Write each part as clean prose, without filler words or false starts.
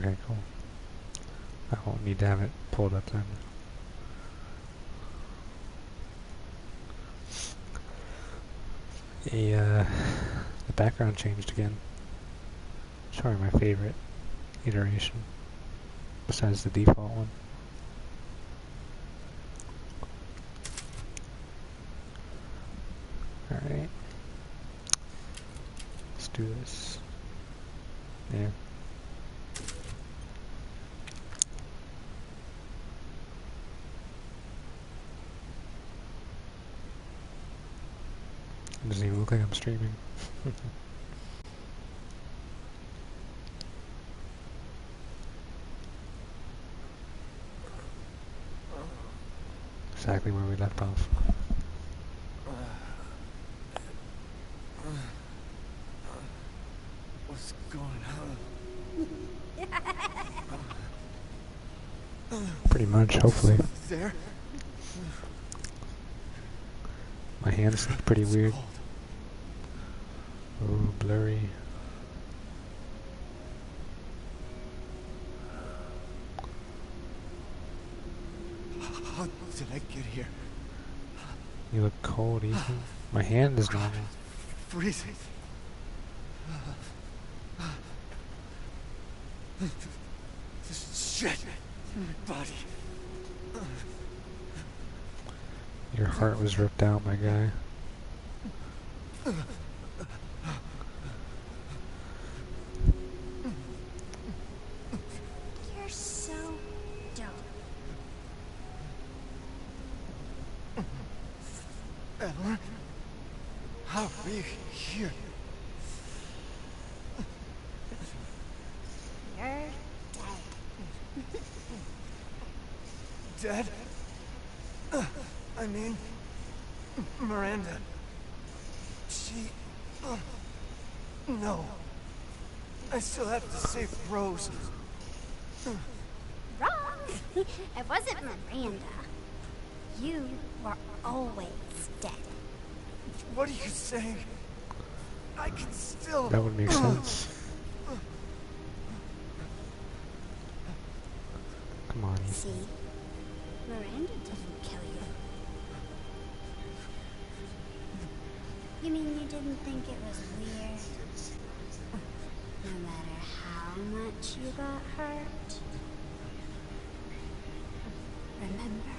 Okay, cool. I won't need to have it pulled up then. The background changed again. It's probably my favorite iteration, besides the default one. Alright. Let's do this. Yeah. It doesn't even look like I'm streaming. Exactly where we left off. What's going on? Pretty much, hopefully. There? My hands look pretty weird. Oh, blurry. How did I get here? You look cold, Ethan. My hand is normal. Freezing. This shit in my body. Your heart was ripped out, my guy. You're so dumb. Evelyn? How are you here? You're dead. Dead? I mean, Miranda. She... no. I still have to save Rose. Wrong. It wasn't Miranda. You were always dead. What are you saying? I can still... That would make sense. Come on, Ethan. See? Miranda didn't kill you. You mean you didn't think it was weird? No matter how much you got hurt? Remember.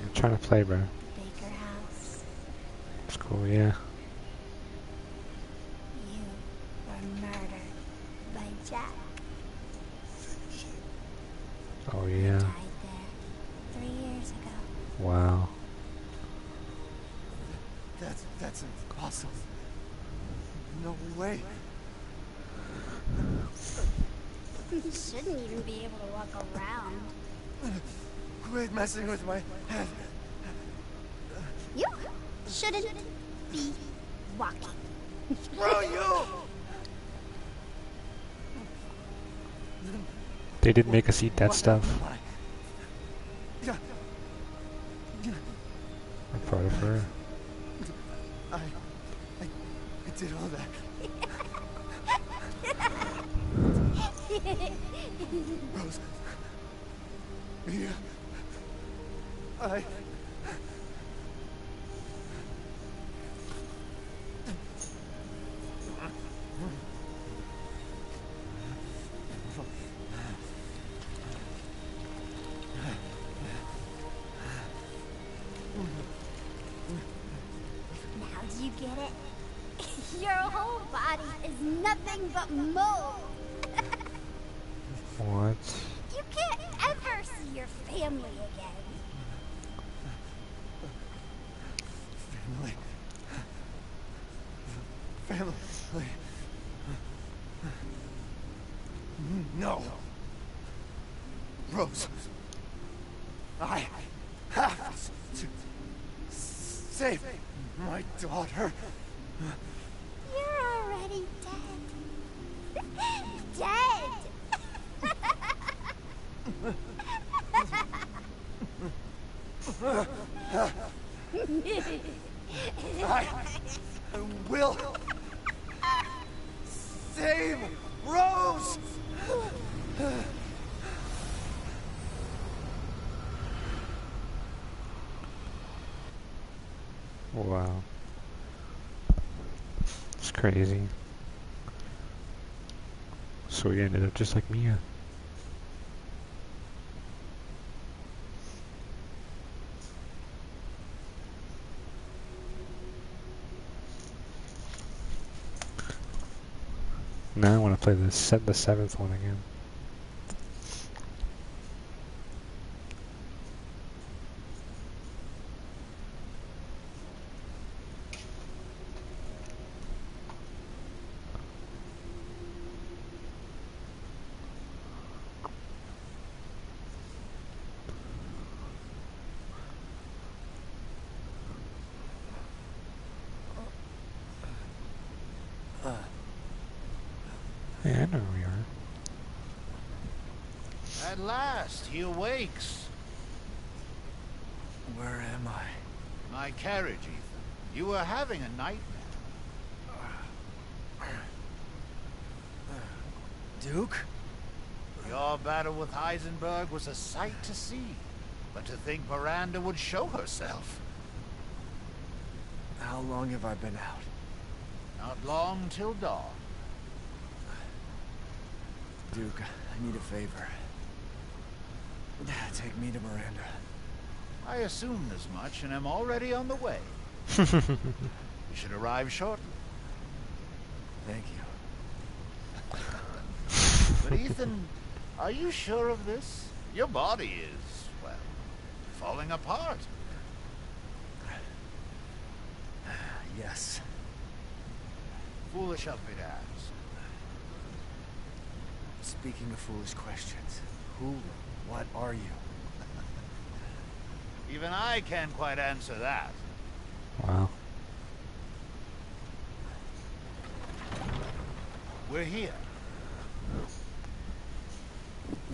I'm trying to play, bro. Baker House. It's cool, yeah. You were murdered by Jack. Oh, He yeah. died there 3 years ago. Wow. That's impossible. No way. You shouldn't even be able to walk around. Quit messing with my head. You shouldn't be walking. Screw you! They did make us eat that stuff. Yeah. I'm proud of her. I did all that. Rose. Yeah. Now do you get it? Your whole body is nothing but mold. What? You can't ever see your family again. Family. No. Rose. I have to save my daughter. You're already dead. Dead! I will save Rose! Wow. It's crazy. So we ended up just like Mia. Now I want to play the seventh one again. Hey, I know where we are. At last, he awakes. Where am I? My carriage, Ethan. You were having a nightmare. Duke? Your battle with Heisenberg was a sight to see. But to think Miranda would show herself. How long have I been out? Not long till dawn. Duke, I need a favor. Take me to Miranda. I assumed as much and am already on the way. We should arrive shortly. Thank you. But Ethan, are you sure of this? Your body is, well, falling apart. Yes. Foolish of me to ask. Speaking of foolish questions, what are you? Even I can't quite answer that. Wow. We're here.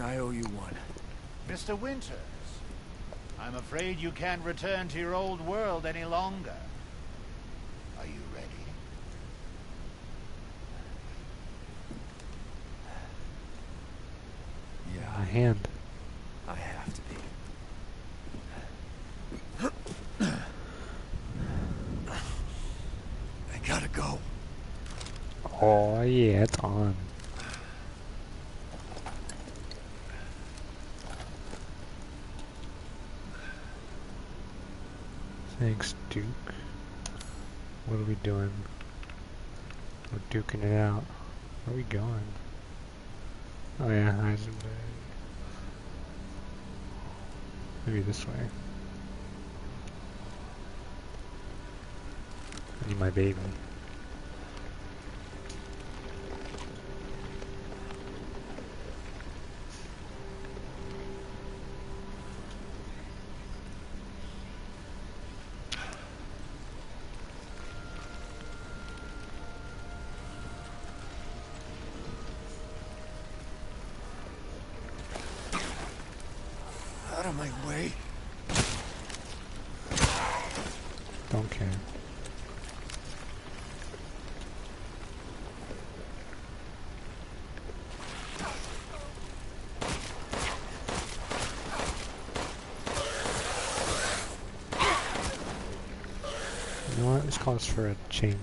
I owe you one. Mr. Winters, I'm afraid you can't return to your old world any longer. Are you ready? My hand. I have to be. I gotta go. Oh yeah, it's on. Thanks, Duke. What are we doing? We're duking it out. Where are we going? Oh yeah, Heisenberg. Maybe this way. I need my baby. Out of my way. Don't care. You know what? This calls for a change.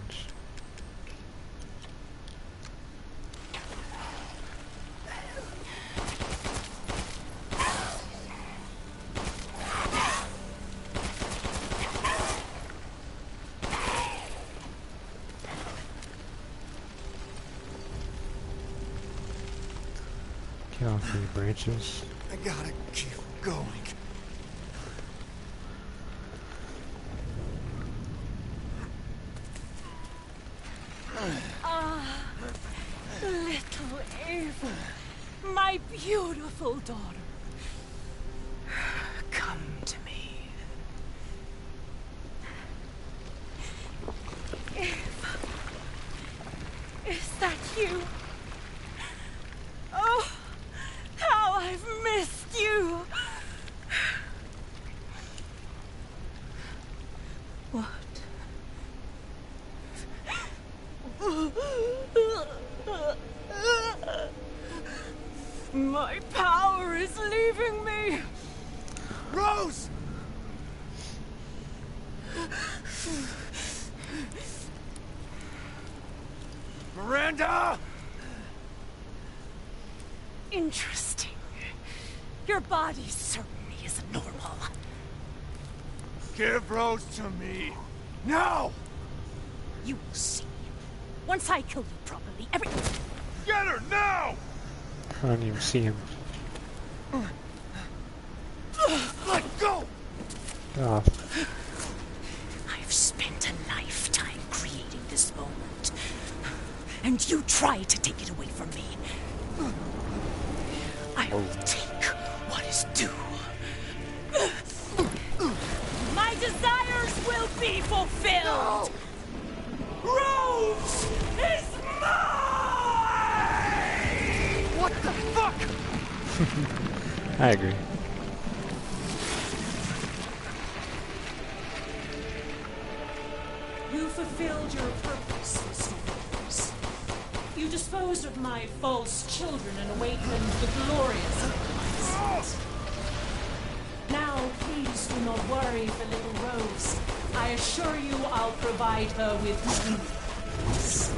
Get off these branches. I gotta keep going. Ah, little Ava, my beautiful daughter. Come to me. Ava, is that you? Oh, how I've missed you. What? My power is leaving me. Rose! Miranda! Interesting. Your body certainly isn't normal. Give Rose to me. Now! You will see. Once I kill you properly, Get her now! I don't even see him. Let go! Oh, I've spent a lifetime creating this moment. And you tried to take it away from me. I will take what is due. My desires will be fulfilled! Rose is mine! What the fuck? I agree. You fulfilled your purpose, Mr. Rose. You disposed of my false children and awakened the glorious Alliance. Now, please do not worry for little Rose. I assure you I'll provide her with peace.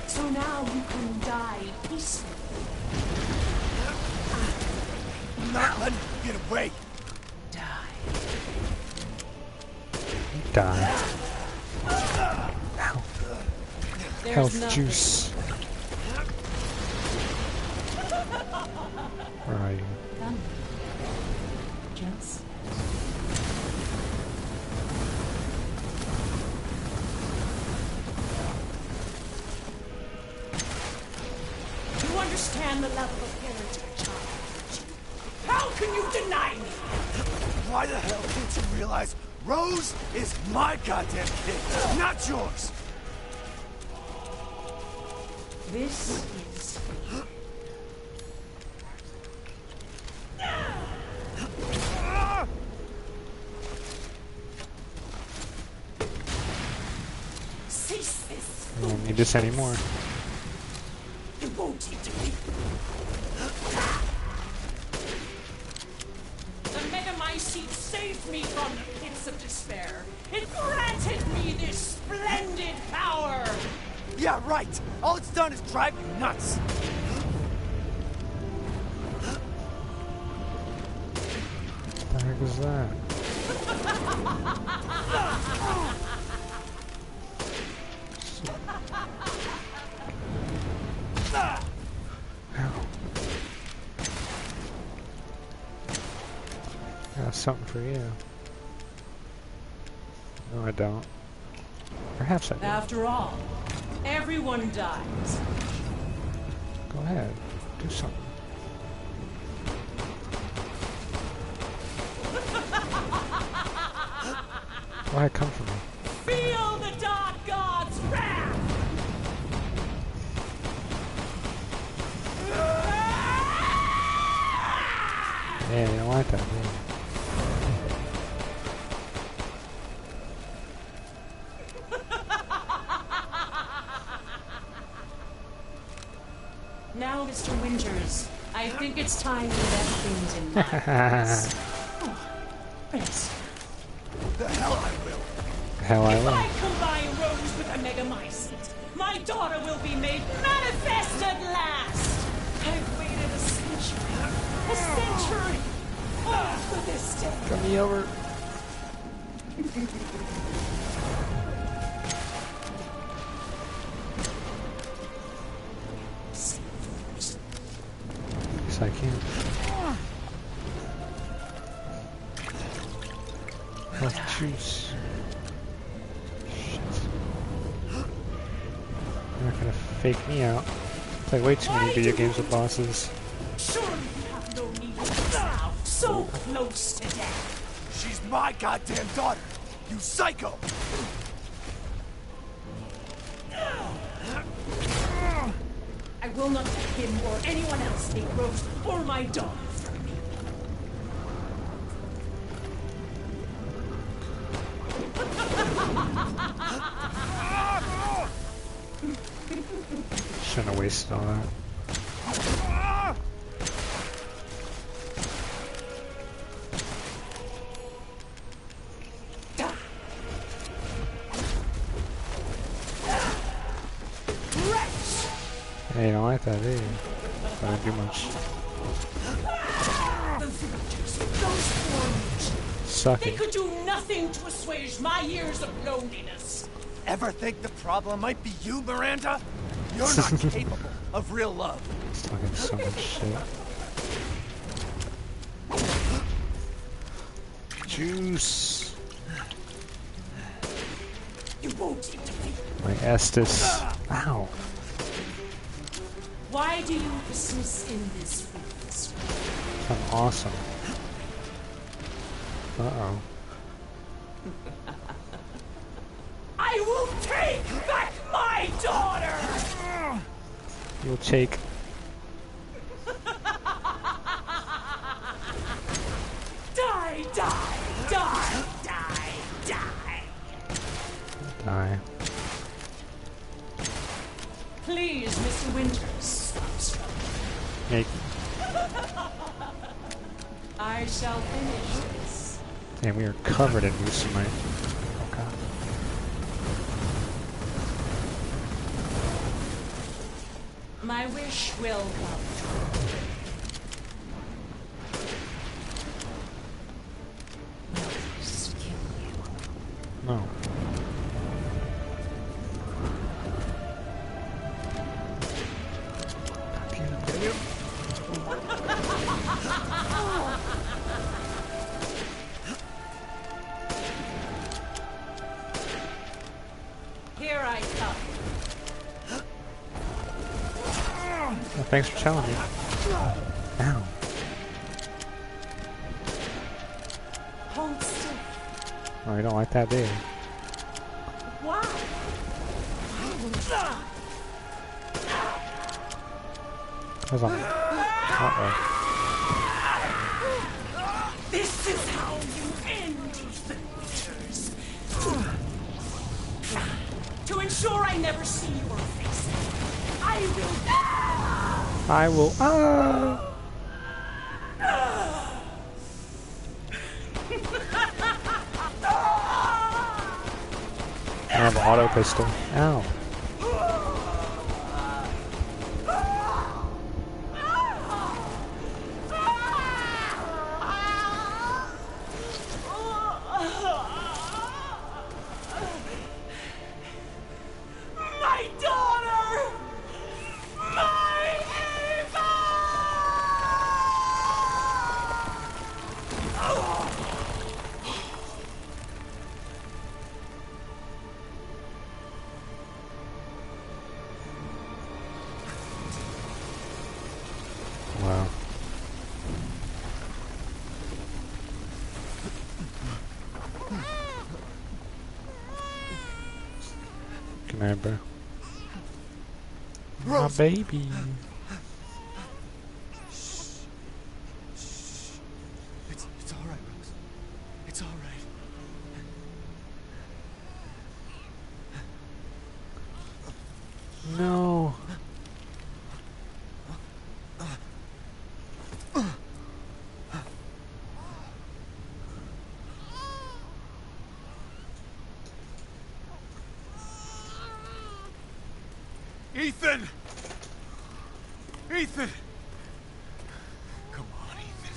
So now you can die peacefully. I'm not letting you get away. Die. Die. Ow. There's Health nothing. juice. Where are you? Done. Just. You understand the level of heritage, child? How can you deny me? Why the hell can't you realize Rose is my goddamn kid, not yours? This is cease this. I don't need this anymore. You won't intervene. The Megamycete saved me from the pits of despair. It granted me this splendid power. Yeah, right. All it's done is drive you nuts. What the heck is that? Ow. Got something for you. No, I don't. Perhaps I do. After all, everyone dies. Go ahead. Do something. Go ahead, come for me. Feel the Dark God's wrath! Yeah, you don't like that, do you? Now, Mr. Winters, I think it's time we left things in my hands. Oh, rest. The hell I will. Hell I If I will. combine Rose with a Megamycete, my daughter will be made manifest at last! I've waited a century, all for this day. Got me over. Yes, I can. Health juice. Shit. You're not gonna fake me out. Play way too many video games with bosses. Surely you have no need of this now, so close to death. She's my goddamn daughter. You psycho. I will not let him or anyone else take Rose or my daughter from me. Shouldn't have wasted all that. Hey, you don't like that, do you? I didn't do much. The villagers, those foreigners. Suck They it. could do nothing to assuage my years of loneliness. Ever think the problem might be you, Miranda? You're not capable of real love. It's talking so much shit. Juice. You won't defeat me. My Estes. Ow. Why do you persist in this fool's way? I'm awesome. Uh-oh. I will take back my daughter! You'll take. Die, die, die, die, die. Die. Please, Mr. Winters, stop struggling. Make. I shall finish this. And we are covered in mucimite. Oh god. My wish will come true. Just kill you. No. Here I come. Well, thanks for telling me. Ow. Hold still. Oh, you don't like that, do you? Why? Cause I'm. Uh-oh. This is how you end, Ethan Winters. To ensure I never see your face, I will. I will. I have an auto pistol. Ow. My daughter! My Ava! Wow. Good night, bro. My baby. It's all right, Rose. It's all right. No. Ethan! Ethan! Come on, Ethan.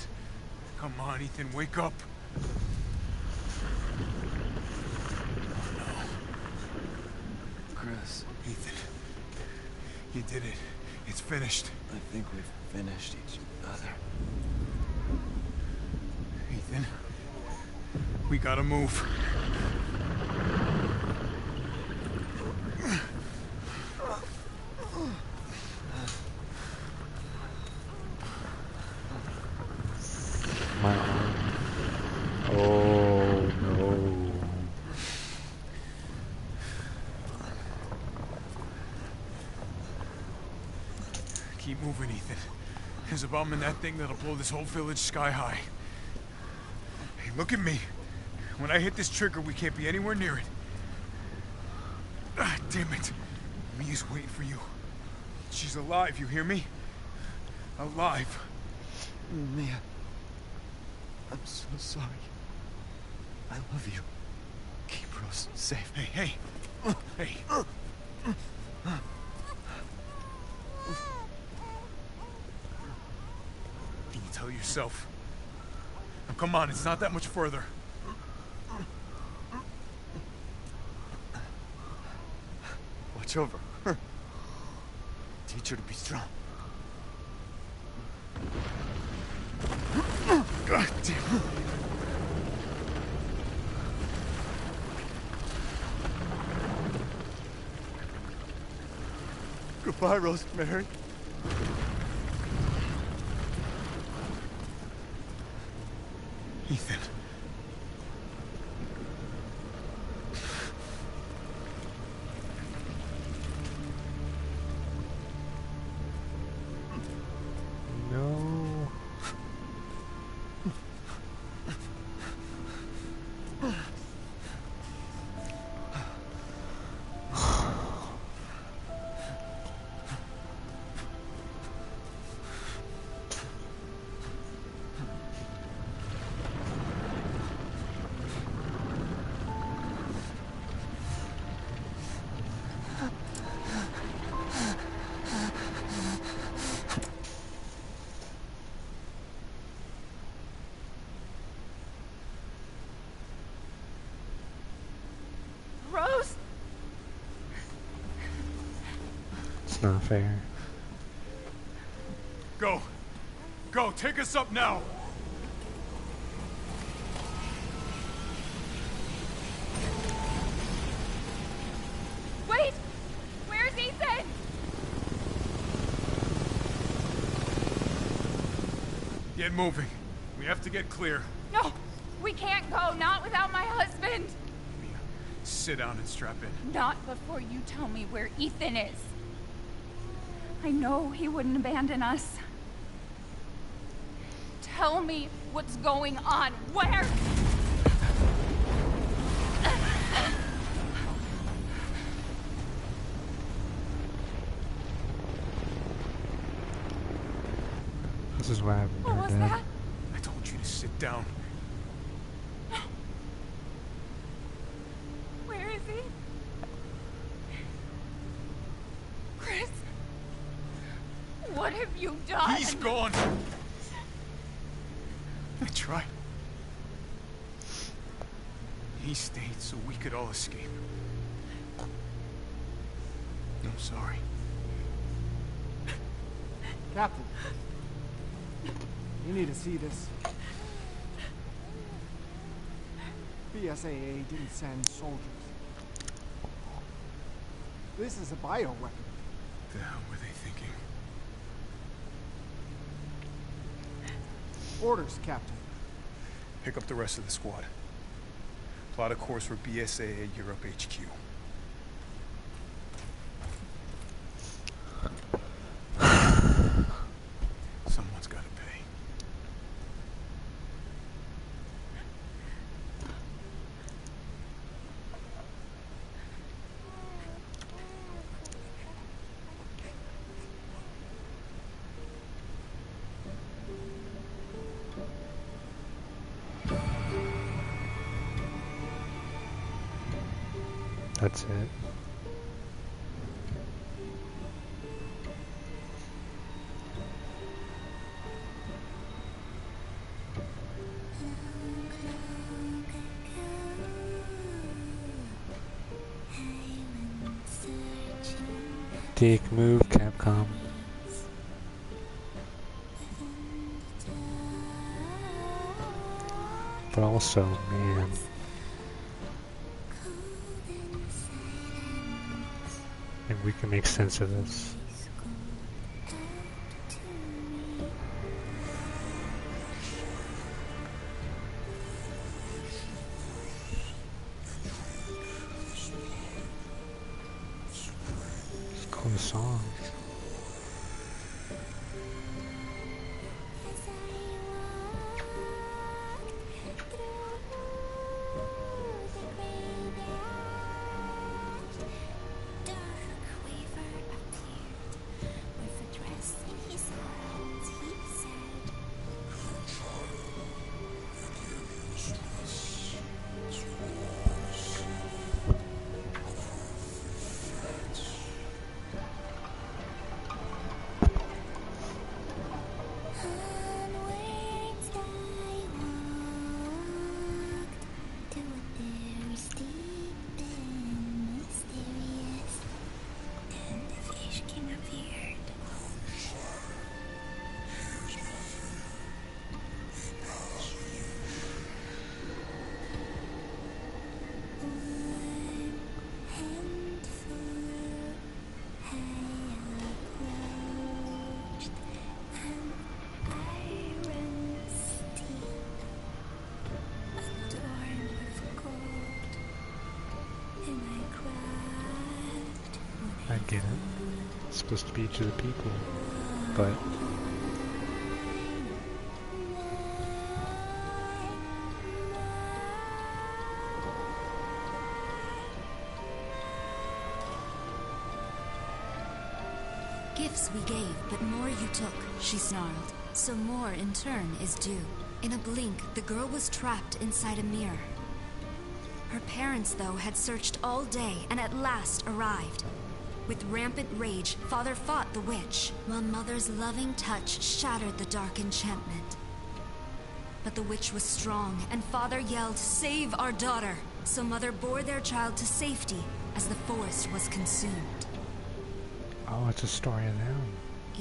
Come on, Ethan, wake up. Chris, Ethan, you did it. It's finished. I think we've finished each other. Ethan, we gotta move. My arm. Oh no. Keep moving, Ethan. There's a bomb in that thing that'll blow this whole village sky high. Hey, look at me. When I hit this trigger, we can't be anywhere near it. Ah, damn it. Mia's waiting for you. She's alive, you hear me? Alive. Mia. I'm so sorry. I love you. Keep Rose safe. Hey, hey. Can you tell yourself? Now, come on, it's not that much further. Watch over her. Teach her to be strong. God damn. Goodbye, Rosemary. Ethan. No. Rose? It's not fair. Go. Go, take us up now. Wait! Where's Ethan? Get moving. We have to get clear. No! We can't go, not without my husband! Mia, sit down and strap in. Not before you tell me where Ethan is. I know he wouldn't abandon us. Tell me what's going on. Where? This is what happened to What her was dad. that? I told you to sit down. Where is he? Chris? What have you done? He's gone. I tried. He stayed so we could all escape. I'm sorry. Captain, you need to see this. BSAA didn't send soldiers. This is a bioweapon. The hell were they thinking? Orders, Captain. Pick up the rest of the squad. Plot a course for BSAA Europe HQ. Someone's got to pay. That's it. Dick move, Capcom. But also, man. And we can make sense of this. It's a cool song. I get it. It's supposed to be to the people, but Gifts we gave, but more you took, she snarled. So more in turn is due. In a blink, the girl was trapped inside a mirror. Her parents, though, had searched all day and at last arrived. With rampant rage, Father fought the witch, while Mother's loving touch shattered the dark enchantment. But the witch was strong, and Father yelled, "Save our daughter!" So Mother bore their child to safety as the forest was consumed. oh, it's a story of them.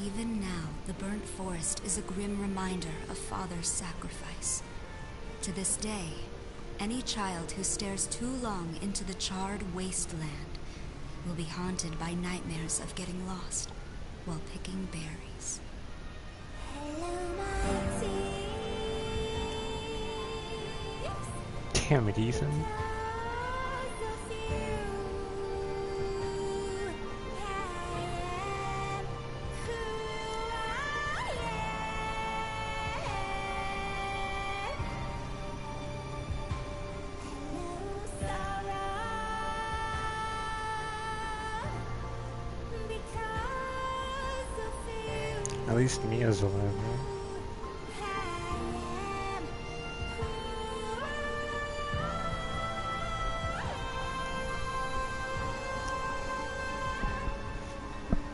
Even now, the burnt forest is a grim reminder of Father's sacrifice. To this day, any child who stares too long into the charred wasteland will be haunted by nightmares of getting lost while picking berries. Damn it, Ethan. At least Mia's alive, right?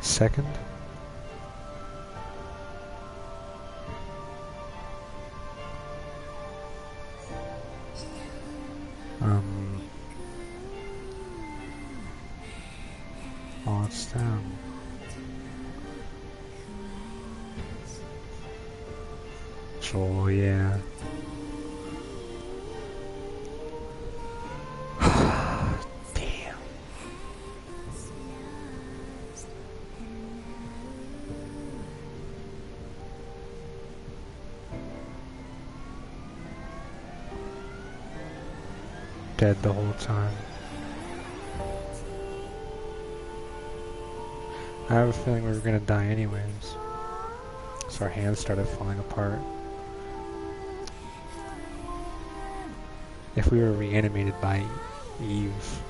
Second? Oh, it's down. Oh, yeah. Damn. Dead the whole time. I have a feeling we were gonna die anyways. So our hands started falling apart. If we were reanimated by Eve,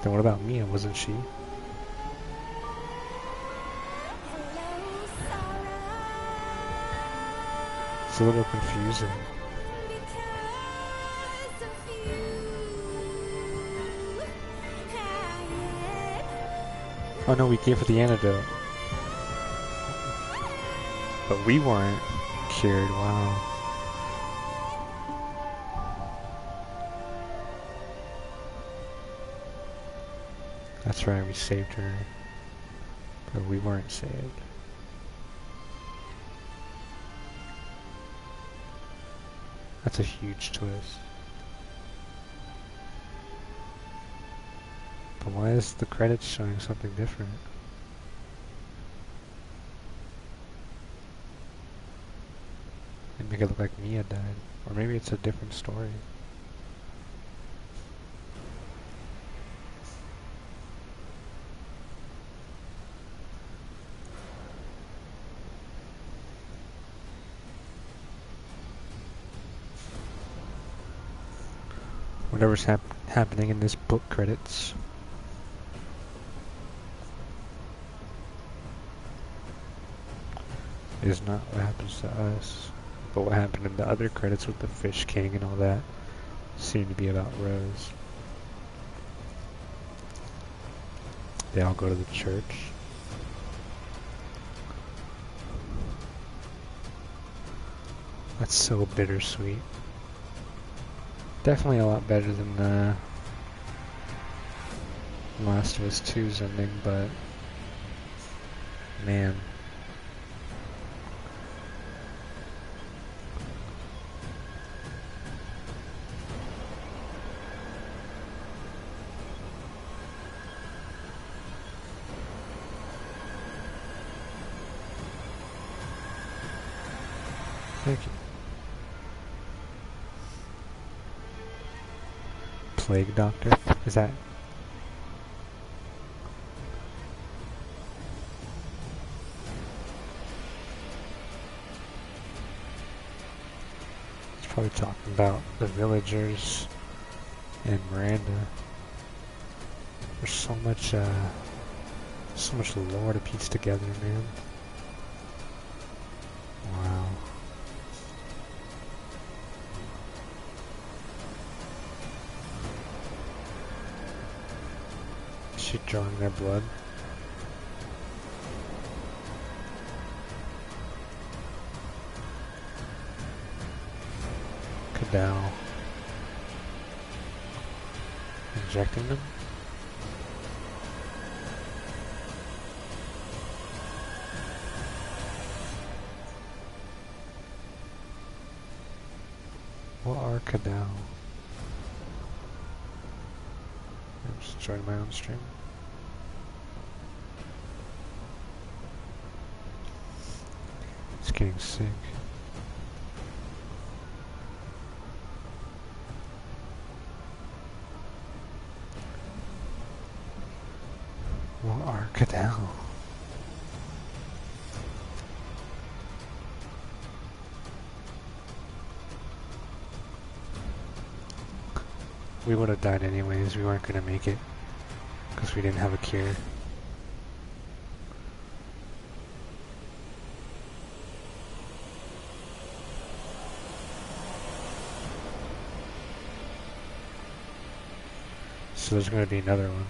then what about Mia? Wasn't she? It's a little confusing. Oh no, we gave her the antidote. But we weren't cured, wow. That's right, we saved her. But we weren't saved. That's a huge twist. But why is the credits showing something different? They make it look like Mia died. Or maybe it's a different story. Whatever's happening in this book credits. Is not what happens to us. But what happened in the other credits with the Fish King and all that seemed to be about Rose. They all go to the church. That's so bittersweet. Definitely a lot better than the Last of Us 2's ending, but man. Thank you. Plague Doctor? Is that... Probably talking about the villagers and Miranda. There's so much lore to piece together, man. Wow. Is she drawing their blood? Cadell. Injecting them? What are Cadell? I'm just enjoying my own stream. It's getting sick. What are Cadell? We would have died anyways, we weren't gonna make it. Because we didn't have a cure. So there's gonna be another one.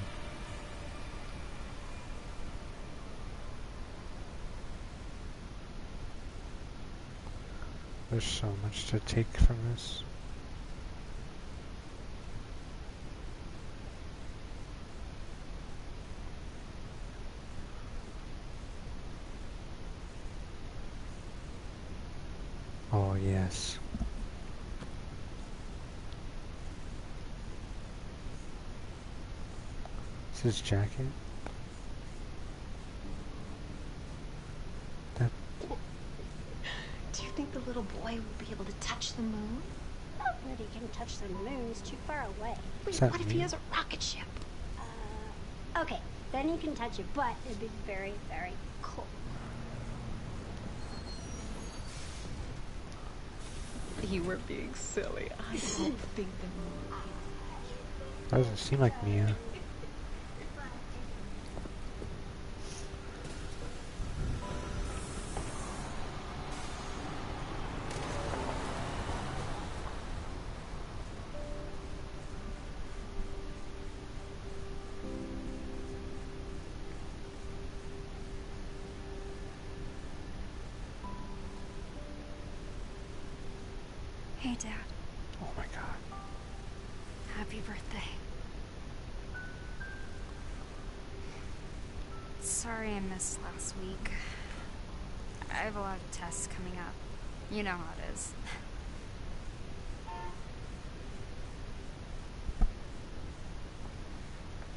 There's so much to take from this. Oh, yes. Is his jacket? That... Do you think the little boy will be able to touch the moon? Not that he can touch the moon, it's too far away. Wait, that what if he has a rocket ship? Okay, then he can touch it, but it'd be very, very cold. You were being silly. I don't think the moon. That doesn't seem like Mia. Hey, Dad. Oh my god. Happy birthday. Sorry I missed last week. I have a lot of tests coming up. You know how it is.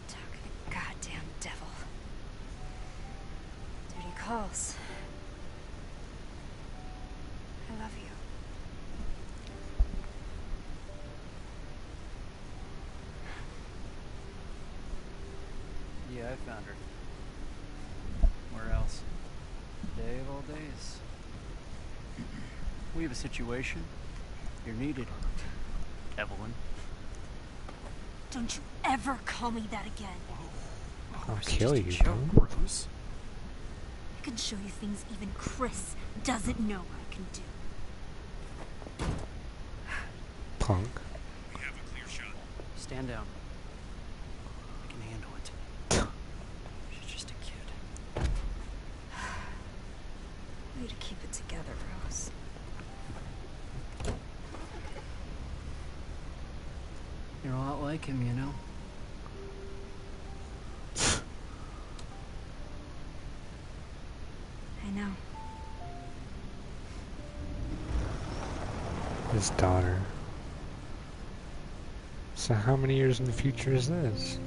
Talk to the goddamn devil. Duty calls. I love you. Yeah, I found her. Where else? Day of all days. We have a situation. You're needed, Evelyn. Don't you ever call me that again. I'll kill you, Joke, bro. Rose. I can show you things even Chris doesn't know I can do. Punk. We have a clear shot. Stand down. I can handle it. She's just a kid. Way to keep it together, Rose. You're a lot like him, you know? I know. His daughter. So how many years in the future is this?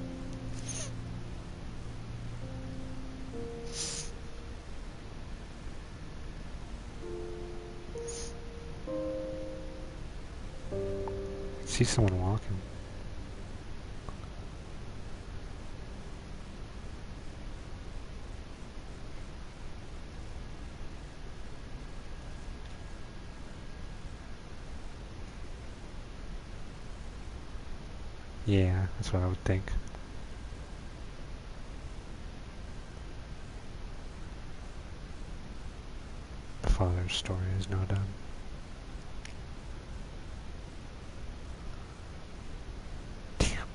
I see someone walking. Yeah, that's what I would think. The father's story is now done. Damn.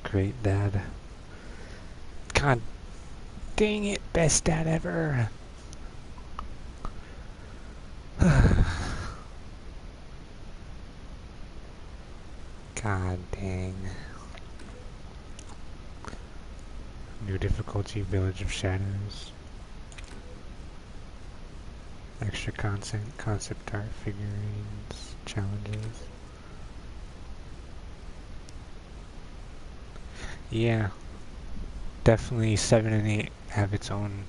Great dad. God dang it, best dad ever. God dang. New difficulty, Village of Shadows. Extra content, concept art, figurines, challenges. Yeah, definitely 7 and 8 have its own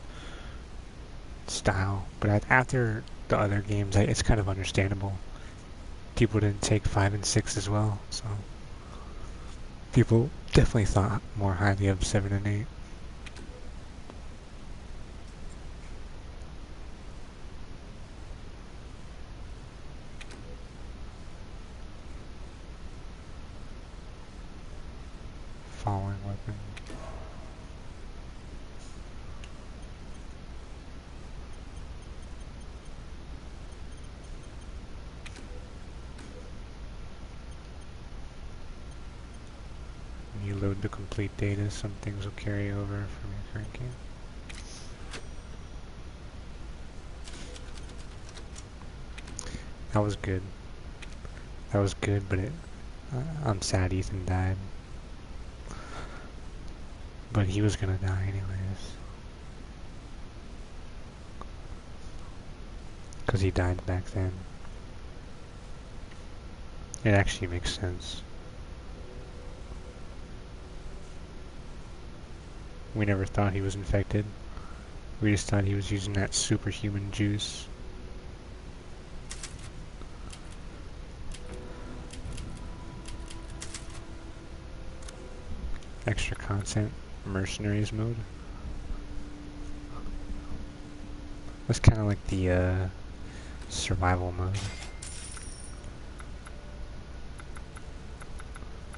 style, but after the other games, it's kind of understandable. People didn't take 5 and 6 as well, so people definitely thought more highly of 7 and 8. Falling weapon. When you load the complete data, some things will carry over from your current game. That was good. That was good, but I'm sad Ethan died. But he was gonna die anyways. Because he died back then. It actually makes sense. We never thought he was infected. We just thought he was using that superhuman juice. Extra content, mercenaries mode. That's kind of like the survival mode.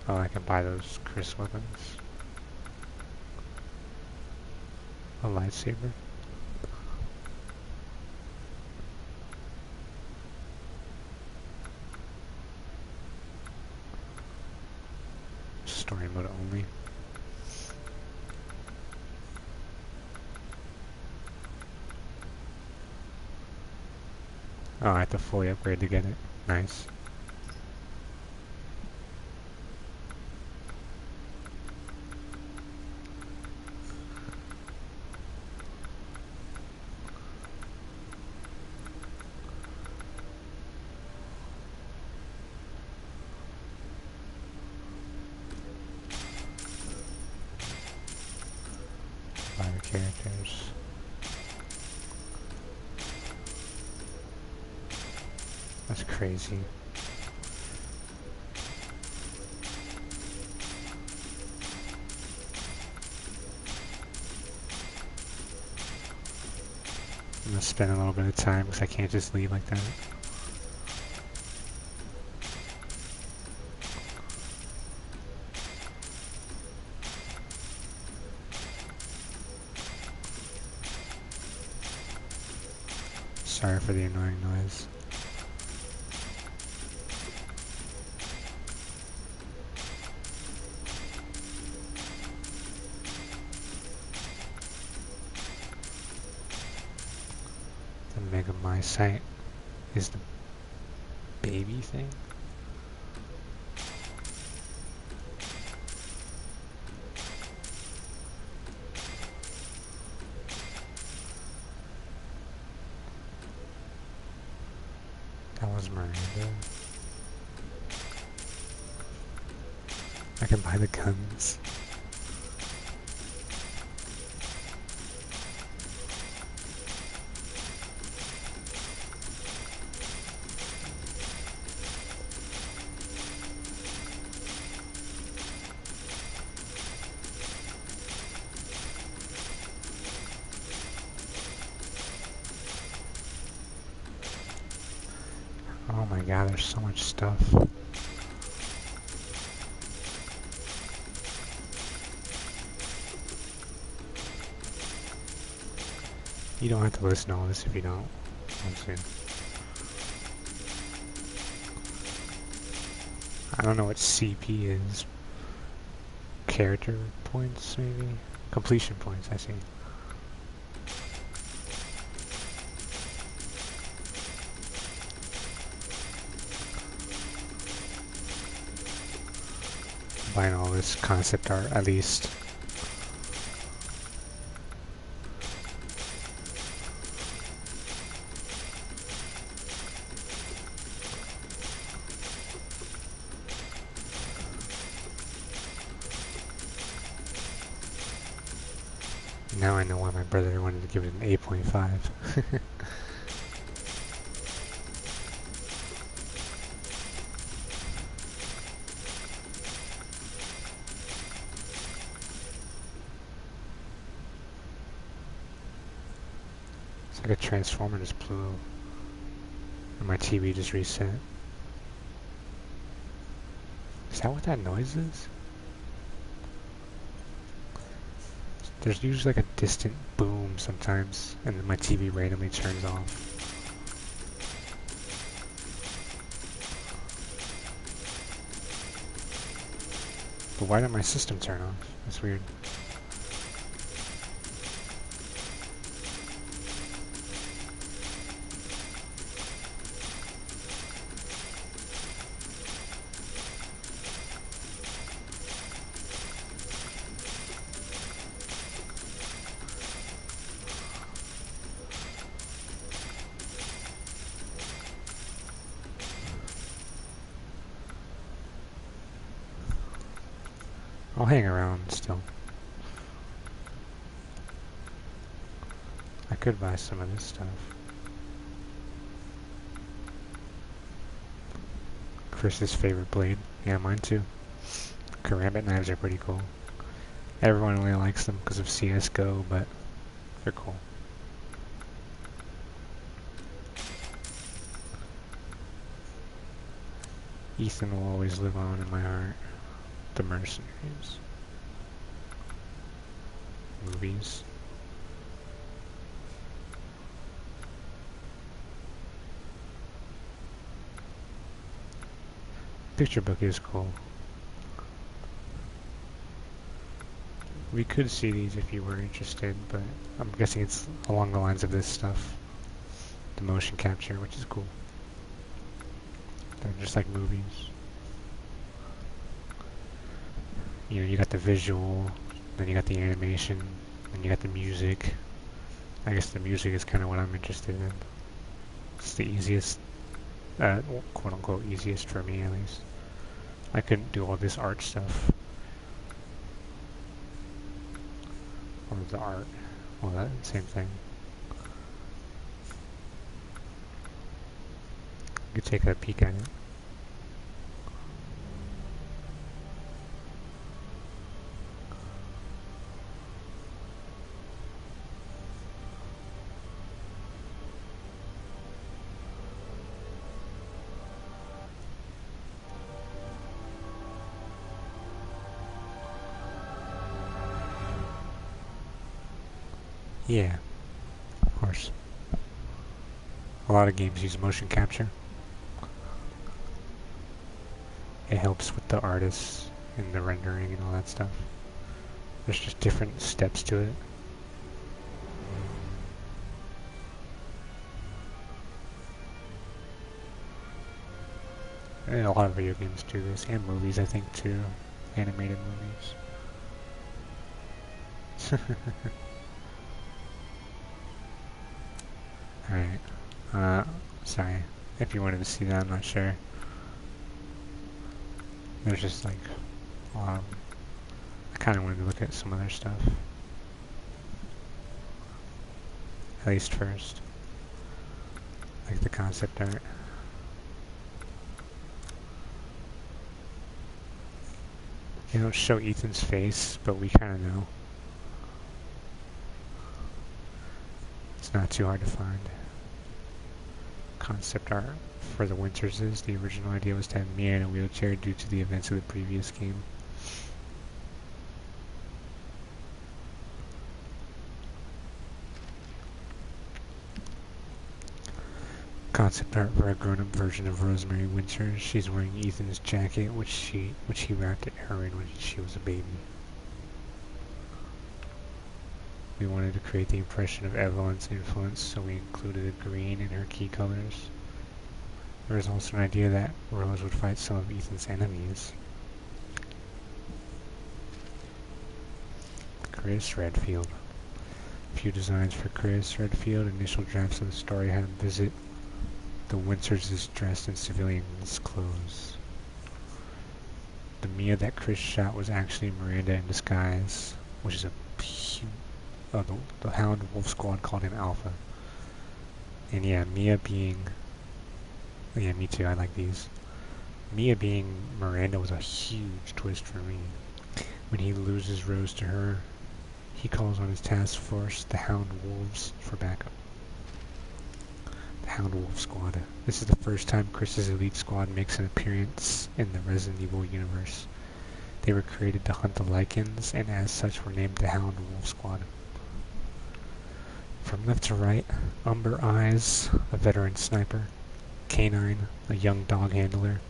Oh, I can buy those Chris weapons. A lightsaber. Story mode only. Oh, I have to fully upgrade to get it. Nice. Buy the characters. That's crazy. I'm gonna spend a little bit of time because I can't just leave like that. Sorry for the annoying noise. The Mega My site is the baby thing. That was Miranda. I can buy the guns. god, there's so much stuff. You don't have to listen to all this if you don't want to. I don't know what CP is. Character points, maybe? Completion points, I see. Buying all this concept art, at least. Now I know why my brother wanted to give it an 8.5. It's like a transformer just blew and my TV just reset. Is that what that noise is? There's usually like a distant boom sometimes, and then my TV randomly turns off. But why did my system turn off? That's weird. I'll hang around still. I could buy some of this stuff. Chris's favorite blade. Yeah, mine too. Karambit knives are pretty cool. Everyone only likes them because of CSGO, but they're cool. Ethan will always live on in my heart. The Mercenaries. Movies. Picture book is cool. We could see these if you were interested, but I'm guessing it's along the lines of this stuff. The motion capture, which is cool. They're just like movies. You know, you got the visual, then you got the animation, then you got the music. I guess the music is kind of what I'm interested in. It's the easiest, quote unquote easiest for me at least. I couldn't do all this art stuff. Or the art. Well, that same thing. You could take a peek at it. Yeah, of course. A lot of games use motion capture. It helps with the artists and the rendering and all that stuff. There's just different steps to it. And a lot of video games do this, and movies I think too. Animated movies. Alright, sorry, if you wanted to see that, I'm not sure. There's just like, I kind of wanted to look at some other stuff. At least first. Like the concept art. They don't show Ethan's face, but we kind of know. It's not too hard to find. concept art for the Winters is. The original idea was to have Mia in a wheelchair due to the events of the previous game. Concept art for a grown-up version of Rosemary Winters. She's wearing Ethan's jacket, which he wrapped her in when she was a baby. We wanted to create the impression of Evelyn's influence, so we included a green in her key colors. There was also an idea that Rose would fight some of Ethan's enemies. Chris Redfield. A few designs for Chris Redfield. Initial drafts of the story had him visit the Winters dressed in civilian's clothes. The Mia that Chris shot was actually Miranda in disguise, which is a the Hound Wolf Squad called him Alpha. And yeah, Mia being... Yeah, me too, I like these. Mia being Miranda was a huge twist for me. When he loses Rose to her, he calls on his task force, the Hound Wolves, for backup. The Hound Wolf Squad. This is the first time Chris's elite squad makes an appearance in the Resident Evil universe. They were created to hunt the Lycans, and as such were named the Hound Wolf Squad. From left to right, Umber Eyes, a veteran sniper, Canine, a young dog handler,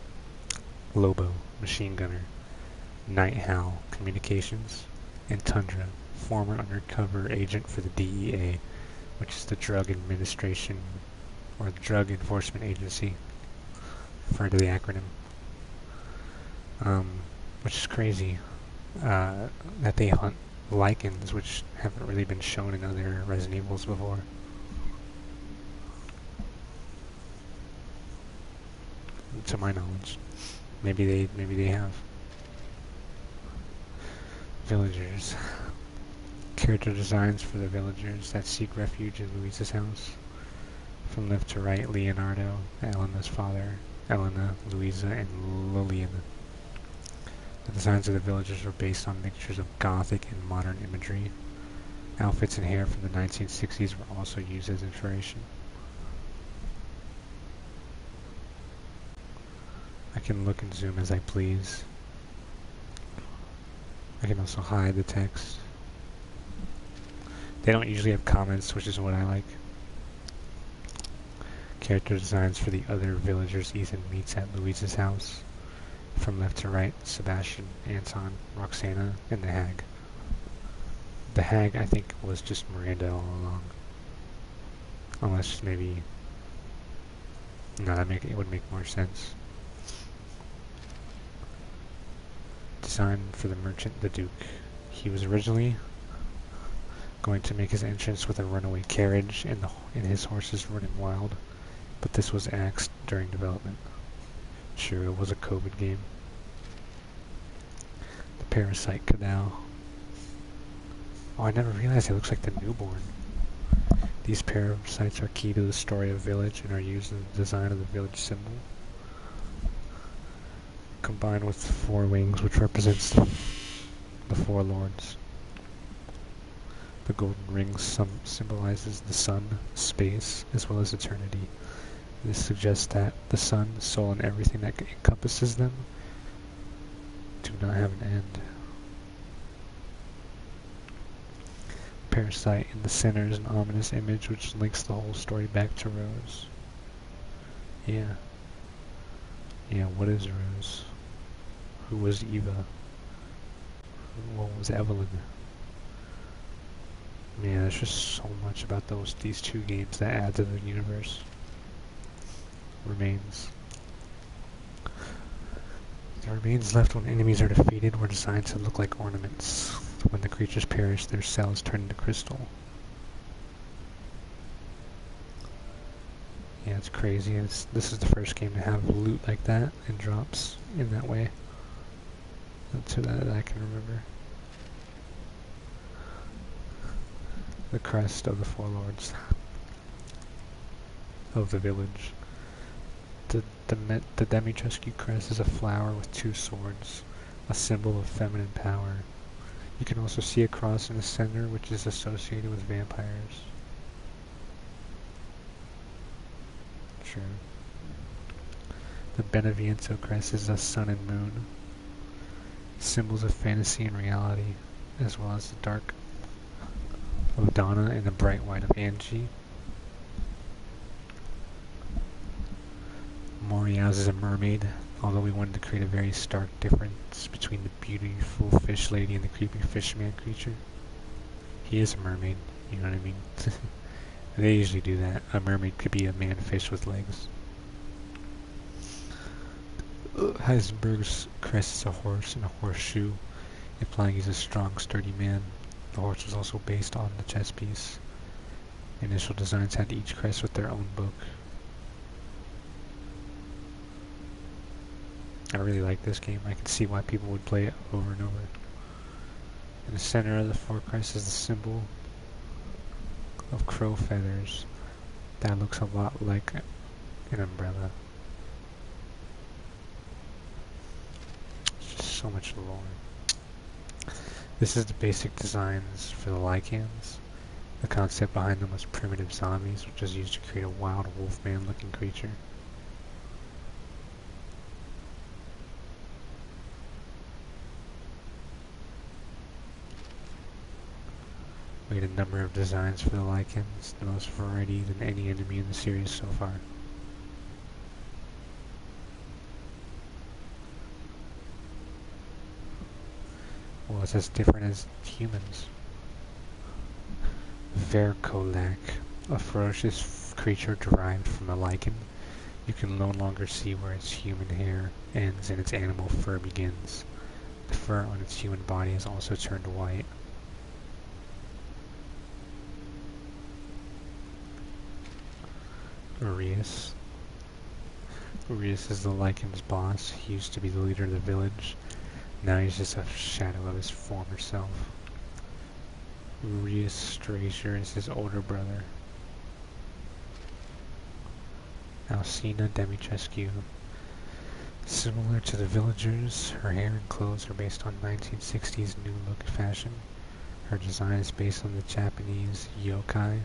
Lobo, machine gunner, Night Howl, communications, and Tundra, former undercover agent for the DEA, which is the Drug Administration, or the Drug Enforcement Agency, refer to the acronym. Which is crazy, that they hunt Lycans, which haven't really been shown in other Resident Evils before. To my knowledge. Maybe they have. Villagers. Character designs for the villagers that seek refuge in Luisa's house. From left to right, Leonardo, Elena's father, Elena, Luisa, and Lillian. The designs of the villagers were based on mixtures of Gothic and modern imagery. Outfits and hair from the 1960s were also used as inspiration. I can look and zoom as I please. I can also hide the text. They don't usually have comments, which is what I like. Character designs for the other villagers Ethan meets at Luisa's house. From left to right, Sebastian, Anton, Roxana, and the Hag. The Hag, I think, was just Miranda all along. Unless maybe... No, it would make more sense. Design for the merchant, the Duke. He was originally going to make his entrance with a runaway carriage and his horses running wild, but this was axed during development. Sure, it was a COVID game. The Parasite Canal. Oh, I never realized it looks like the newborn. These parasites are key to the story of Village and are used in the design of the Village symbol. Combined with the four wings, which represents the four lords. The golden ring symbolizes the sun, space, as well as eternity. This suggests that the sun, the soul, and everything that encompasses them do not have an end. Parasite in the center is an ominous image which links the whole story back to Rose. Yeah, what is Rose? Who was Eva? What was Evelyn? Man, there's just so much about these two games that add to the universe. Remains. The remains left when enemies are defeated were designed to look like ornaments. When the creatures perish, their cells turn into crystal. Yeah, it's crazy. This is the first game to have loot like that and drops in that way. To that I can remember. The crest of the four lords of the village. The Dimitrescu crest is a flower with two swords, a symbol of feminine power. You can also see a cross in the center, which is associated with vampires. true. The Beneviento crest is the sun and moon, symbols of fantasy and reality, as well as the dark of Donna and the bright white of Angie. Moriaz is a mermaid, although we wanted to create a very stark difference between the beautiful fish lady and the creepy fishman creature. He is a mermaid, you know what I mean? They usually do that. A mermaid could be a man-fish with legs. Heisenberg's crest is a horse and a horseshoe, implying he's a strong, sturdy man. The horse was also based on the chess piece. The initial designs had each crest with their own book. I really like this game. I can see why people would play it over and over. In the center of the four crests is the symbol of crow feathers. That looks a lot like an umbrella. It's just so much lore. This is the basic designs for the Lycans. The concept behind them was primitive zombies, which was used to create a wild wolfman looking creature. We had a number of designs for the Lycans, the most variety than any enemy in the series so far. Well, it's as different as humans. Verkolak, a ferocious creature derived from a lichen. You can no longer see where its human hair ends and its animal fur begins. The fur on its human body has also turned white. Urias. Urias is the Lycan's boss. He used to be the leader of the village. Now he's just a shadow of his former self. Urias Strasier is his older brother. Alcina Dimitrescu. Similar to the villagers, her hair and clothes are based on 1960s new look fashion. Her design is based on the Japanese yokai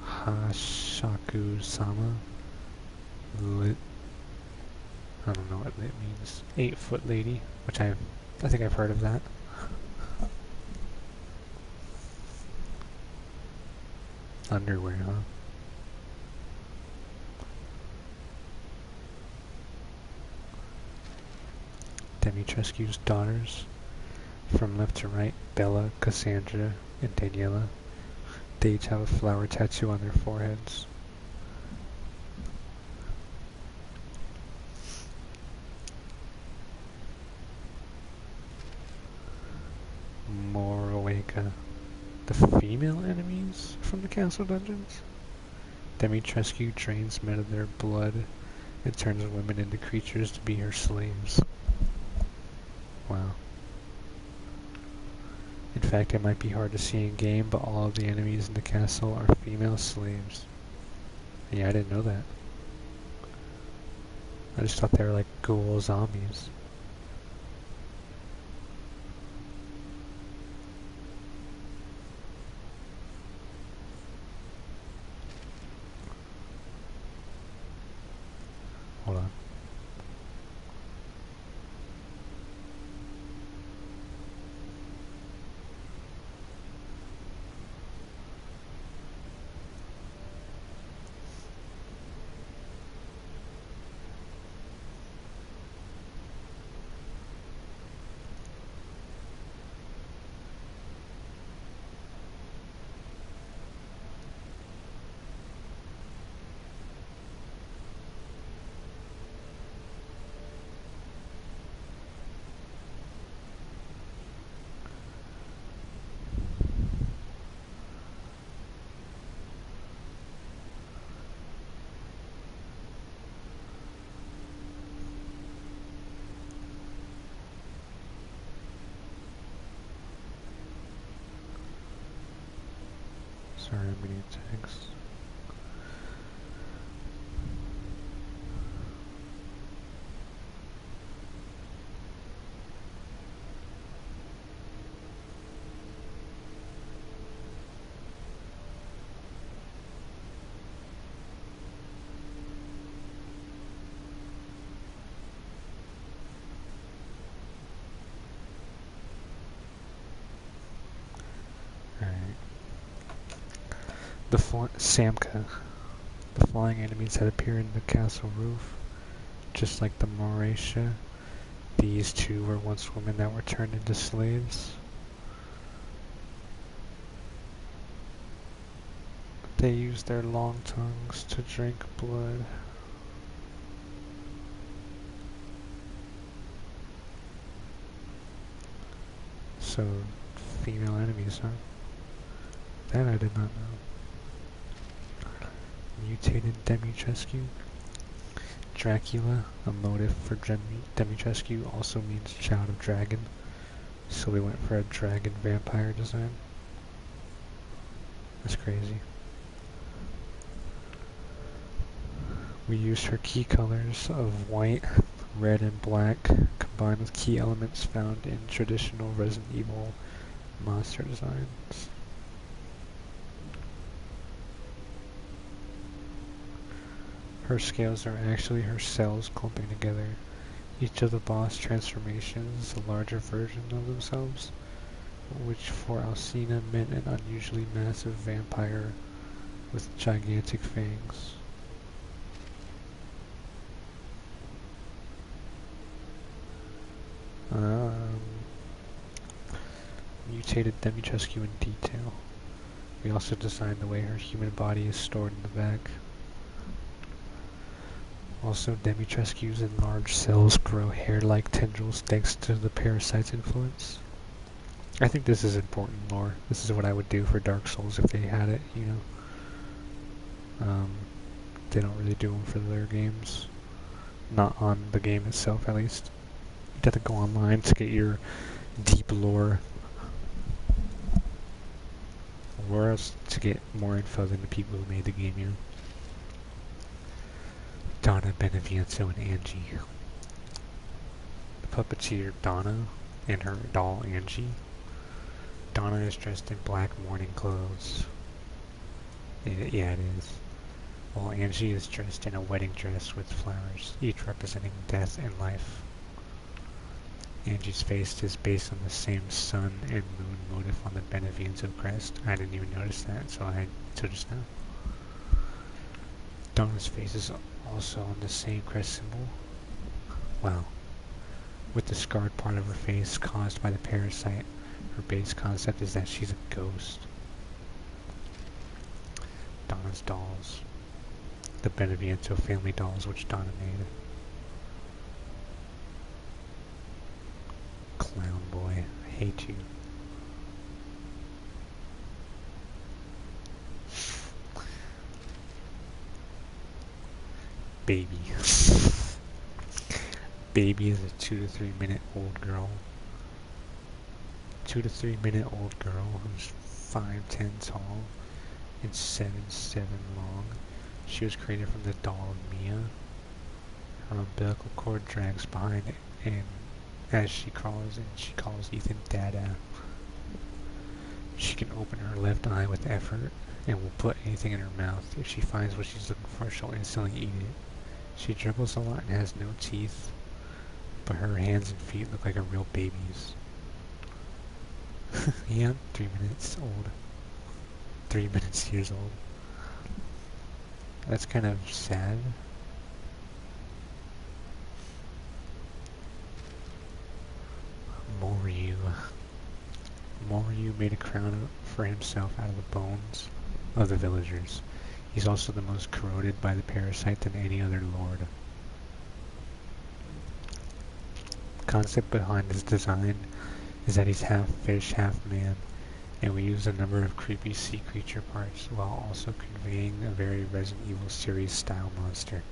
Hashaku-sama. Lit. I don't know what lit means. 8-foot lady, which I think I've heard of that. Underwear, huh? Dimitrescu's daughters, from left to right, Bella, Cassandra, and Daniela. They each have a flower tattoo on their foreheads. Moroeka. The female enemies from the castle dungeons. Dimitrescu drains men of their blood and turns women into creatures to be her slaves. Wow. In fact, it might be hard to see in game, but all of the enemies in the castle are female slaves. Yeah, I didn't know that. I just thought they were like ghoul zombies. Hold on. Sorry, I'm reading text. Samka, the flying enemies that appear in the castle roof. Just like the Moratia, these two were once women that were turned into slaves. They used their long tongues to drink blood. So, female enemies, huh? That I did not know. Mutated Dimitrescu. Dracula, a motive for Dimitrescu, also means child of dragon. So we went for a dragon vampire design. That's crazy. We used her key colors of white, red, and black, combined with key elements found in traditional Resident Evil monster designs. Her scales are actually her cells clumping together. Each of the boss transformations is a larger version of themselves, which for Alcina meant an unusually massive vampire with gigantic fangs. Mutated Dimitrescu in detail. We also designed the way her human body is stored in the back. Also, Dimitrescu's enlarged cells grow hair-like tendrils thanks to the parasite's influence. I think this is important lore. This is what I would do for Dark Souls if they had it, you know. They don't really do them for their games. Not on the game itself, at least. You'd have to go online to get your deep lore. Or else to get more info than the people who made the game, you know. Donna, Beneviento, and Angie. The puppeteer Donna and her doll Angie. Donna is dressed in black mourning clothes. Yeah, it is. While Angie is dressed in a wedding dress with flowers, each representing death and life. Angie's face is based on the same sun and moon motif on the Beneviento crest. I didn't even notice that until just now. Donna's face is also on the same crest symbol. Wow. With the scarred part of her face caused by the parasite, her base concept is that she's a ghost. Donna's dolls. The Beneviento family dolls which Donna made. Clown boy, I hate you. Baby. Baby is a 2 to 3 minute old girl. 2 to 3 minute old girl who's 5'10" tall and 7'7" long. She was created from the doll of Mia. Her umbilical cord drags behind it, and as she crawls in, she calls Ethan Dada. She can open her left eye with effort and will put anything in her mouth. If she finds what she's looking for, she'll instantly eat it. She dribbles a lot and has no teeth, but her hands and feet look like a real baby's. Yeah, 3 minutes old. 3 minutes years old. That's kind of sad. Moryu. Moryu made a crown for himself out of the bones of the villagers. He's also the most corroded by the parasite than any other lord. The concept behind his design is that he's half fish, half man, and we use a number of creepy sea creature parts while also conveying a very Resident Evil series style monster.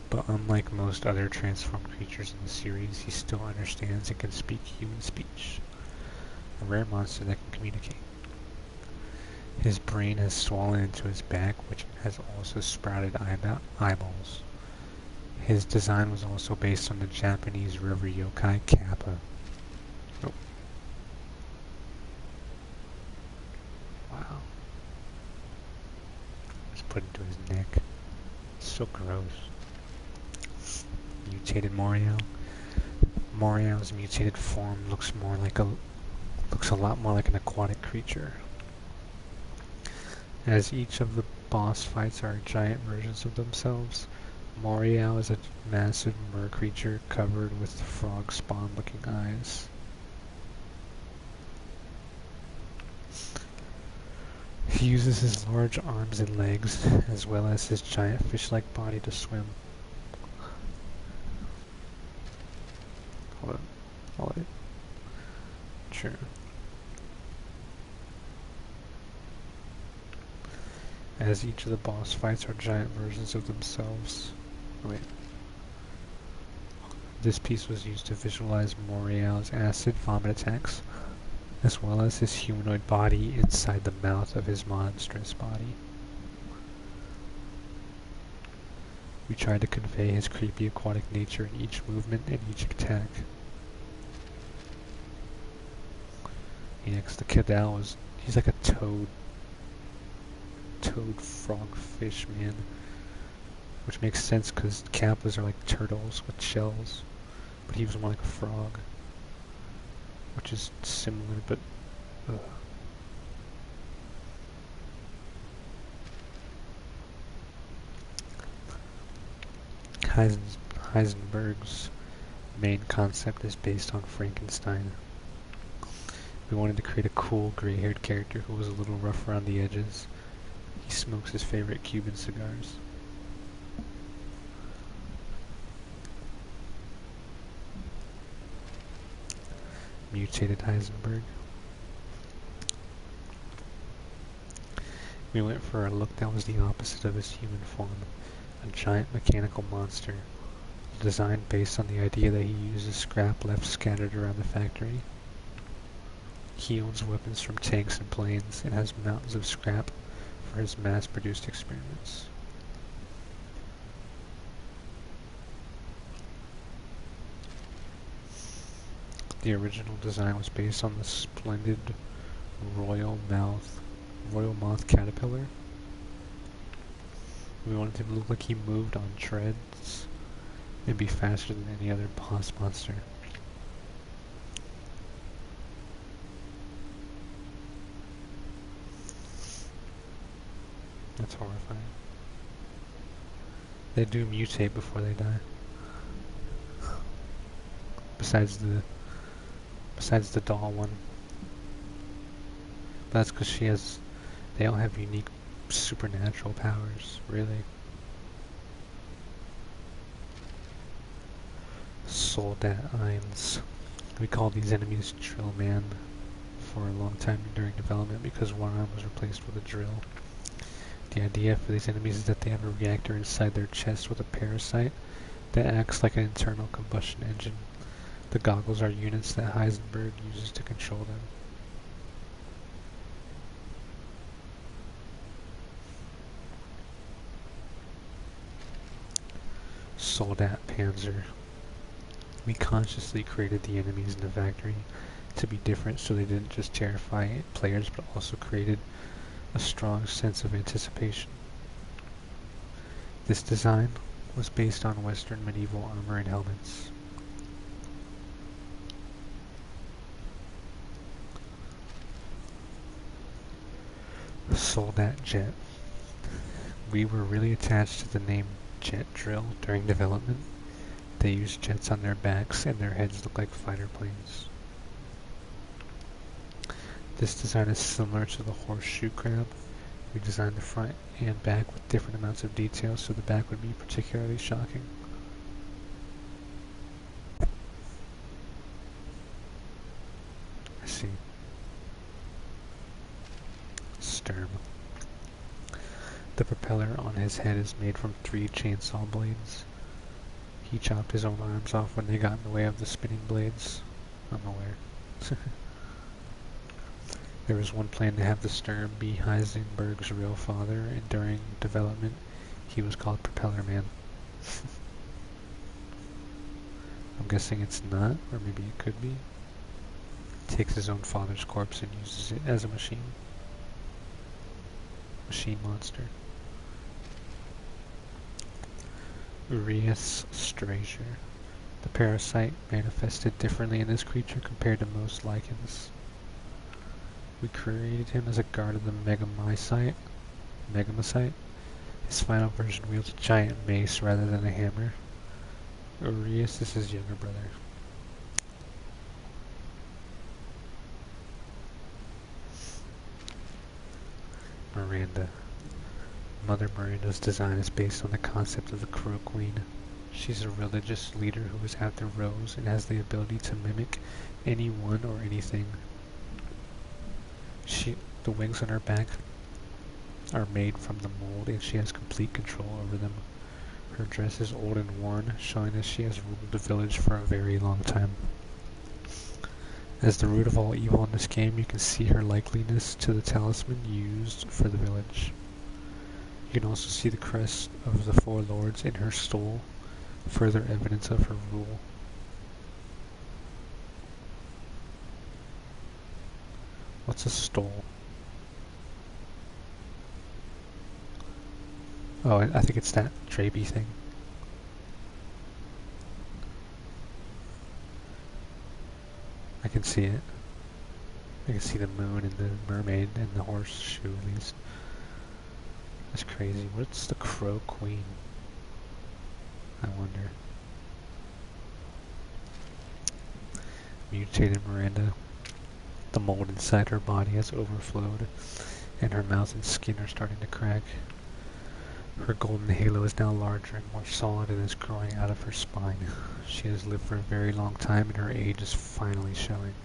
But unlike most other transformed creatures in the series, he still understands and can speak human speech. A rare monster that can communicate. His brain has swollen into his back, which has also sprouted eyeballs. His design was also based on the Japanese river yokai Kappa. Oh. Wow. Just put into his neck. It's so gross. Mutated Morio. Morio's mutated form looks a lot more like an aquatic creature. as each of the boss fights are giant versions of themselves. Morial is a massive mer creature covered with frog spawn looking eyes. He uses his large arms and legs, as well as his giant fish-like body to swim. Hold on. Hold it. Sure. As each of the boss fights are giant versions of themselves. Wait. This piece was used to visualize Morial's acid vomit attacks, as well as his humanoid body inside the mouth of his monstrous body. We tried to convey his creepy aquatic nature in each movement and each attack. Next, the Cadal he's like a toad frog fish man, which makes sense because Kappas are like turtles with shells, but he was more like a frog, which is similar, but Heisenberg's main concept is based on Frankenstein. We wanted to create a cool gray-haired character who was a little rough around the edges. He smokes his favorite Cuban cigars. Mutated Heisenberg. We went for a look that was the opposite of his human form, a giant mechanical monster, designed based on the idea that he uses scrap left scattered around the factory. He owns weapons from tanks and planes and has mountains of scrap for his mass-produced experiments. The original design was based on the splendid royal moth caterpillar. We wanted him to look like he moved on treads and be faster than any other boss monster. That's horrifying. They do mutate before they die. Besides the doll one. But that's because they all have unique supernatural powers, really. Soldat Eins. We called these enemies Drill Man for a long time during development because one arm was replaced with a drill. The idea for these enemies is that they have a reactor inside their chest with a parasite that acts like an internal combustion engine. The goggles are units that Heisenberg uses to control them. Soldat Panzer. We consciously created the enemies in the factory to be different so they didn't just terrify players but also created a strong sense of anticipation. This design was based on Western medieval armor and helmets. Soldat Jet. We were really attached to the name Jet Drill during development. They use jets on their backs and their heads look like fighter planes. This design is similar to the horseshoe crab. We designed the front and back with different amounts of detail so the back would be particularly shocking. I see. Sturm. The propeller on his head is made from 3 chainsaw blades. He chopped his own arms off when they got in the way of the spinning blades. I'm aware. There was one plan to have the Sturm be Heisenberg's real father, and during development, he was called Propeller Man. I'm guessing it's not, or maybe it could be. Takes his own father's corpse and uses it as a machine. Machine monster. Urias Strasier. The parasite manifested differently in this creature compared to most lichens. We created him as a guard of the Megamycete, Megamycete. His final version wields a giant mace rather than a hammer. Urias is his younger brother. Miranda. Mother Miranda's design is based on the concept of the Crow Queen. She's a religious leader who is after Rose and has the ability to mimic anyone or anything. The wings on her back are made from the mold and she has complete control over them. Her dress is old and worn, showing that she has ruled the village for a very long time. As the root of all evil in this game, you can see her likeliness to the talisman used for the village. You can also see the crest of the four lords in her stole, further evidence of her rule. What's a stole? Oh, I think it's that drapey thing. I can see it. I can see the moon and the mermaid and the horseshoe at least. That's crazy. What's the Crow Queen? I wonder. Mutated Miranda. The mold inside her body has overflowed, and her mouth and skin are starting to crack. Her golden halo is now larger and more solid and is growing out of her spine. She has lived for a very long time and her age is finally showing.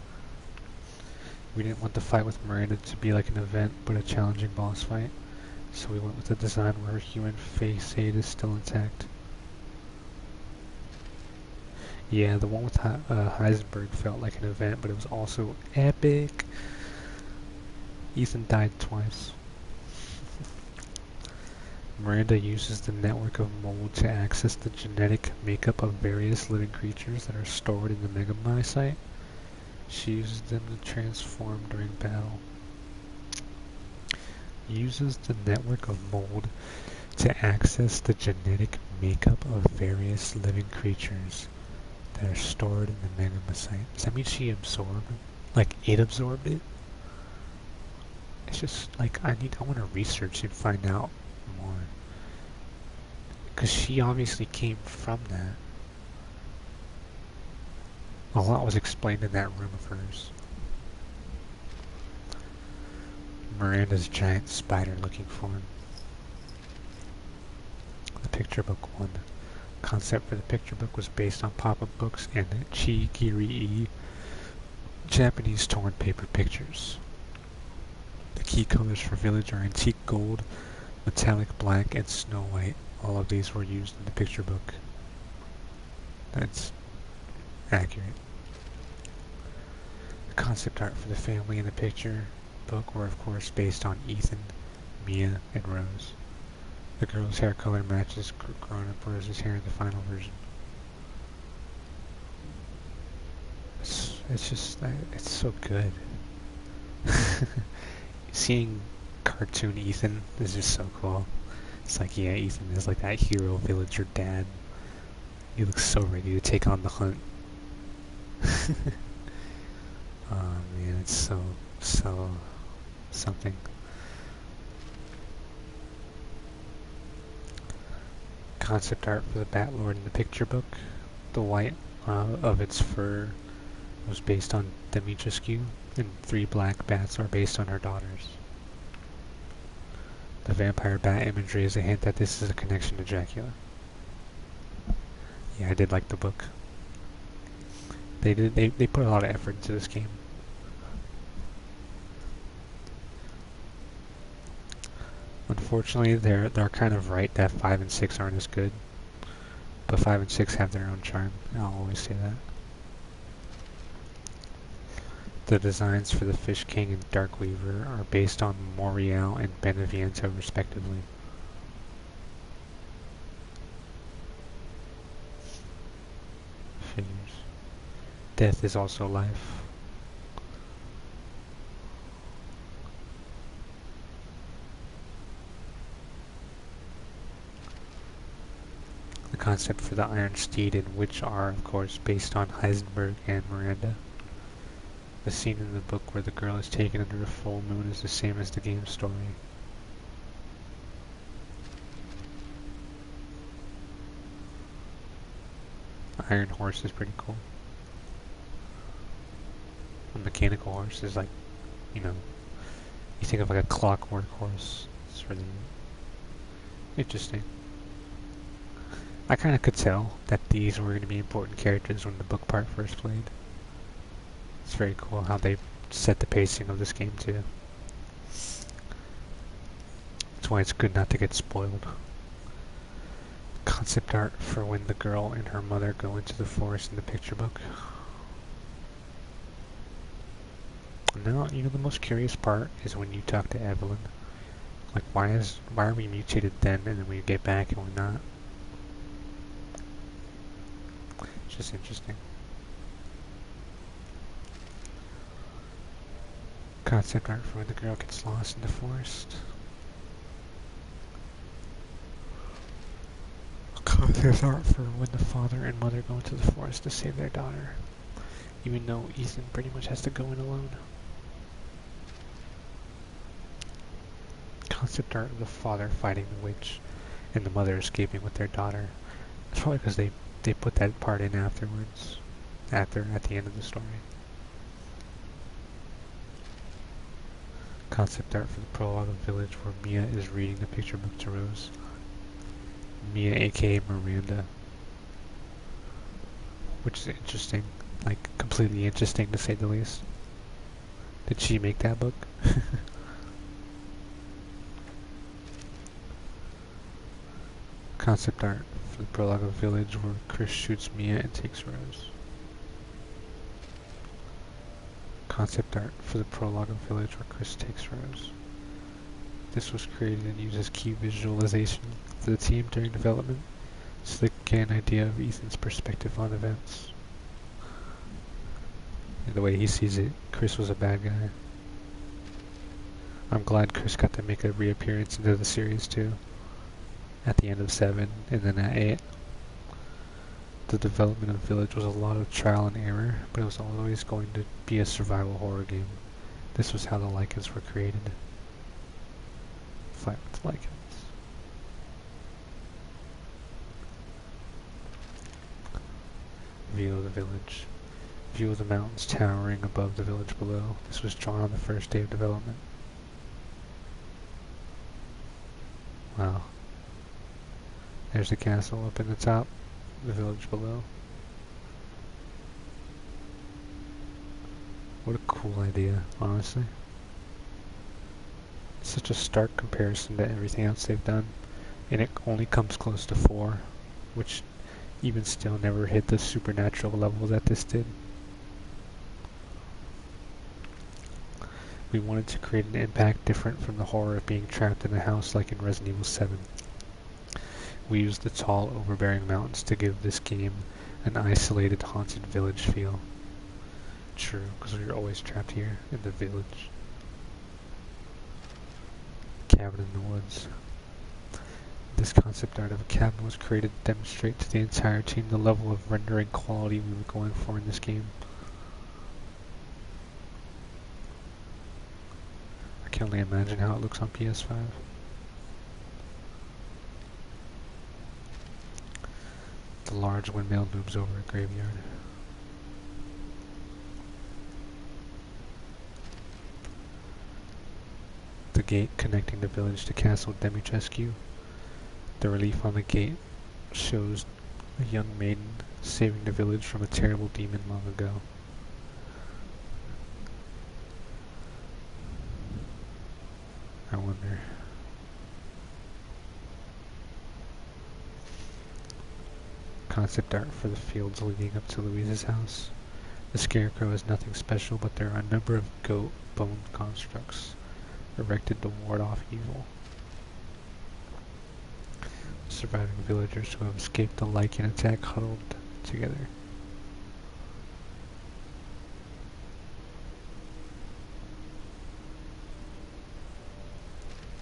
We didn't want the fight with Miranda to be like an event, but a challenging boss fight, so we went with a design where her human face aid is still intact. Yeah, the one with Heisenberg felt like an event, but it was also epic. Ethan died twice. Miranda uses the network of mold to access the genetic makeup of various living creatures that are stored in the Megamycete. She uses them to transform during battle. Uses the network of mold to access the genetic makeup of various living creatures that are stored in the Megamycete. Does that mean she absorbed? Like, it absorbed it? It's just, like, I want to research and find out more. Because she obviously came from that. A lot was explained in that room of hers. Miranda's giant spider looking form. The picture book one. Concept for the picture book was based on pop-up books and Chi-Kiri-e, Japanese torn paper pictures. The key colors for Village are antique gold, metallic black, and snow white. All of these were used in the picture book. That's accurate. The concept art for the family in the picture book were of course based on Ethan, Mia, and Rose. The girl's hair color matches grown-up Rose's hair in the final version. It's just, it's so good. Seeing cartoon Ethan is just so cool. It's like, yeah, Ethan is like that hero villager dad. He looks so ready to take on the hunt. Oh man, it's so something. Concept art for the Batlord in the picture book. The white of its fur was based on Dimitrescu, and 3 black bats are based on her daughters. The vampire bat imagery is a hint that this is a connection to Dracula. Yeah, I did like the book. They put a lot of effort into this game. Unfortunately, they're kind of right that 5 and 6 aren't as good, but 5 and 6 have their own charm. I'll always say that. The designs for the Fish King and Darkweaver are based on Morial and Beneviento respectively. Figures. Death is also life. The concept for the Iron Steed and Witch are, of course, based on Heisenberg and Miranda. The scene in the book where the girl is taken under a full moon is the same as the game story. Iron horse is pretty cool. A mechanical horse is like, you know, you think of like a clockwork horse. It's really interesting. I kind of could tell that these were going to be important characters when the book part first played. It's very cool how they set the pacing of this game too. That's why it's good not to get spoiled. Concept art for when the girl and her mother go into the forest in the picture book. Now, you know, the most curious part is when you talk to Evelyn. Like, why are we mutated then and then we get back and we're not? It's just interesting. Concept art for when the girl gets lost in the forest. Concept art for when the father and mother go into the forest to save their daughter. Even though Ethan pretty much has to go in alone. Concept art of the father fighting the witch and the mother escaping with their daughter. It's probably because they put that part in afterwards. At the end of the story. Concept art for the prologue of Village where Mia is reading the picture book to Rose. Mia aka Miranda. Which is interesting. Like, completely interesting to say the least. Did she make that book? Concept art for the prologue of Village where Chris shoots Mia and takes Rose. Concept art for the prologue of Village where Chris takes Rose. This was created and used as key visualization for the team during development, so they could get an idea of Ethan's perspective on events. And the way he sees it, Chris was a bad guy. I'm glad Chris got to make a reappearance into the series too. At the end of 7 and then at 8. The development of Village was a lot of trial and error, but it was always going to be a survival horror game. This was how the Lycans were created. Fight with Lycans. View of the village. View of the mountains towering above the village below. This was drawn on the first day of development. Wow. There's the castle up in the top, the village below. What a cool idea, honestly. It's such a stark comparison to everything else they've done, and it only comes close to 4, which even still never hit the supernatural level that this did. We wanted to create an impact different from the horror of being trapped in a house like in Resident Evil 7. We used the tall, overbearing mountains to give this game an isolated, haunted village feel. True, because we were always trapped here in the village. Cabin in the woods. This concept art of a cabin was created to demonstrate to the entire team the level of rendering quality we were going for in this game. I can only imagine how it looks on PS5. The large windmill looms over a graveyard. The gate connecting the village to Castle Dimitrescu. The relief on the gate shows a young maiden saving the village from a terrible demon long ago. I wonder. Concept art for the fields leading up to Louise's house. The scarecrow is nothing special, but there are a number of goat bone constructs erected to ward off evil. Surviving villagers who have escaped the Lycan attack huddled together.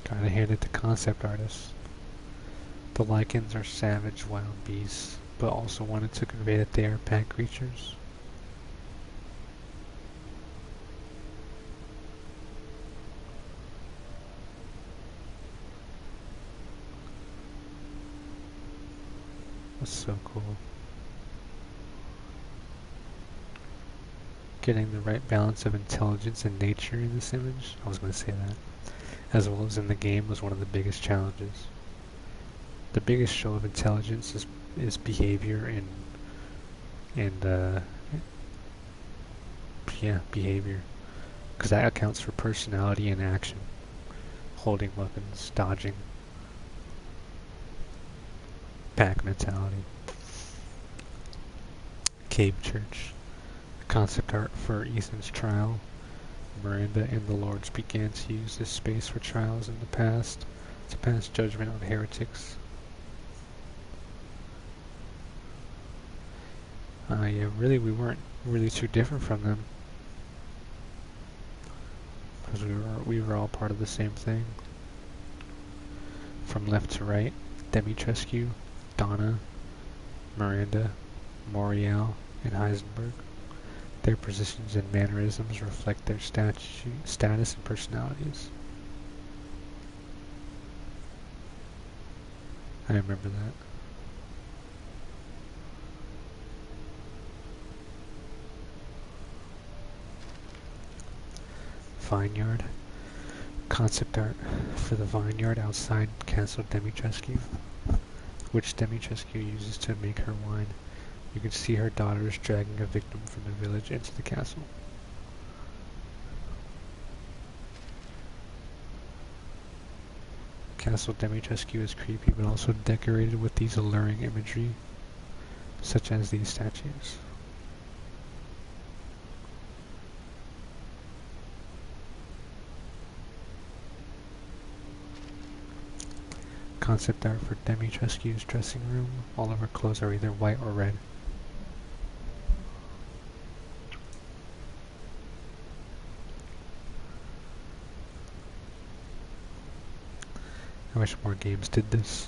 Gotta hand it to concept artists. The Lycans are savage wild beasts, but also wanted to convey that they are pack creatures. That's so cool. getting the right balance of intelligence and nature in this image, I was going to say that, as well as in the game, was one of the biggest challenges. The biggest show of intelligence is behavior and yeah, behavior, because that accounts for personality and action, holding weapons, dodging, pack mentality. Cave Church. The concept art for Ethan's trial. Miranda and the Lords began to use this space for trials in the past to pass judgment on heretics. Yeah, really, we weren't really too different from them, because we were all part of the same thing. From left to right, Dimitrescu, Donna, Miranda, Morial, and Heisenberg. Their positions and mannerisms reflect their status and personalities. I remember that. Vineyard. Concept art for the vineyard outside Castle Dimitrescu, which Dimitrescu uses to make her wine. You can see her daughters dragging a victim from the village into the castle. Castle Dimitrescu is creepy, but also decorated with these alluring imagery, such as these statues. Concept art for Dimitrescu's dressing room. All of her clothes are either white or red. I wish more games did this.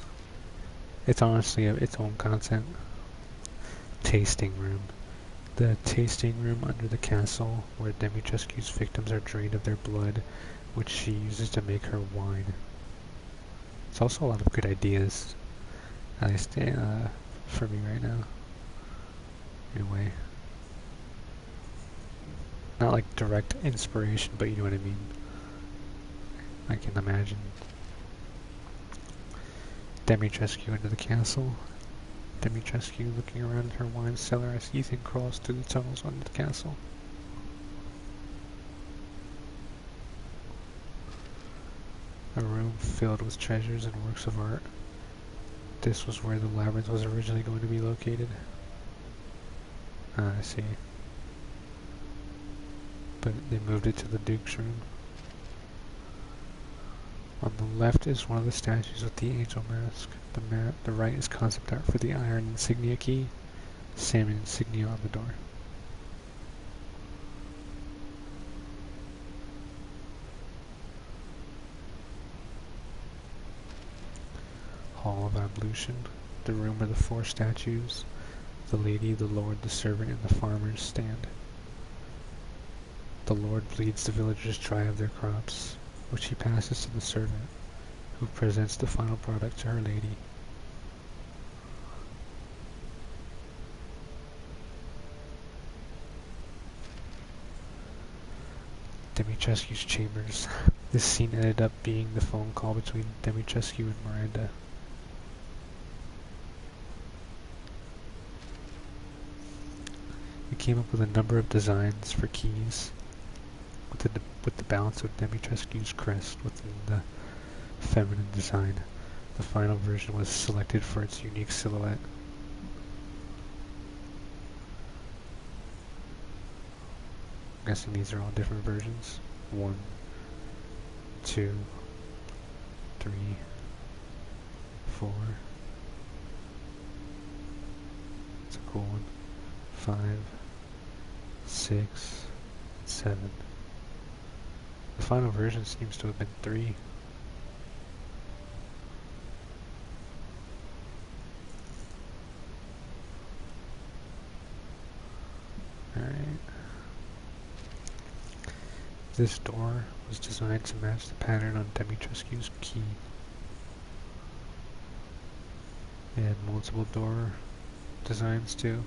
It's honestly its own content. Tasting room. The tasting room under the castle, where Dimitrescu's victims are drained of their blood, which she uses to make her wine. It's also a lot of good ideas, at least for me right now. Anyway. Not like direct inspiration, but you know what I mean. I can imagine. Dimitrescu into the castle. Dimitrescu looking around in her wine cellar as Ethan crawls through the tunnels under the castle. A room filled with treasures and works of art. This was where the labyrinth was originally going to be located. I see. But they moved it to the Duke's room. On the left is one of the statues with the angel mask. The right is concept art for the iron insignia key. Same insignia on the door. Hall of Ablution. The room where the four statues, the lady, the lord, the servant, and the farmers stand. The lord bleeds the villagers dry of their crops, which he passes to the servant, who presents the final product to her lady. Dimitrescu's chambers. This scene ended up being the phone call between Dimitrescu and Miranda. We came up with a number of designs for keys, with the balance of Dimitrescu's crest within the feminine design. The final version was selected for its unique silhouette. I'm guessing these are all different versions. 1, 2, 3, 4. It's a cool one. 5, 6, 7. The final version seems to have been 3. Alright. This door was designed to match the pattern on Dimitrescu's key. They had multiple door designs too.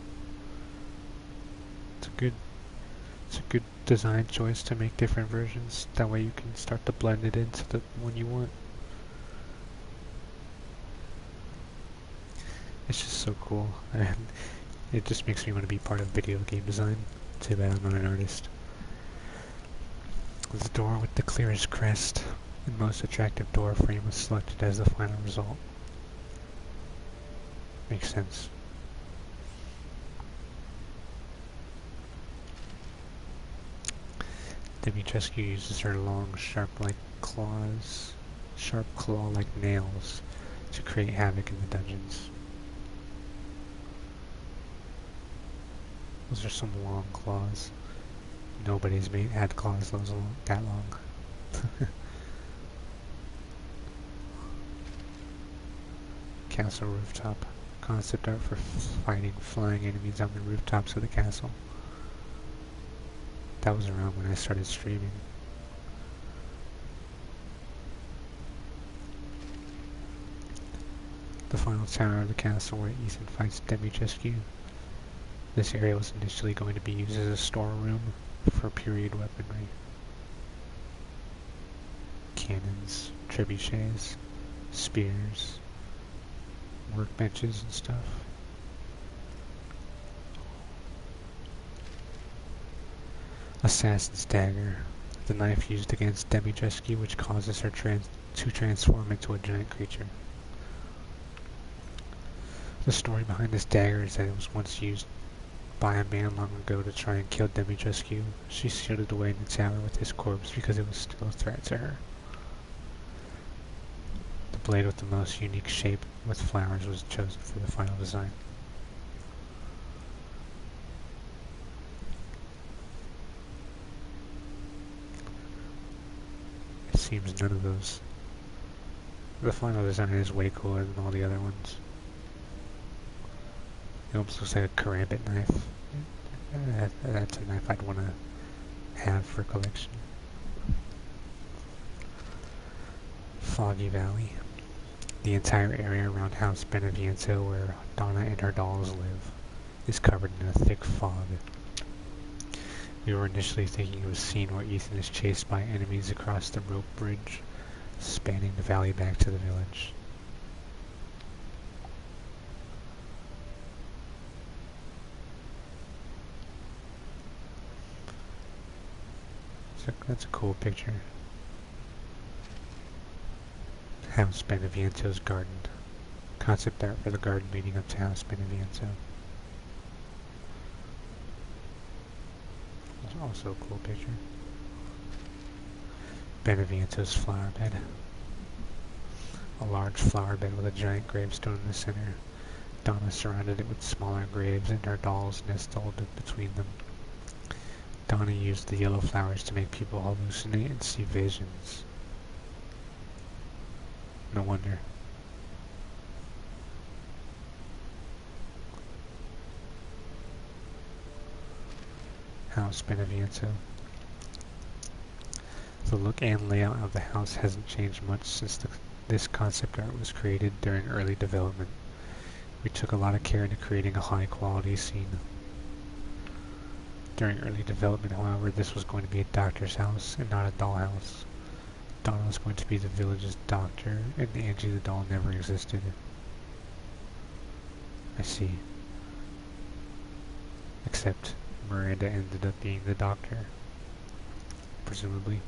It's It's a good design choice to make different versions. That way you can start to blend it into the one you want. It's just so cool, and it just makes me want to be part of video game design. Too bad I'm not an artist. The door with the clearest crest and most attractive door frame was selected as the final result. Makes sense. Dimitrescu uses her long, sharp-like claws, sharp claw-like nails to create havoc in the dungeons. Those are some long claws. Nobody's had claws that long. Castle rooftop. Concept art for fighting flying enemies on the rooftops of the castle. That was around when I started streaming. The final tower of the castle where Ethan fights Dimitrescu. This area was initially going to be used as a storeroom for period weaponry. Cannons, trebuchets, spears, workbenches and stuff. Assassin's dagger, the knife used against Dimitrescu, which causes her to transform into a giant creature. The story behind this dagger is that it was once used by a man long ago to try and kill Dimitrescu. She sealed it away in the tower with his corpse because it was still a threat to her. The blade with the most unique shape with flowers was chosen for the final design. It seems none of those. The final design is way cooler than all the other ones. It almost looks like a karambit knife. That's a knife I'd want to have for collection. Foggy Valley. The entire area around House Beneviento, where Donna and her dolls live, is covered in a thick fog. We were initially thinking it was a scene where Ethan is chased by enemies across the rope bridge, spanning the valley back to the village. That's a cool picture. House Beneviento's garden. Concept art for the garden leading up to House Beneviento. That's also a cool picture. Beneviento's flower bed. A large flower bed with a giant gravestone in the center. Donna surrounded it with smaller graves and her dolls nestled between them. Donna used the yellow flowers to make people hallucinate and see visions. No wonder. House Beneviento. The look and layout of the house hasn't changed much since this concept art was created during early development. We took a lot of care into creating a high quality scene. During early development, however, this was going to be a doctor's house and not a dollhouse. Donna was going to be the village's doctor, and Angie the doll never existed. I see. Except Miranda ended up being the doctor. Presumably.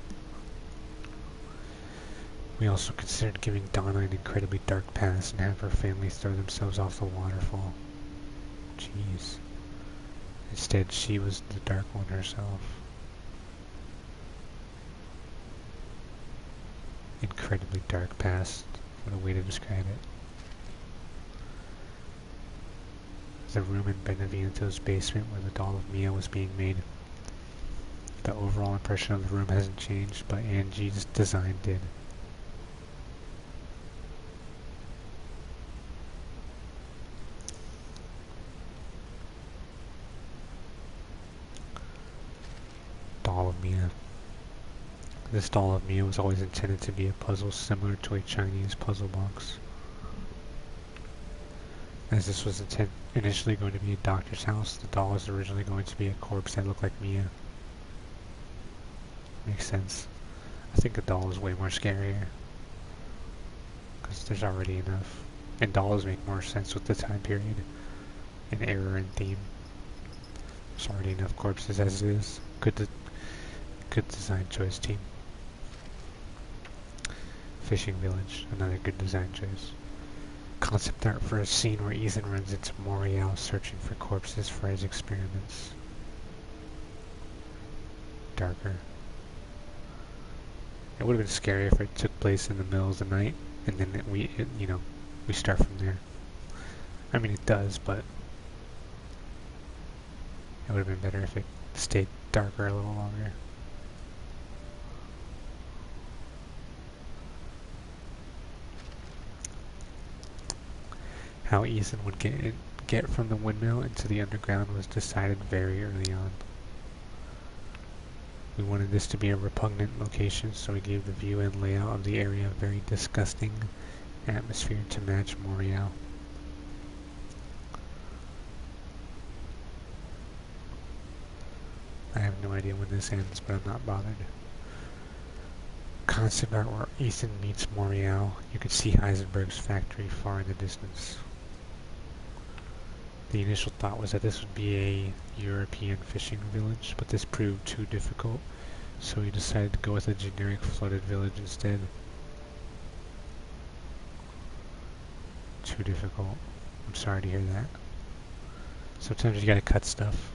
We also considered giving Donna an incredibly dark past and have her family throw themselves off the waterfall. Jeez. Instead, she was the Dark One herself. Incredibly dark past, what a way to describe it. The room in Beneviento's basement where the doll of Mia was being made. The overall impression of the room hasn't changed, but Angie's design did. Doll of Mia. This doll of Mia was always intended to be a puzzle similar to a Chinese puzzle box. As this was initially going to be a doctor's house, the doll was originally going to be a corpse that looked like Mia. Makes sense. I think a doll is way more scarier. Because there's already enough. And dolls make more sense with the time period and era and theme. There's already enough corpses as it is. Good design choice, team. Fishing Village, another good design choice. Concept art for a scene where Ethan runs into Morial searching for corpses for his experiments. Darker. It would have been scary if it took place in the middle of the night, and then we start from there. I mean, it does, but it would have been better if it stayed darker a little longer. How Ethan would get from the windmill into the underground was decided very early on. We wanted this to be a repugnant location, so we gave the view and layout of the area a very disgusting atmosphere to match Morial. I have no idea when this ends, but I'm not bothered. Concept art where Ethan meets Morial. You can see Heisenberg's factory far in the distance. The initial thought was that this would be a European fishing village, but this proved too difficult, so we decided to go with a generic flooded village instead. Too difficult. I'm sorry to hear that. Sometimes you gotta cut stuff.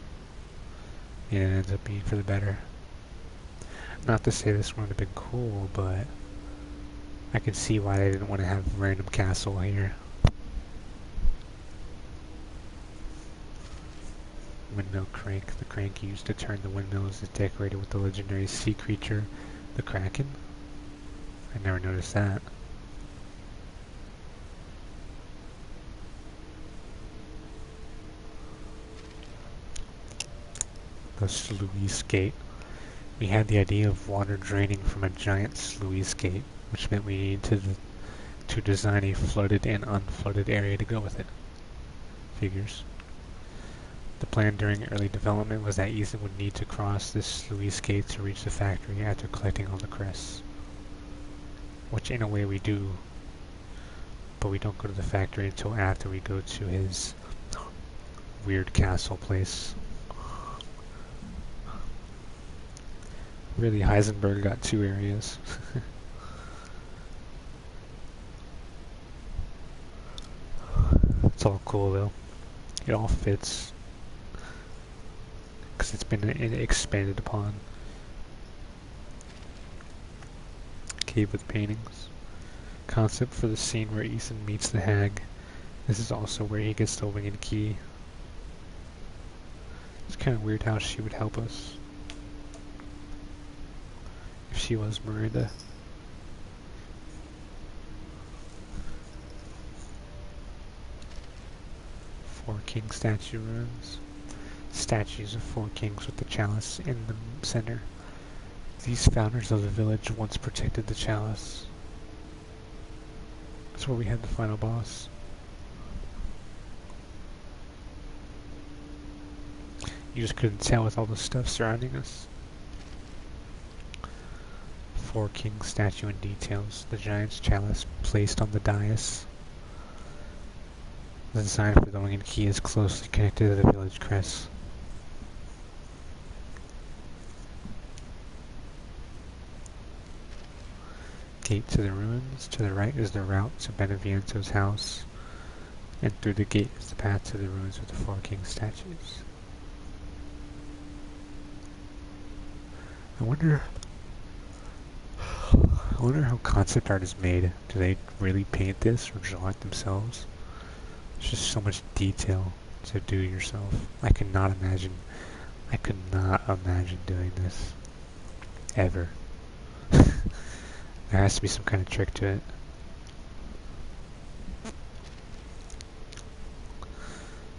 And it ends up being for the better. Not to say this wouldn't have been cool, but I can see why they didn't want to have a random castle here. Windmill crank. The crank used to turn the windmills is decorated with the legendary sea creature, the Kraken. I never noticed that. The sluice gate. We had the idea of water draining from a giant sluice gate, which meant we needed to design a flooded and unflooded area to go with it. Figures. The plan during early development was that Ethan would need to cross this sluice gate to reach the factory after collecting all the crests. Which in a way we do, but we don't go to the factory until after we go to his weird castle place. Really, Heisenberg got two areas. It's all cool though. It all fits. Because it's been expanded upon. Cave with paintings. Concept for the scene where Ethan meets the hag. This is also where he gets the winged key. It's kind of weird how she would help us. If she was Miranda. Four king statue ruins. Statues of four kings with the chalice in the center. These founders of the village once protected the chalice. That's where we had the final boss. You just couldn't tell with all the stuff surrounding us. Four king statue and details. The giant's chalice placed on the dais. The design for the winged key is closely connected to the village crest. Gate to the ruins. To the right is the route to Beneviento's house, and through the gate is the path to the ruins with the four king statues. I wonder how concept art is made. Do they really paint this or draw it themselves? There's just so much detail to do yourself. I could not imagine doing this. Ever. There has to be some kind of trick to it.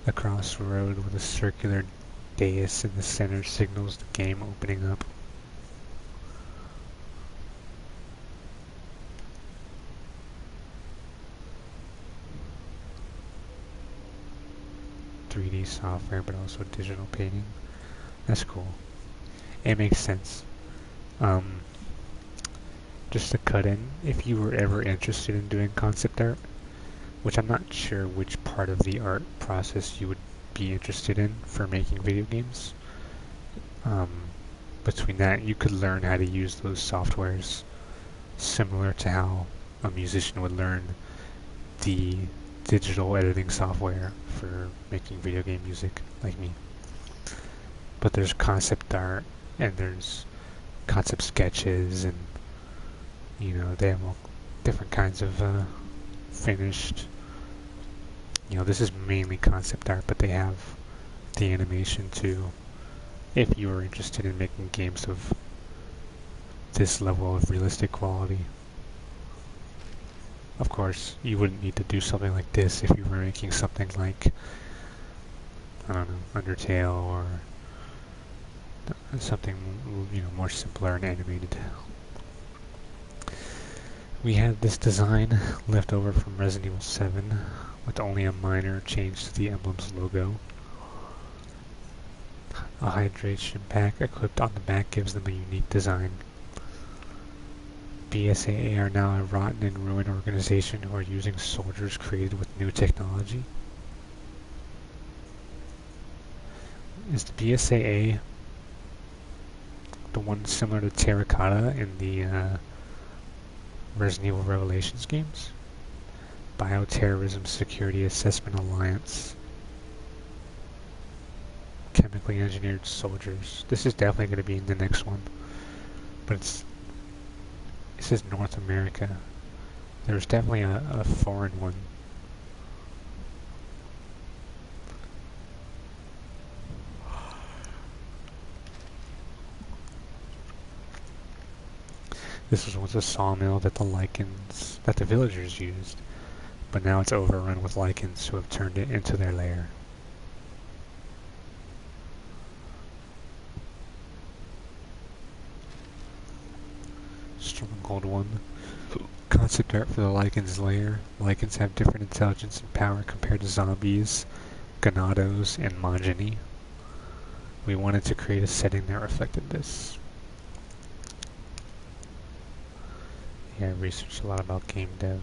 The crossroad with a circular dais in the center signals the game opening up. .3D software, but also digital painting. That's cool. It makes sense. Um, just to cut in, if you were ever interested in doing concept art, which I'm not sure which part of the art process you would be interested in for making video games, between that you could learn how to use those softwares similar to how a musician would learn the digital editing software for making video game music, like me. But there's concept art, and there's concept sketches, and you know, they have all different kinds of finished. You know, this is mainly concept art, but they have the animation too, if you are interested in making games of this level of realistic quality. Of course, you wouldn't need to do something like this if you were making something like, I don't know, Undertale, or something, you know, more simpler and animated. We have this design left over from Resident Evil 7 with only a minor change to the emblem's logo. A hydration pack equipped on the back gives them a unique design. BSAA are now a rotten and ruined organization who are using soldiers created with new technology. Is the BSAA the one similar to Terracotta in the Resident Evil Revelations games? Bioterrorism Security Assessment Alliance. Chemically engineered soldiers. This is definitely going to be in the next one, but it says North America. There's definitely a foreign one. This was once a sawmill that the villagers used, but now it's overrun with lichens who have turned it into their lair. Stronghold 1. Concept art for the lichens lair. Lichens have different intelligence and power compared to zombies, ganados, and Majini. We wanted to create a setting that reflected this. Yeah, I researched a lot about game dev.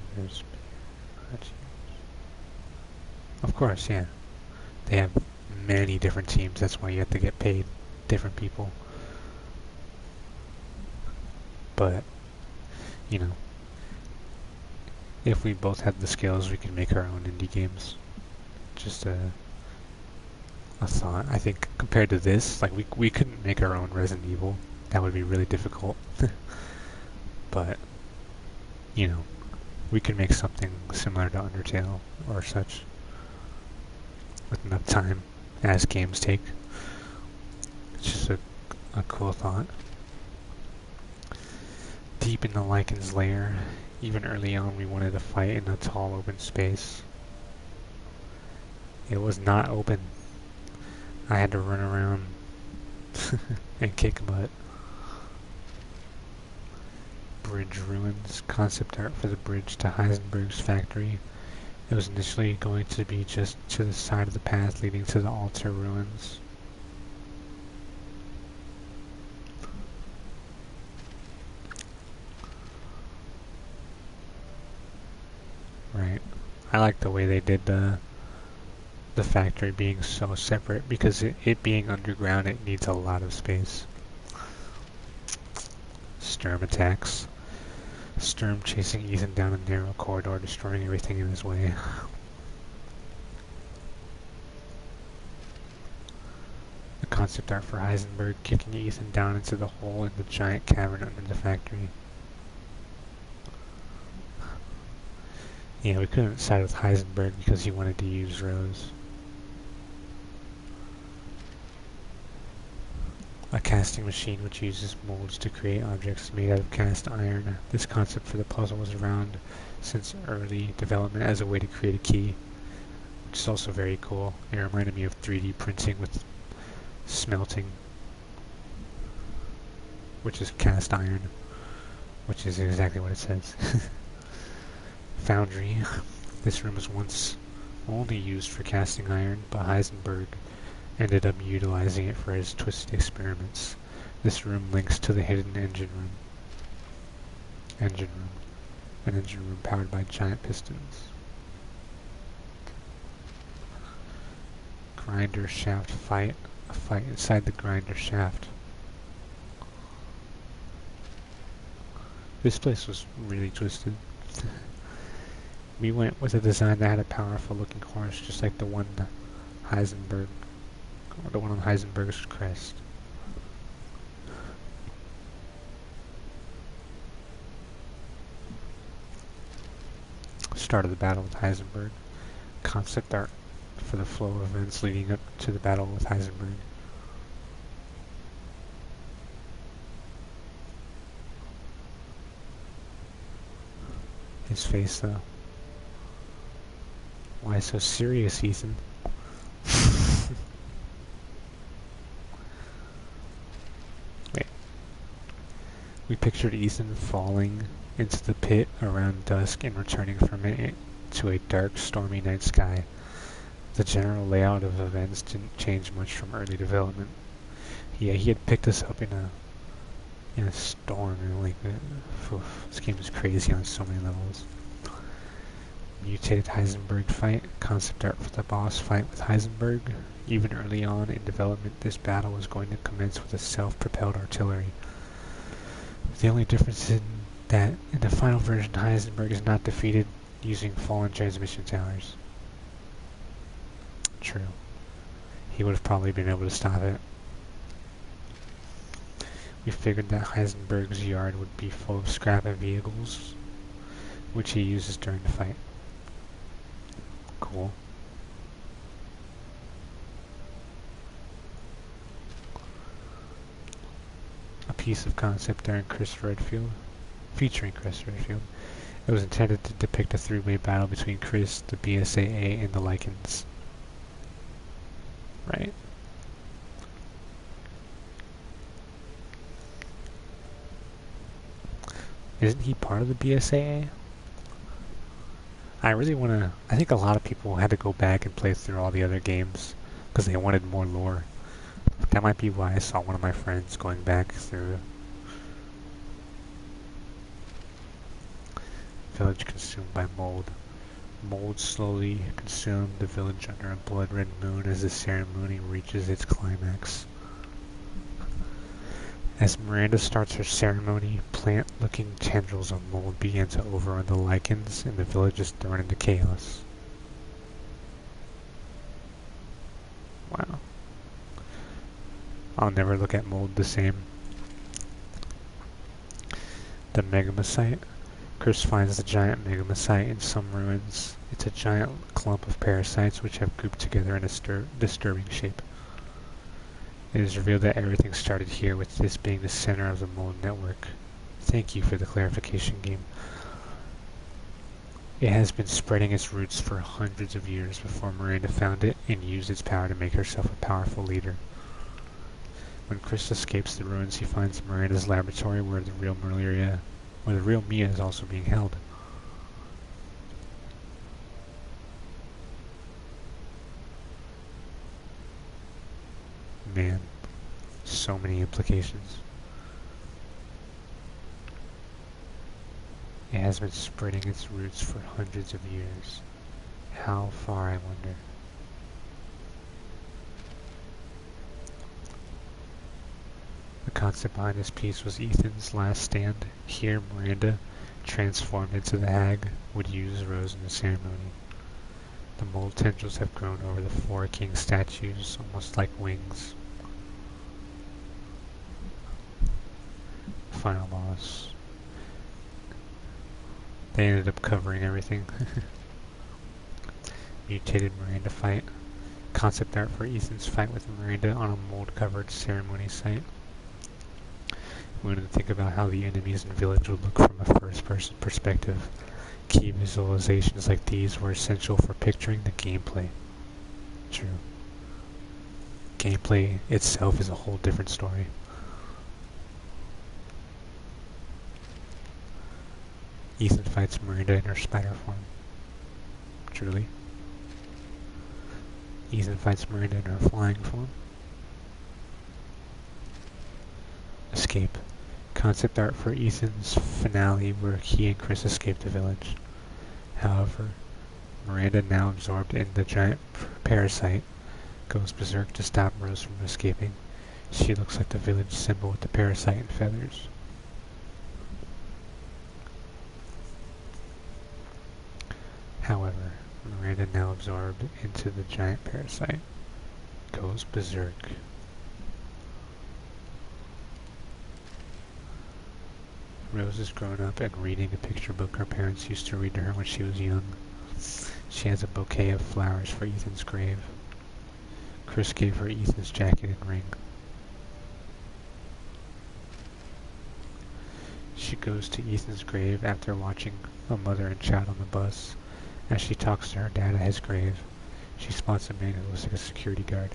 Of course, yeah. They have many different teams, that's why you have to get paid different people. But, you know, if we both had the skills, we could make our own indie games. Just a thought. I think compared to this, like, we couldn't make our own Resident Evil. That would be really difficult. But, you know, we could make something similar to Undertale or such with enough time, as games take. It's just a cool thought. Deep in the Lycan's lair, even early on we wanted to fight in a tall open space. It was not open. I had to run around and kick butt. Bridge ruins, concept art for the bridge to Heisenberg's factory. It was initially going to be just to the side of the path leading to the altar ruins. Right. I like the way they did the factory being so separate, because it being underground, it needs a lot of space. Sturm attacks. Sturm chasing Ethan down a narrow corridor, destroying everything in his way. The concept art for Heisenberg kicking Ethan down into the hole in the giant cavern under the factory. Yeah, we couldn't side with Heisenberg because he wanted to use Rose. A casting machine which uses molds to create objects made out of cast iron. This concept for the puzzle was around since early development as a way to create a key, which is also very cool. It reminded me of 3D printing with smelting, which is cast iron, which is exactly what it says. Foundry. This room was once only used for casting iron, but Heisenberg ended up utilizing it for his twisted experiments. This room links to the hidden engine room. An engine room powered by giant pistons. Grinder shaft fight. A fight inside the grinder shaft. This place was really twisted. We went with a design that had a powerful looking horse, just like the one Heisenberg, the one on Heisenberg's crest. Start of the battle with Heisenberg. Concept art for the flow of events leading up to the battle with Heisenberg. His face, though. Why so serious, Ethan? Wait. We pictured Ethan falling into the pit around dusk and returning from it to a dark, stormy night sky. The general layout of events didn't change much from early development. Yeah, he had picked us up in a storm, and like, this game is crazy on so many levels. Mutated Heisenberg fight, concept art for the boss fight with Heisenberg. Even early on in development, this battle was going to commence with a self-propelled artillery. The only difference is that in the final version, Heisenberg is not defeated using fallen transmission towers. True. He would have probably been able to stop it. We figured that Heisenberg's yard would be full of scrap and vehicles, which he uses during the fight. Cool. A piece of concept art featuring Chris Redfield. It was intended to depict a three-way battle between Chris, the BSAA, and the Lycans. Right. Isn't he part of the BSAA? I really want to... I think a lot of people had to go back and play through all the other games because they wanted more lore. That might be why I saw one of my friends going back through. Village consumed by mold. Mold slowly consumed the village under a blood-red moon as the ceremony reaches its climax. As Miranda starts her ceremony, plant-looking tendrils of mold begin to overrun the lichens, and the village is thrown into chaos. Wow. I'll never look at mold the same. The Megamycete. Chris finds the giant Megamycete in some ruins. It's a giant clump of parasites which have grouped together in a disturbing shape. It is revealed that everything started here, with this being the center of the mold network. Thank you for the clarification, game. It has been spreading its roots for hundreds of years before Miranda found it and used its power to make herself a powerful leader. When Chris escapes the ruins, he finds Miranda's laboratory where the real Mia is also being held. Man, so many implications. It has been spreading its roots for hundreds of years. How far, I wonder? The concept behind this piece was Ethan's last stand. Here, Miranda, transformed into the hag, would use Rose in the ceremony. The mold tendrils have grown over the four king statues, almost like wings. Final boss. They ended up covering everything. Mutated Miranda fight. Concept art for Ethan's fight with Miranda on a mold-covered ceremony site. We wanted to think about how the enemies in Village would look from a first-person perspective. Key visualizations like these were essential for picturing the gameplay. True. Gameplay itself is a whole different story. Ethan fights Miranda in her spider form. Truly. Ethan fights Miranda in her flying form. escape. Concept art for Ethan's finale where he and Chris escape the village. However, Miranda, now absorbed in the giant parasite, goes berserk to stop Rose from escaping. She looks like the village symbol with the parasite and feathers. However, Miranda, now absorbed into the giant parasite, goes berserk. Rose is grown up and reading a picture book her parents used to read to her when she was young. She has a bouquet of flowers for Ethan's grave. Chris gave her Ethan's jacket and ring. She goes to Ethan's grave after watching a mother and child on the bus. As she talks to her dad at his grave, she spots a man who looks like a security guard.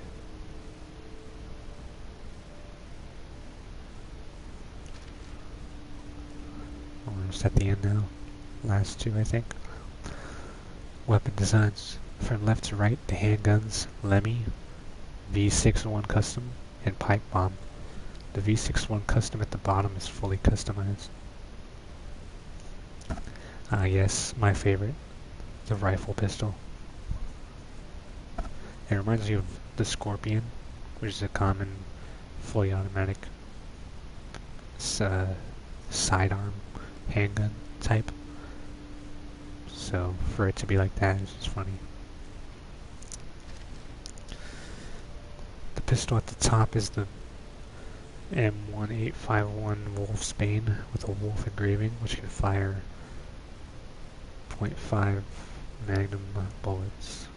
Almost at the end now. Last two, I think. Weapon designs. From left to right, the handguns, Lemmy, V61 Custom, and Pipe Bomb. The V61 Custom at the bottom is fully customized. Yes, my favorite. The rifle pistol. It reminds me of the Scorpion, which is a common fully automatic sidearm handgun type. So for it to be like that is just funny. The pistol at the top is the M1851 Wolfsbane with a wolf engraving, which can fire .5 Magnum bullets.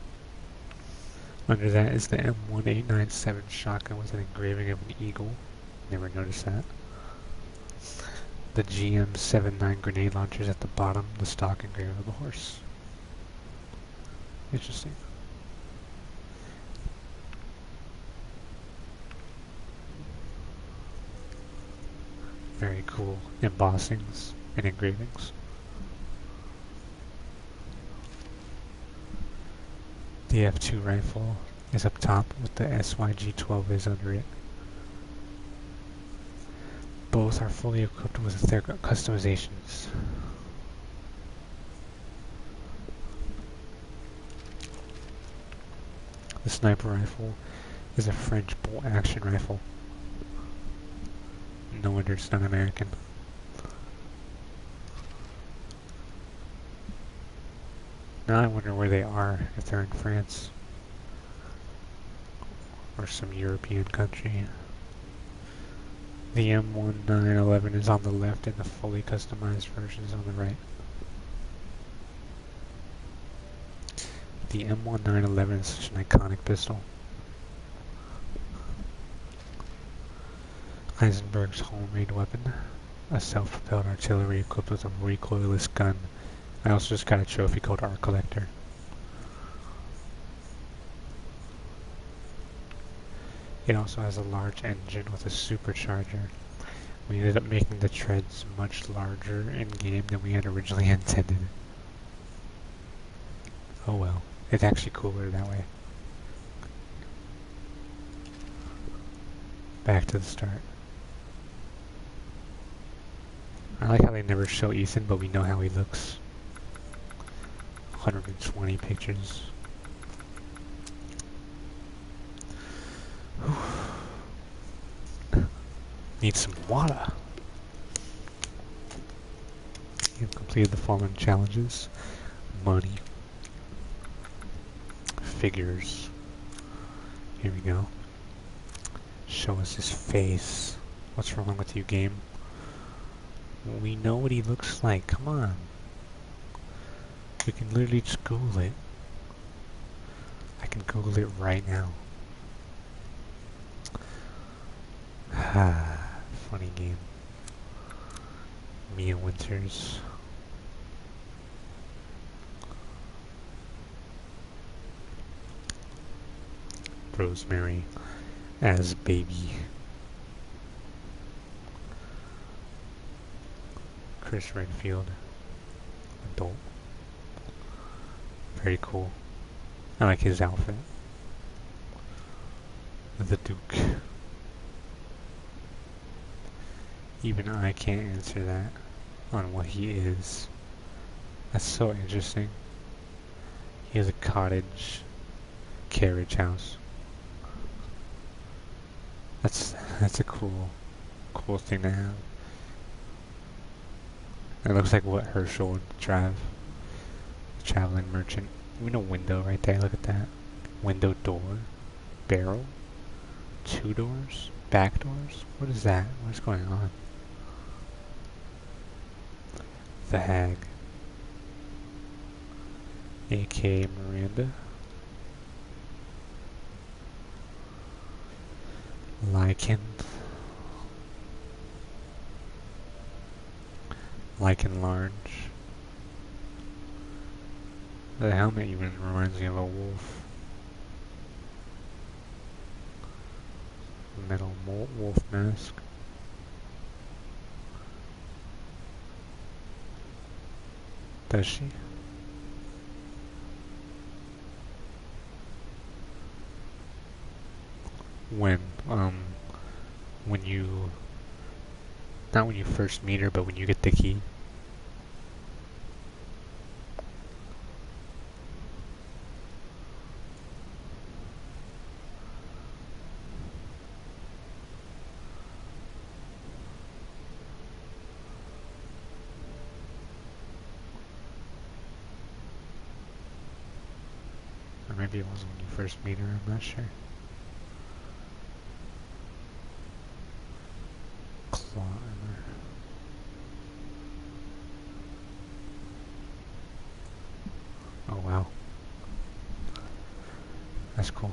Under that is the M1897 shotgun with an engraving of an eagle. Never noticed that. The GM79 grenade launchers at the bottom, the stock engraving of a horse. Interesting. Very cool embossings and engravings. The F2 rifle is up top with the SYG-12 is under it. Both are fully equipped with their customizations. The sniper rifle is a French bolt action rifle. No wonder it's not American. Now I wonder where they are, if they're in France or some European country. The M1911 is on the left and the fully customized version is on the right. The M1911 is such an iconic pistol. Eisenberg's homemade weapon, a self-propelled artillery equipped with a recoilless gun. I also just got a trophy called Art Collector. It also has a large engine with a supercharger. We ended up making the treads much larger in game than we had originally intended. Oh well, it's actually cooler that way. Back to the start. I like how they never show Ethan, but we know how he looks. 120 pictures. Need some water. You've completed the following challenges. Money. Figures. Here we go. Show us his face. What's wrong with you, game? We know what he looks like. Come on. We can literally just Google it. I can Google it right now. Ah, funny game. Mia Winters. Rosemary as baby. Chris Redfield, adult. Very cool. I like his outfit. The Duke. Even I can't answer that on what he is. That's so interesting. He has a cottage carriage house. That's a cool thing to have. It looks like what Herschel would drive. Traveling merchant. Even a window right there, look at that. Window door. Barrel. 2 doors. Back doors. What is that? What's going on? The Hag. A.K.A. Miranda. Lycan. Lycan Large. The helmet even reminds me of a wolf. Metal wolf mask. Does she? When you, not when you first meet her, but when you get the key. Or maybe it wasn't when you first meet her, I'm not sure. Claw armor. Oh wow. That's cool.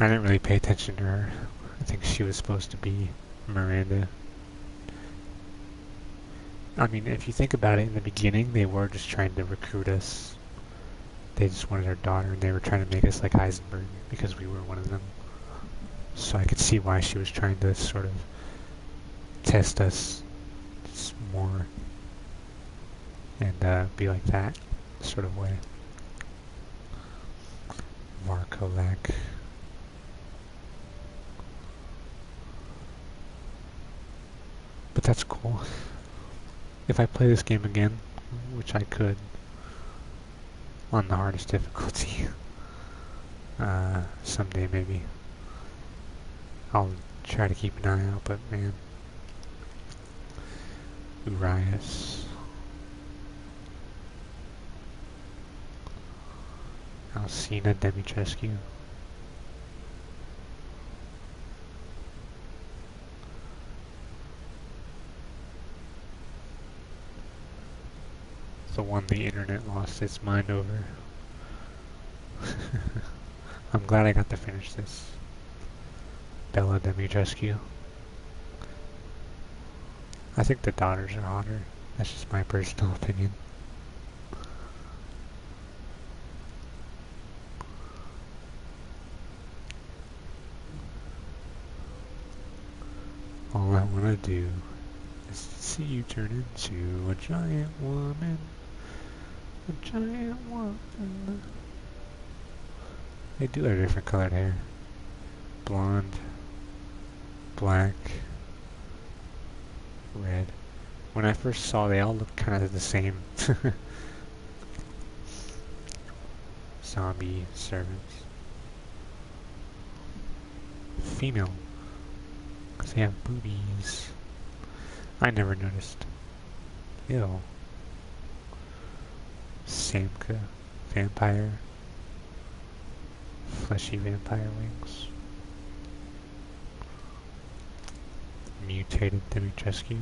I didn't really pay attention to her. I think she was supposed to be Miranda. I mean, if you think about it, in the beginning, they were just trying to recruit us. They just wanted our daughter, and they were trying to make us like Heisenberg, because we were one of them. So I could see why she was trying to sort of test us more, and be like that sort of way. Varkolak. But that's cool. If I play this game again, which I could, on the hardest difficulty, someday maybe, I'll try to keep an eye out, but man. Urias. Alcina Dimitrescu. The one the internet lost its mind over. I'm glad I got to finish this. Bella Dimitrescu. I think the daughters are hotter. That's just my personal opinion. All I want to do is see you turn into a giant woman. A giant woman. They do have different colored hair. Blonde. Black. Red. When I first saw, they all looked kind of the same. Zombie servants. Female. Because they have boobies. I never noticed. Ew. Samka. Vampire. Fleshy vampire wings. Mutated Dimitrescu.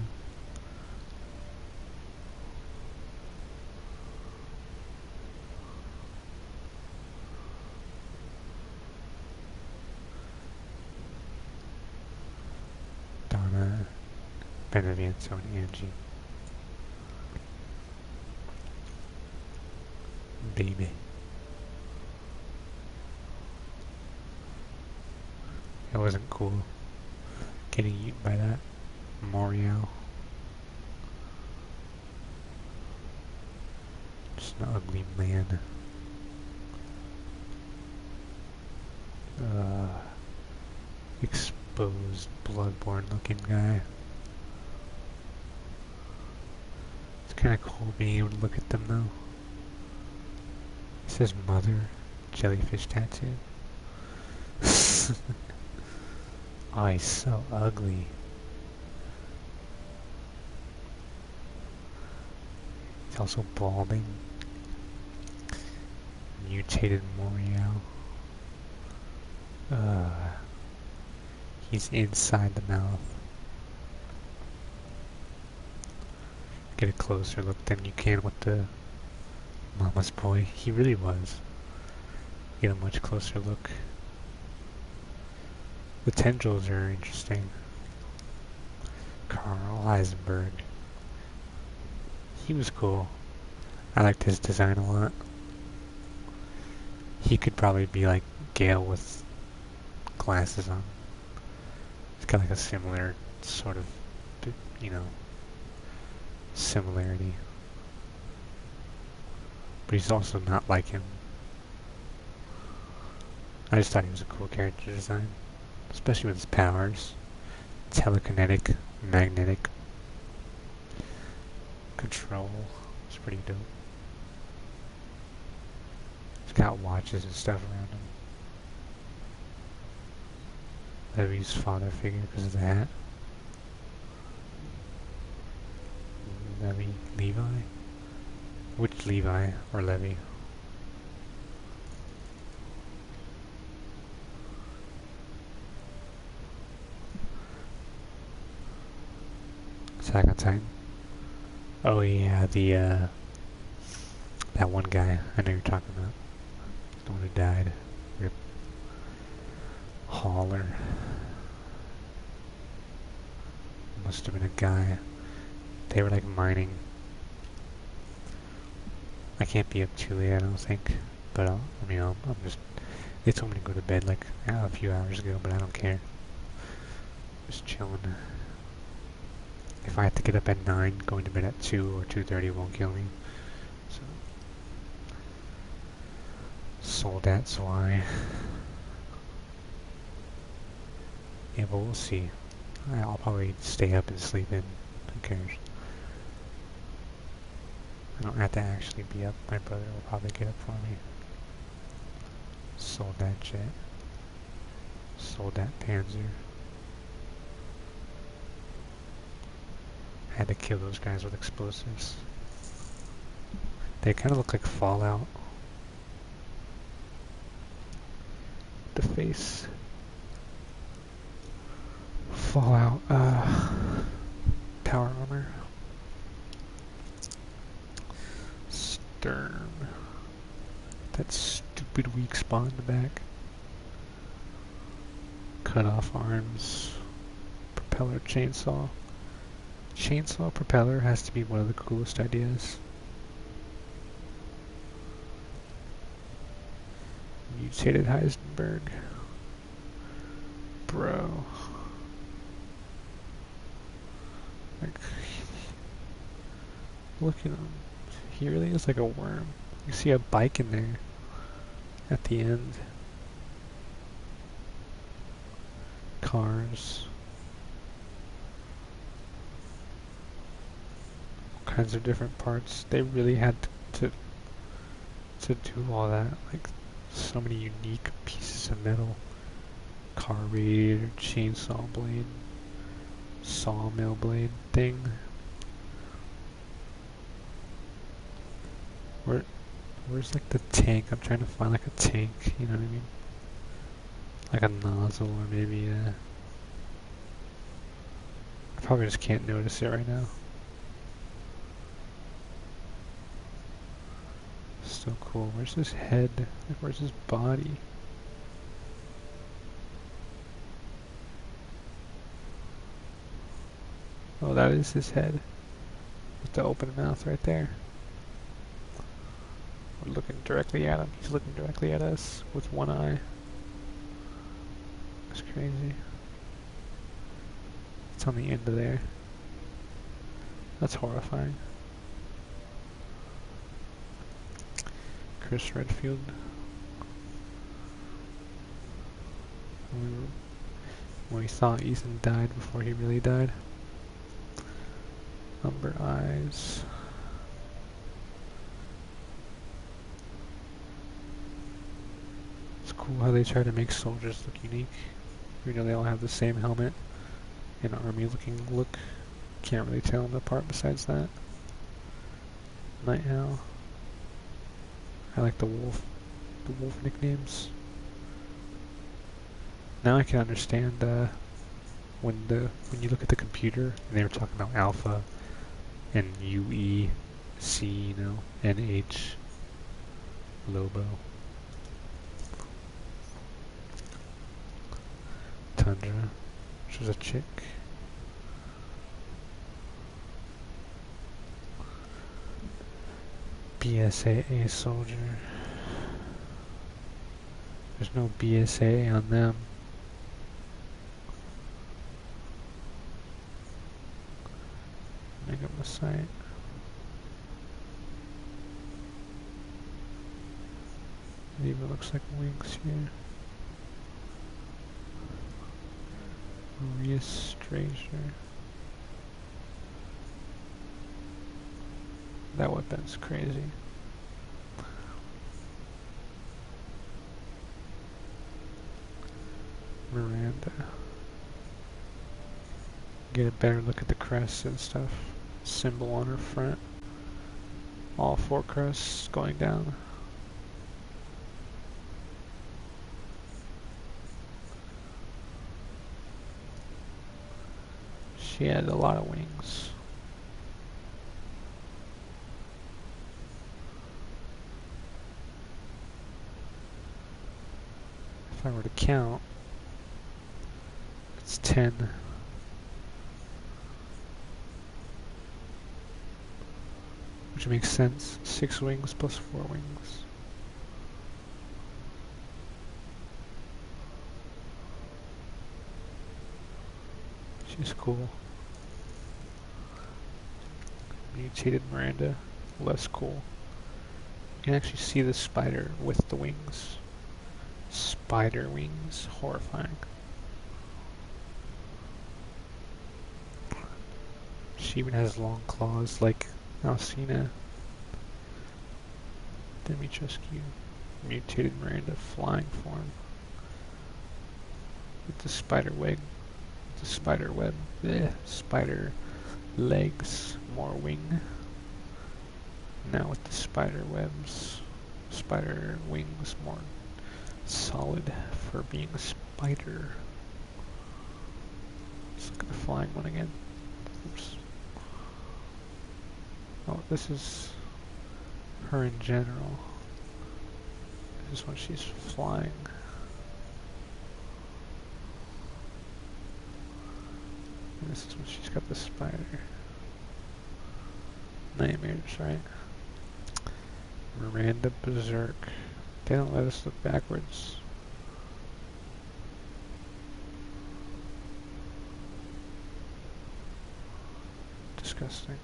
Donna, Beneviento, and Angie. Baby. It wasn't cool getting eaten by that. Moriel. Just an ugly man. Exposed, bloodborne looking guy. kind of cool being able to look at them though. It says mother, jellyfish tattoo. Oh, he's so ugly. He's also balding. Mutated Moriel. He's inside the mouth. Get a closer look than you can with the mama's boy. He really was. Get a much closer look. The tendrils are interesting. Carl Heisenberg. He was cool. I liked his design a lot. He could probably be like Gale with glasses on. He's got like a similar sort of, you know, similarity. But he's also not like him. I just thought he was a cool character design. Especially with his powers. Telekinetic, magnetic, control. It's pretty dope. He's got watches and stuff around him. Levy's father figure because of the hat. Levy, Levi? Which Levi or Levy? Attack on Titan. Oh yeah, the that one guy I know you're talking about. The one who died. Rip. Hauler. Must have been a guy. They were like mining. I can't be up too late, I don't think. But I mean, I'm just. They told me to go to bed like a few hours ago, but I don't care. Just chilling. If I have to get up at 9, going to bed at 2 or 2:30 won't kill me. So, sold that's why. Yeah, but we'll see. I'll probably stay up and sleep in. Who cares? I don't have to actually be up. My brother will probably get up for me. Sold that jet. Sold that Panzer. I had to kill those guys with explosives. They kind of look like Fallout. The face. Fallout, power armor. Stern. That stupid weak spot in the back. Cut off arms. Propeller chainsaw. Chainsaw propeller has to be one of the coolest ideas. Mutated Heisenberg. Bro. Like, look at him. He really is like a worm. You see a bike in there at the end. Cars. All kinds of different parts. They really had to do all that. Like, so many unique pieces of metal. Car radiator, chainsaw blade, sawmill blade thing. Where's like the tank? I'm trying to find like a tank, you know what I mean? Like a nozzle or maybe a... I probably just can't notice it right now. So cool. Where's his head? Like, where's his body? Oh, that is his head. With the open mouth right there. We're looking directly at him. He's looking directly at us with one eye. That's crazy. It's on the end of there. That's horrifying. Chris Redfield. When we thought Ethan died before he really died. Umber eyes. It's cool how they try to make soldiers look unique. You know, they all have the same helmet and army looking look. Can't really tell them apart besides that. Night Owl. I like the wolf nicknames. Now I can understand when you look at the computer and they were talking about alpha and UE, C, you know, NH, Lobo, Tundra, which was a chick. BSAA soldier. There's no BSA on them. Make up the site. It even looks like wings here. Restraser. That weapon's crazy. Miranda. Get a better look at the crests and stuff. Symbol on her front. All 4 crests going down. She had a lot of wings. If I were to count, it's 10. Which makes sense. 6 wings plus 4 wings. She's cool. Mutated Miranda, less cool. You can actually see the spider with the wings. Spider wings, horrifying. She even has long claws like Alcina. Dimitrescu. Mutated Miranda, flying form. With the spider wig. The spider web. Blech. Spider legs, more wing. Now with the spider webs. Spider wings, more solid for being a spider. Let's look at the flying one again. Oops. Oh, this is her in general. This is when she's flying. And this is when she's got the spider. Nightmares, right? Miranda Berserk. They don't let us look backwards. Disgusting.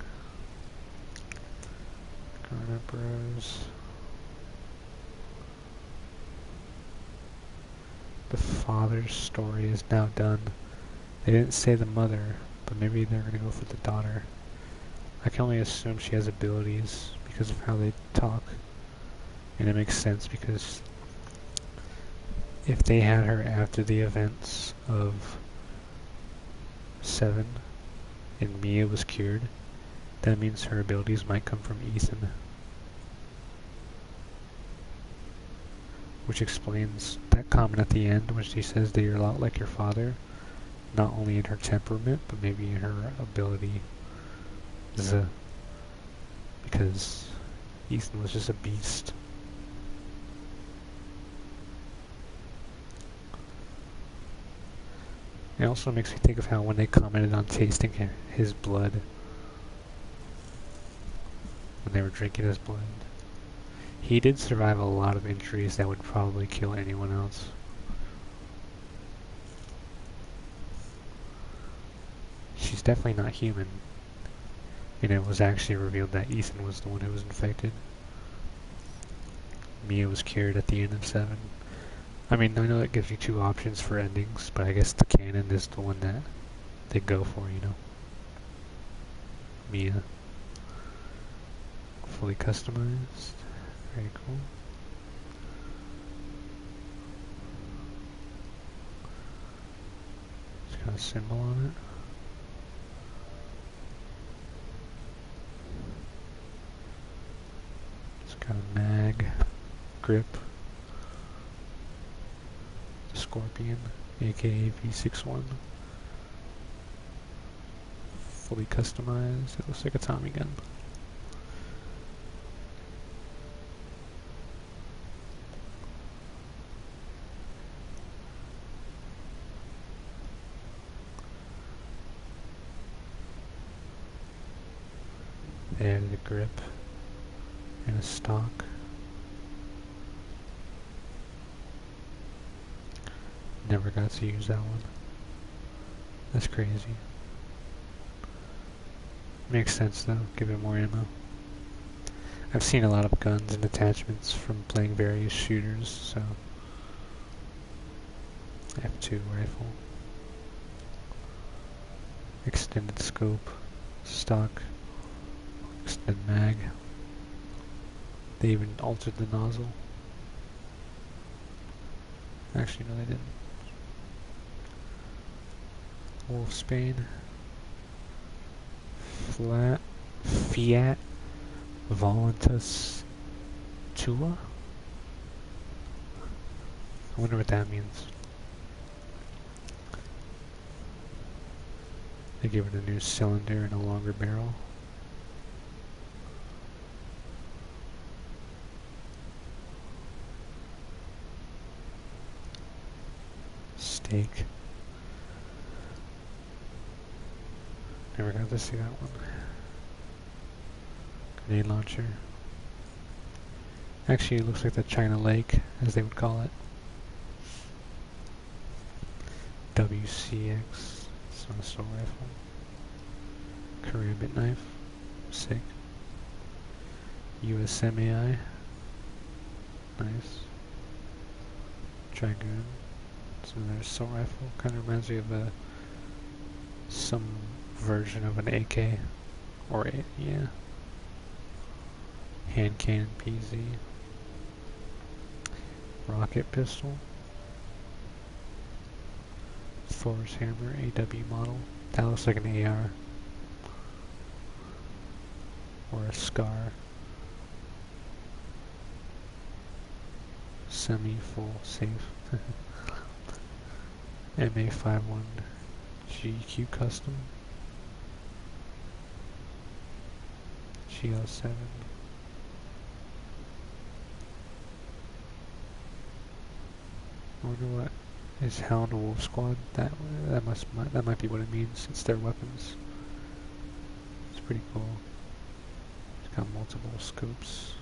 Garnet Bros. The father's story is now done. They didn't say the mother, but maybe they're gonna go for the daughter. I can only assume she has abilities because of how they talk. And it makes sense because if they had her after the events of 7 and Mia was cured, that means her abilities might come from Ethan. Which explains that comment at the end when she says that you're a lot like your father. Not only in her temperament, but maybe in her ability. Because Ethan was just a beast. It also makes me think of how when they commented on tasting his blood, when they were drinking his blood, he did survive a lot of injuries that would probably kill anyone else. She's definitely not human. And it was actually revealed that Ethan was the one who was infected. Mia was cured at the end of 7. I mean, I know it gives you 2 options for endings, but I guess the canon is the one that they go for, you know. Mia. Fully customized. Very cool. got a symbol on it. It's got a mag, grip, Scorpion, aka V61. Fully customized. It looks like a Tommy gun. There's the grip and a stock. Never got to use that one. That's crazy. Makes sense though, give it more ammo. I've seen a lot of guns and attachments from playing various shooters, so F2 rifle. Extended scope, stock, extended mag. They even altered the nozzle. Actually, no, they didn't. Wolfsbane. Fiat Voluntas Tua? I wonder what that means. They give it a new cylinder and a longer barrel. Steak. Never got to see that one. Grenade launcher. Actually, it looks like the China Lake, as they would call it. WCX. It's an assault rifle. Karambit knife. Sick. USMAI. Nice. Dragoon. It's another assault rifle. Kind of reminds me of some version of an AK. Or a, yeah. Hand cannon PZ. Rocket pistol. Thor's hammer AW model. That looks like an AR. Or a SCAR. Semi-full safe. MA51 GQ custom. GL7. I wonder what is Hound Wolf Squad. That might be what it means. It's their weapons. It's pretty cool. It's got multiple scopes.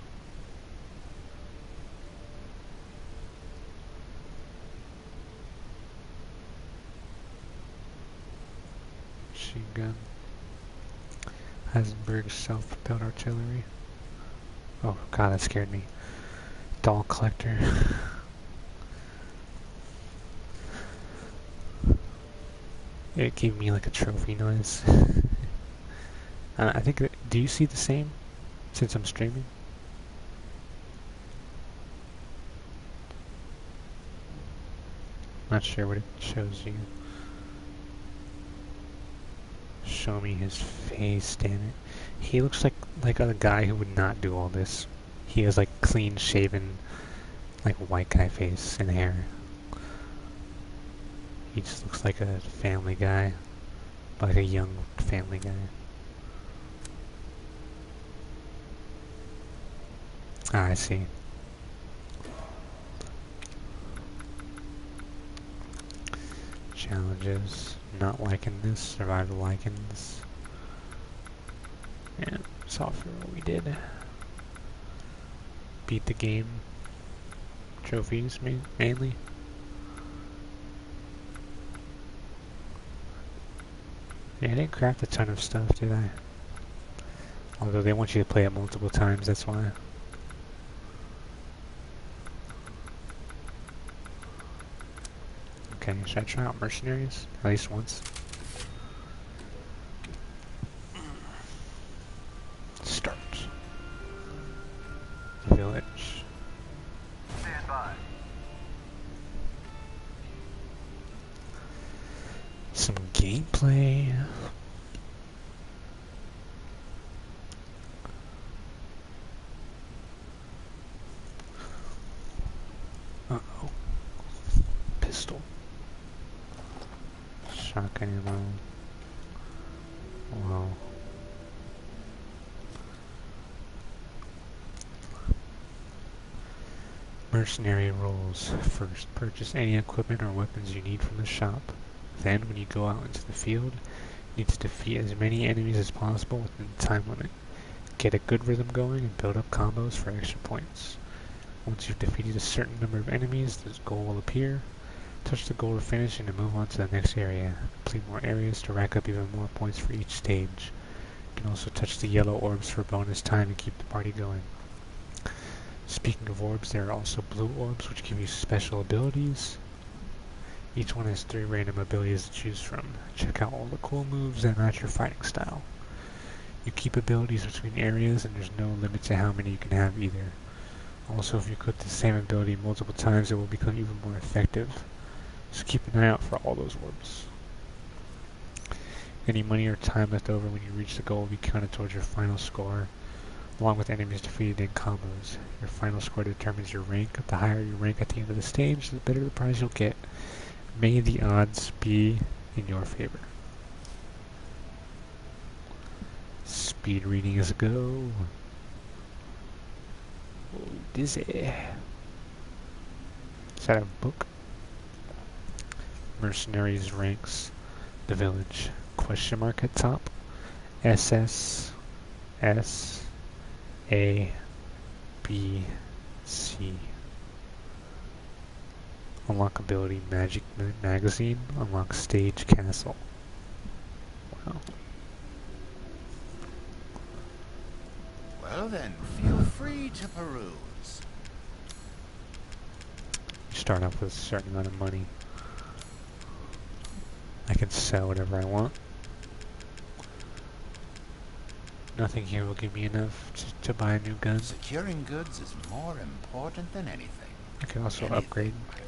Machine gun. Heisenberg's self-propelled artillery. Oh god, that scared me. Doll collector. It gave me like a trophy noise. I think, do you see the same since I'm streaming? Not sure what it shows you. Show me his face, damn it. He looks like a guy who would not do all this. He has like clean shaven, like white guy face and hair. He just looks like a family guy, like a young family guy. Ah, I see. Challenges. Not liking this. Survival likens. And software what we did. Beat the game. Trophies mainly. Yeah, I didn't craft a ton of stuff, did I? Although they want you to play it multiple times, that's why. Okay, should I try out mercenaries? At least once. Start. Village. Stand by. Some gameplay. Uh-oh. Pistol. Shotgun ammo. Wow. Mercenary roles. First, purchase any equipment or weapons you need from the shop. Then, when you go out into the field, you need to defeat as many enemies as possible within the time limit. Get a good rhythm going and build up combos for extra points. Once you've defeated a certain number of enemies, the goal will appear. Touch the goal to finish and to move on to the next area. Complete more areas to rack up even more points for each stage. You can also touch the yellow orbs for bonus time and keep the party going. Speaking of orbs, there are also blue orbs which give you special abilities. Each one has 3 random abilities to choose from. Check out all the cool moves that match your fighting style. You keep abilities between areas and there's no limit to how many you can have either. Also, if you click the same ability multiple times, it will become even more effective. So keep an eye out for all those orbs. Any money or time left over when you reach the goal will be counted towards your final score, along with enemies defeated in combos. Your final score determines your rank. The higher your rank at the end of the stage, the better the prize you'll get. May the odds be in your favor. Speed reading is a go. Oh, dizzy. Is that a book? Mercenaries ranks. The village. Question mark at top. SS S A B C. Unlock ability magic magazine. Unlock stage castle. Wow. Well then, feel free to peruse. You start off with a certain amount of money. I can sell whatever I want. Nothing here will give me enough to buy a new gun. Securing goods is more important than anything. I can also Anything, upgrade. my friend.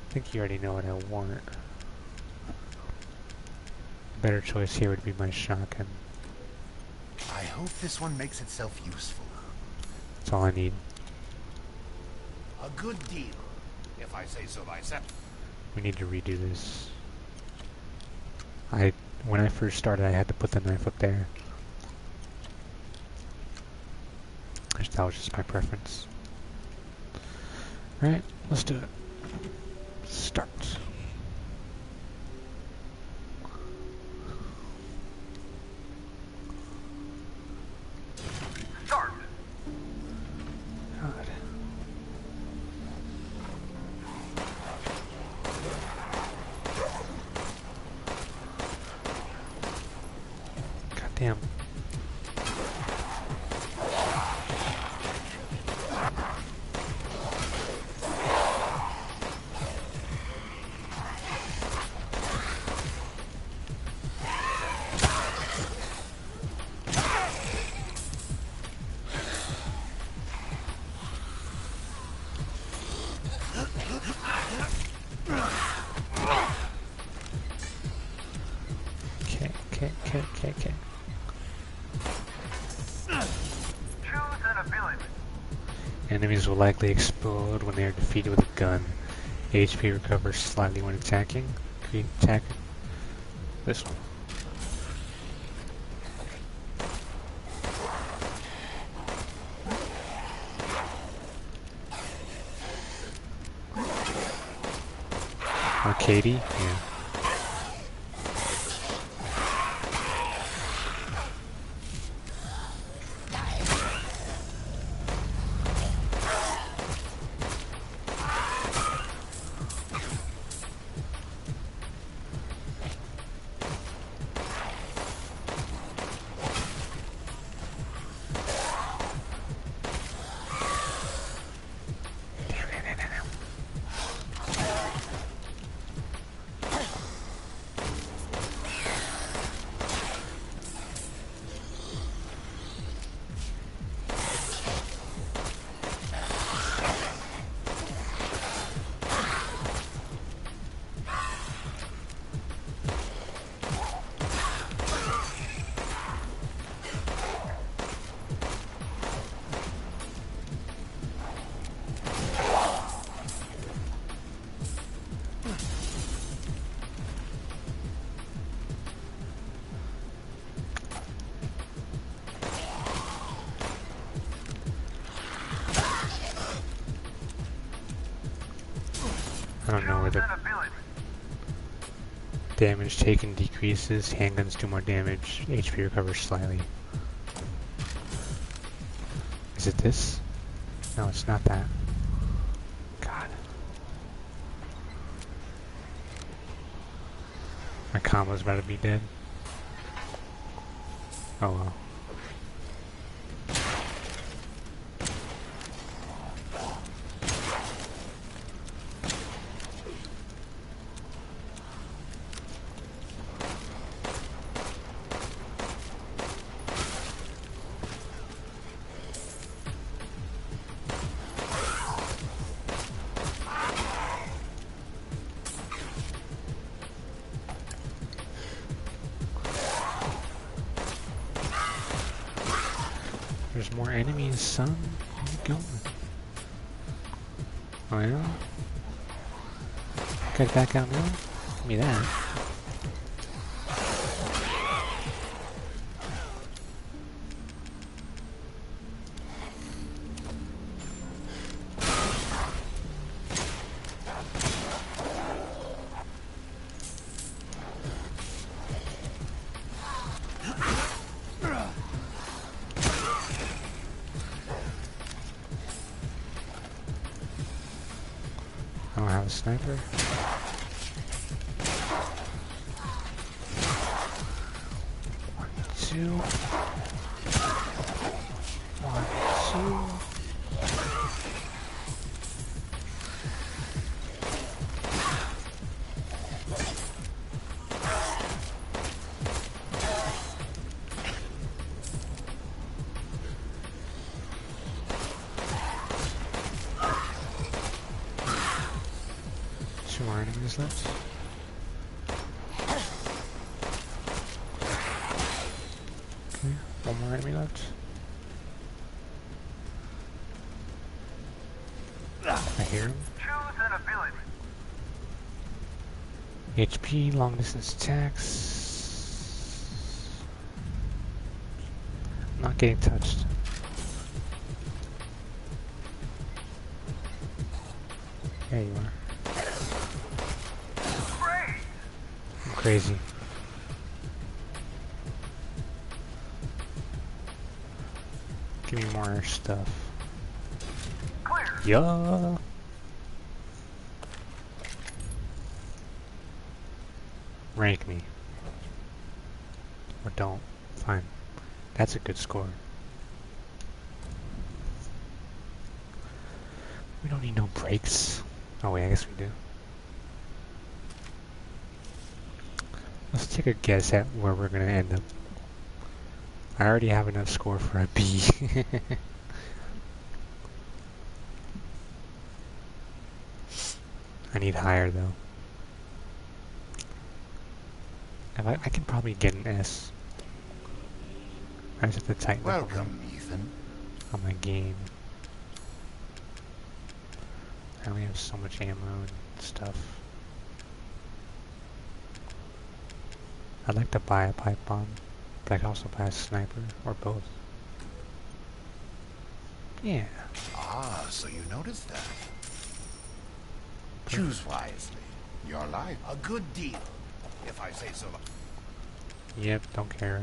I think you already know what I want. Better choice here would be my shotgun. I hope this one makes itself useful. That's all I need. A good deal, if I say so myself. We need to redo this. When I first started, I had to put the knife up there. That was just my preference. Alright, let's do it. Start. Start. God. Goddamn. Okay. Choose an ability. Enemies will likely explode when they are defeated with a gun. HP recovers slightly when attacking. Okay, attack this one. Arcady? Yeah. don't know where the damage taken decreases. Handguns do more damage. HP recovers slightly. Is it this? No, it's not that. God. My combo's about to be dead. Oh well. There's more enemies, son. Where you going? Oh yeah? Gotta back out now? Give me that. I don't have a sniper. One, two. Two more enemies left. Okay, one more enemy left. I hear him. Choose an ability. HP, long distance attacks. I'm not getting touched. There you are. Crazy. Give me more stuff. Clear. Yeah. Rank me. Or don't. Fine. That's a good score. We don't need no breaks. Oh wait, I guess we do. Let's take a guess at where we're gonna end up. I already have enough score for a B. I need higher though. If I can probably get an S. I just have to tighten up Welcome, Ethan. on my game. I only have so much ammo and stuff. I'd like to buy a pipe bomb, but I could also buy a sniper, or both. Yeah. Ah, so you noticed that. Choose wisely. Your life, a good deal, if I say so. Yep, don't care.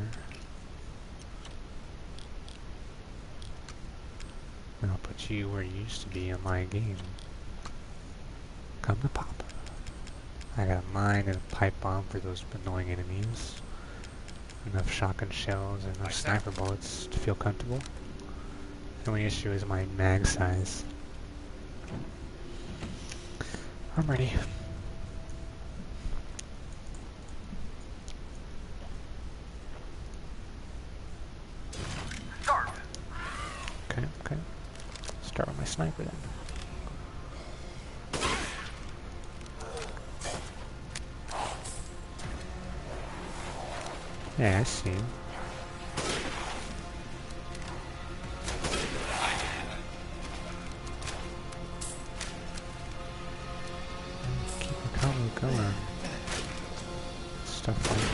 I'll put you where you used to be in my game. Come to Papa. I got a mine and a pipe bomb for those annoying enemies. Enough shotgun shells and enough sniper bullets to feel comfortable. The only issue is my mag size. I'm ready. Start. Okay, okay. Start with my sniper then. Yeah, I see him. Keep the combo going. Stuff like...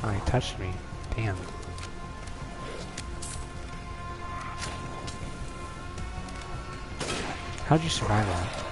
Oh, he touched me. Damn. How'd you survive that?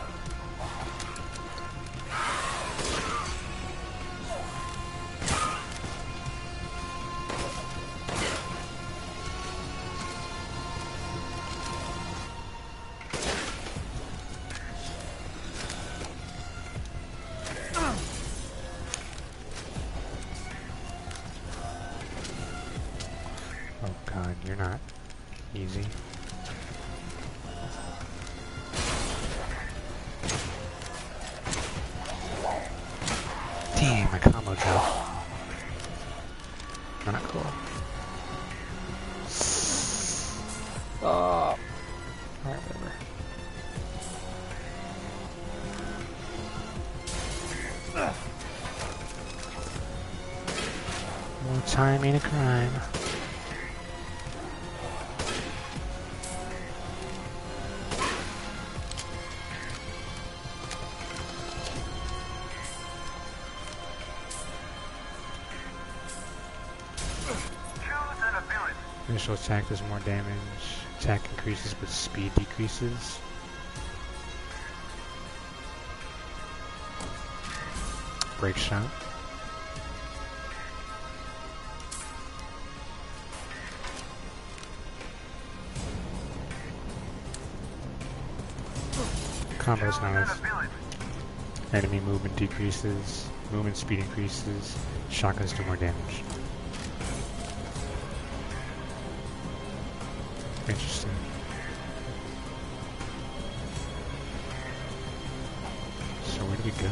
Oh! Alright, whatever. More time ain't a crime. Initial attack does more damage. Attack increases but speed decreases. Break shot. Combo's nice. Enemy movement decreases. Movement speed increases. Shotguns do more damage. Interesting. So where do we go?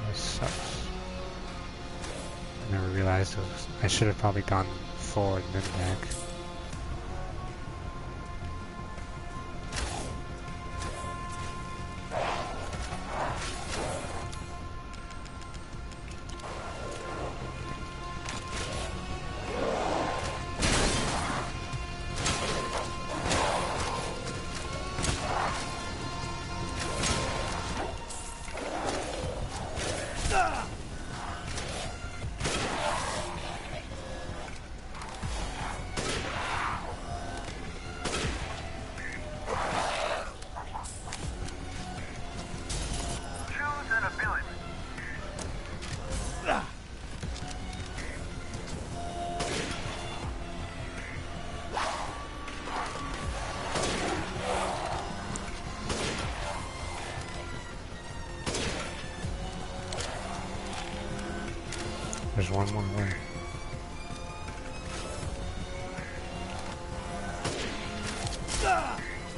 This sucks. I never realized it was, I should have probably gone forward and then back. There's one more way.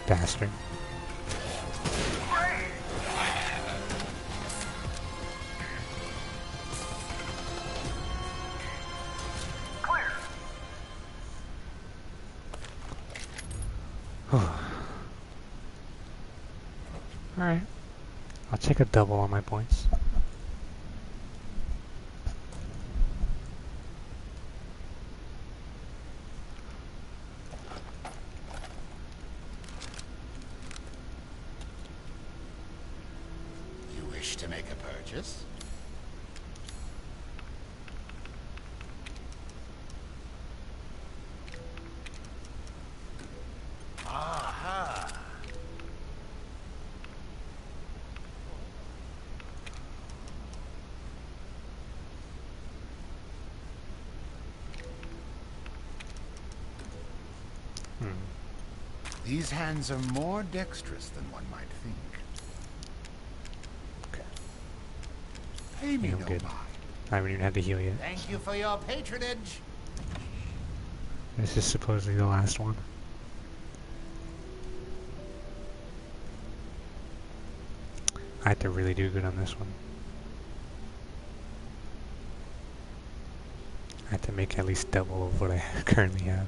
Bastard. Alright. I'll take a double on my points. To make a purchase? Aha! These hands are more dexterous than one might think. Pay me no mind. I haven't even had to heal yet. Thank you for your patronage. This is supposedly the last one. I have to really do good on this one. I have to make at least double of what I currently have.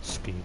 Speed.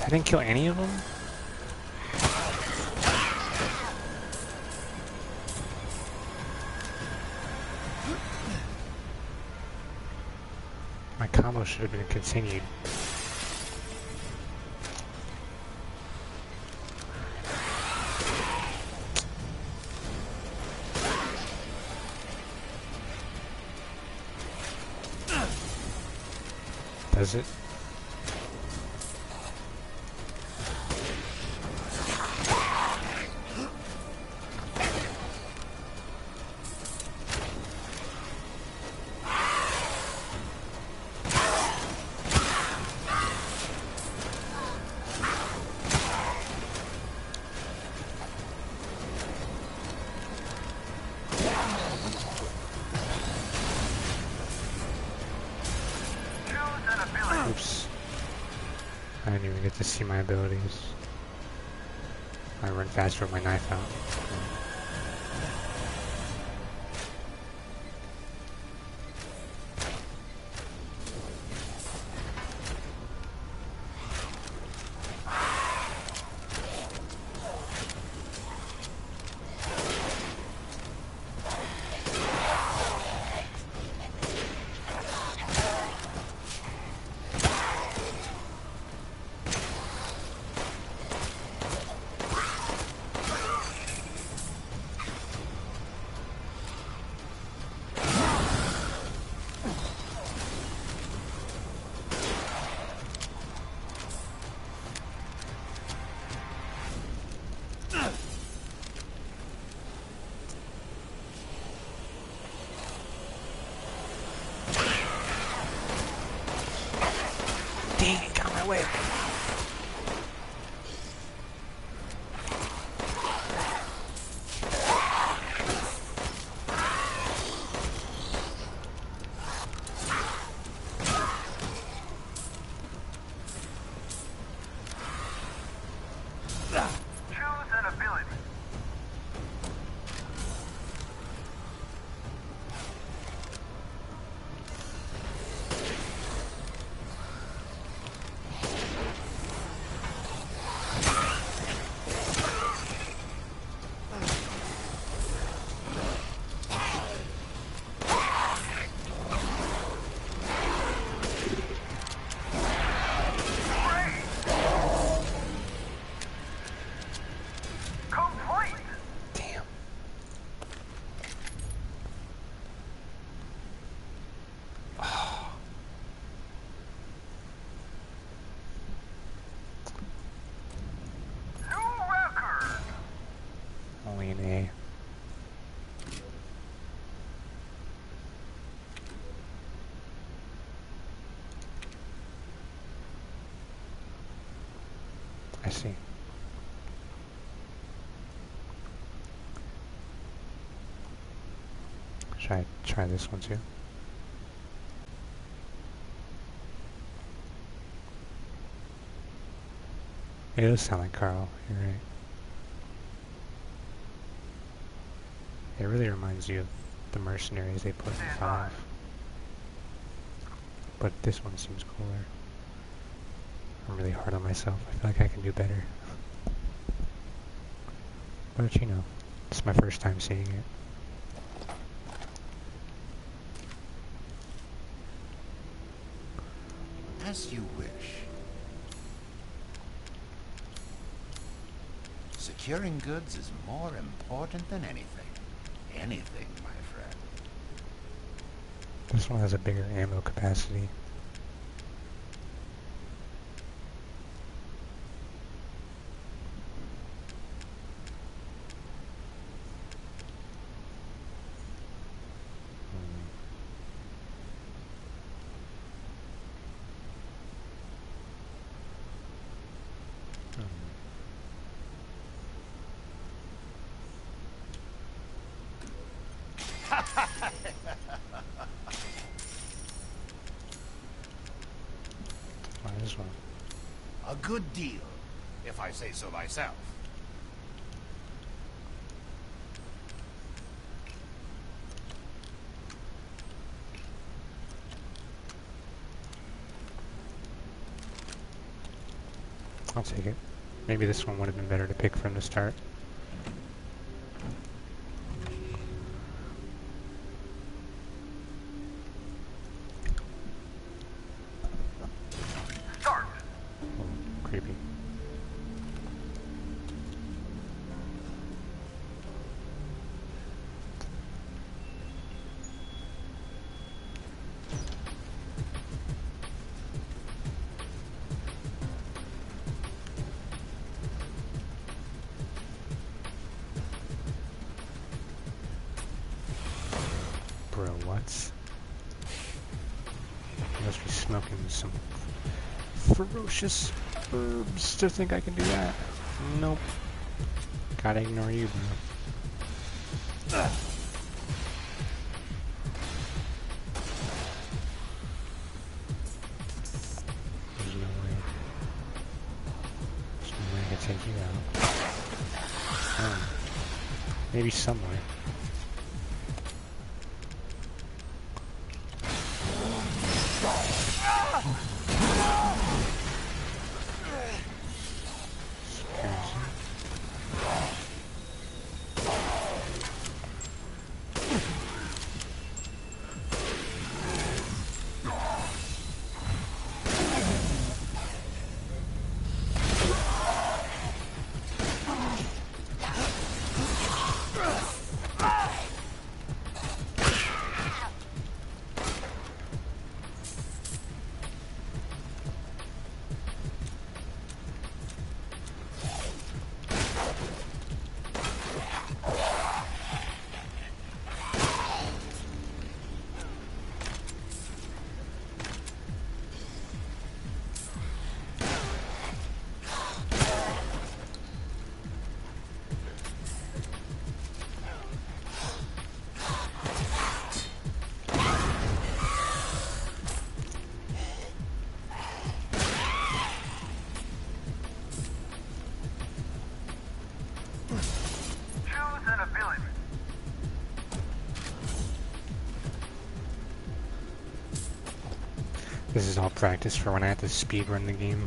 I didn't kill any of them? My combo should have been continued. Does it? Oops. I didn't even get to see my abilities. I run faster with my knife out. Dang it, got my way. Choose an ability. Complete. Damn. New record. Only an A. I see. Should I try this one too? It does sound like Carl, you're right. It really reminds you of the mercenaries they put in 5. But this one seems cooler. I'm really hard on myself. I feel like I can do better. But you know, it's my first time seeing it. As you wish. Securing goods is more important than anything. Anything, my friend. This one has a bigger ammo capacity. This one. A good deal, if I say so myself. I'll take it. Maybe this one would have been better to pick from the start. Start. Oh, creepy. Bro, what? I must be smoking some ferocious herbs to think I can do that. Nope. Gotta ignore you, bro. There's no way. There's no way I can take you out. Oh. Maybe some way. Choose an ability. This is all practice for when I have to speedrun the game.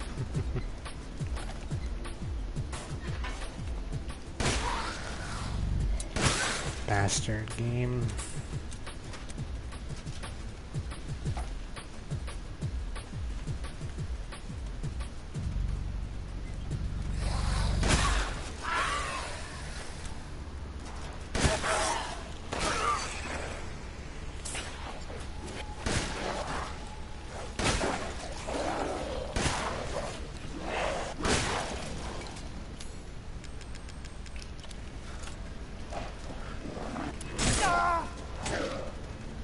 Bastard game.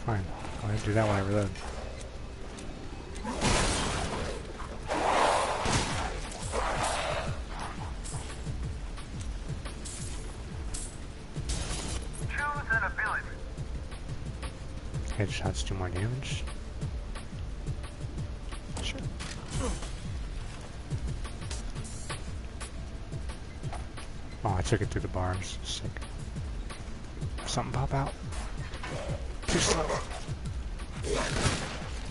Fine. I'll have to do that when I reload. Choose an ability. Headshots do more damage. Sure. Oh, I took it through the bars. Sick. Something pop out. Too slow.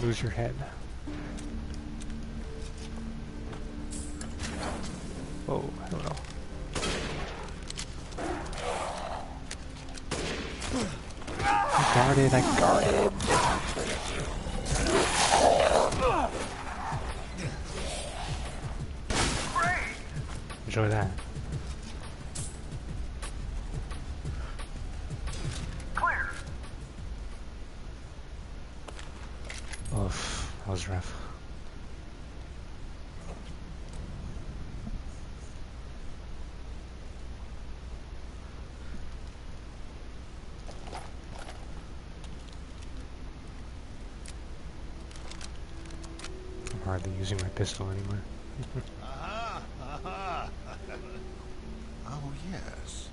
Lose your head. Oh, hello. I guarded, I guarded. Enjoy that. Clear. Oof, that was rough. I'm hardly using my pistol anymore. Aha! Aha! Oh, yes.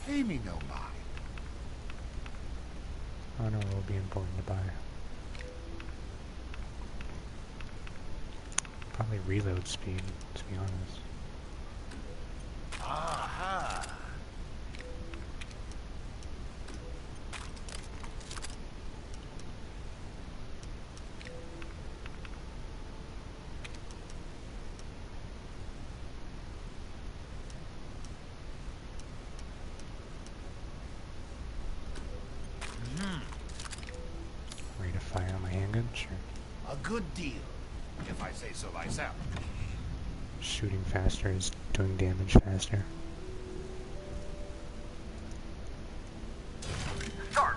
Pay me no mind. I know it will be important to buy. Probably reload speed, to be honest. Aha! Sure. A good deal, if I say so myself. Shooting faster is doing damage faster. Start.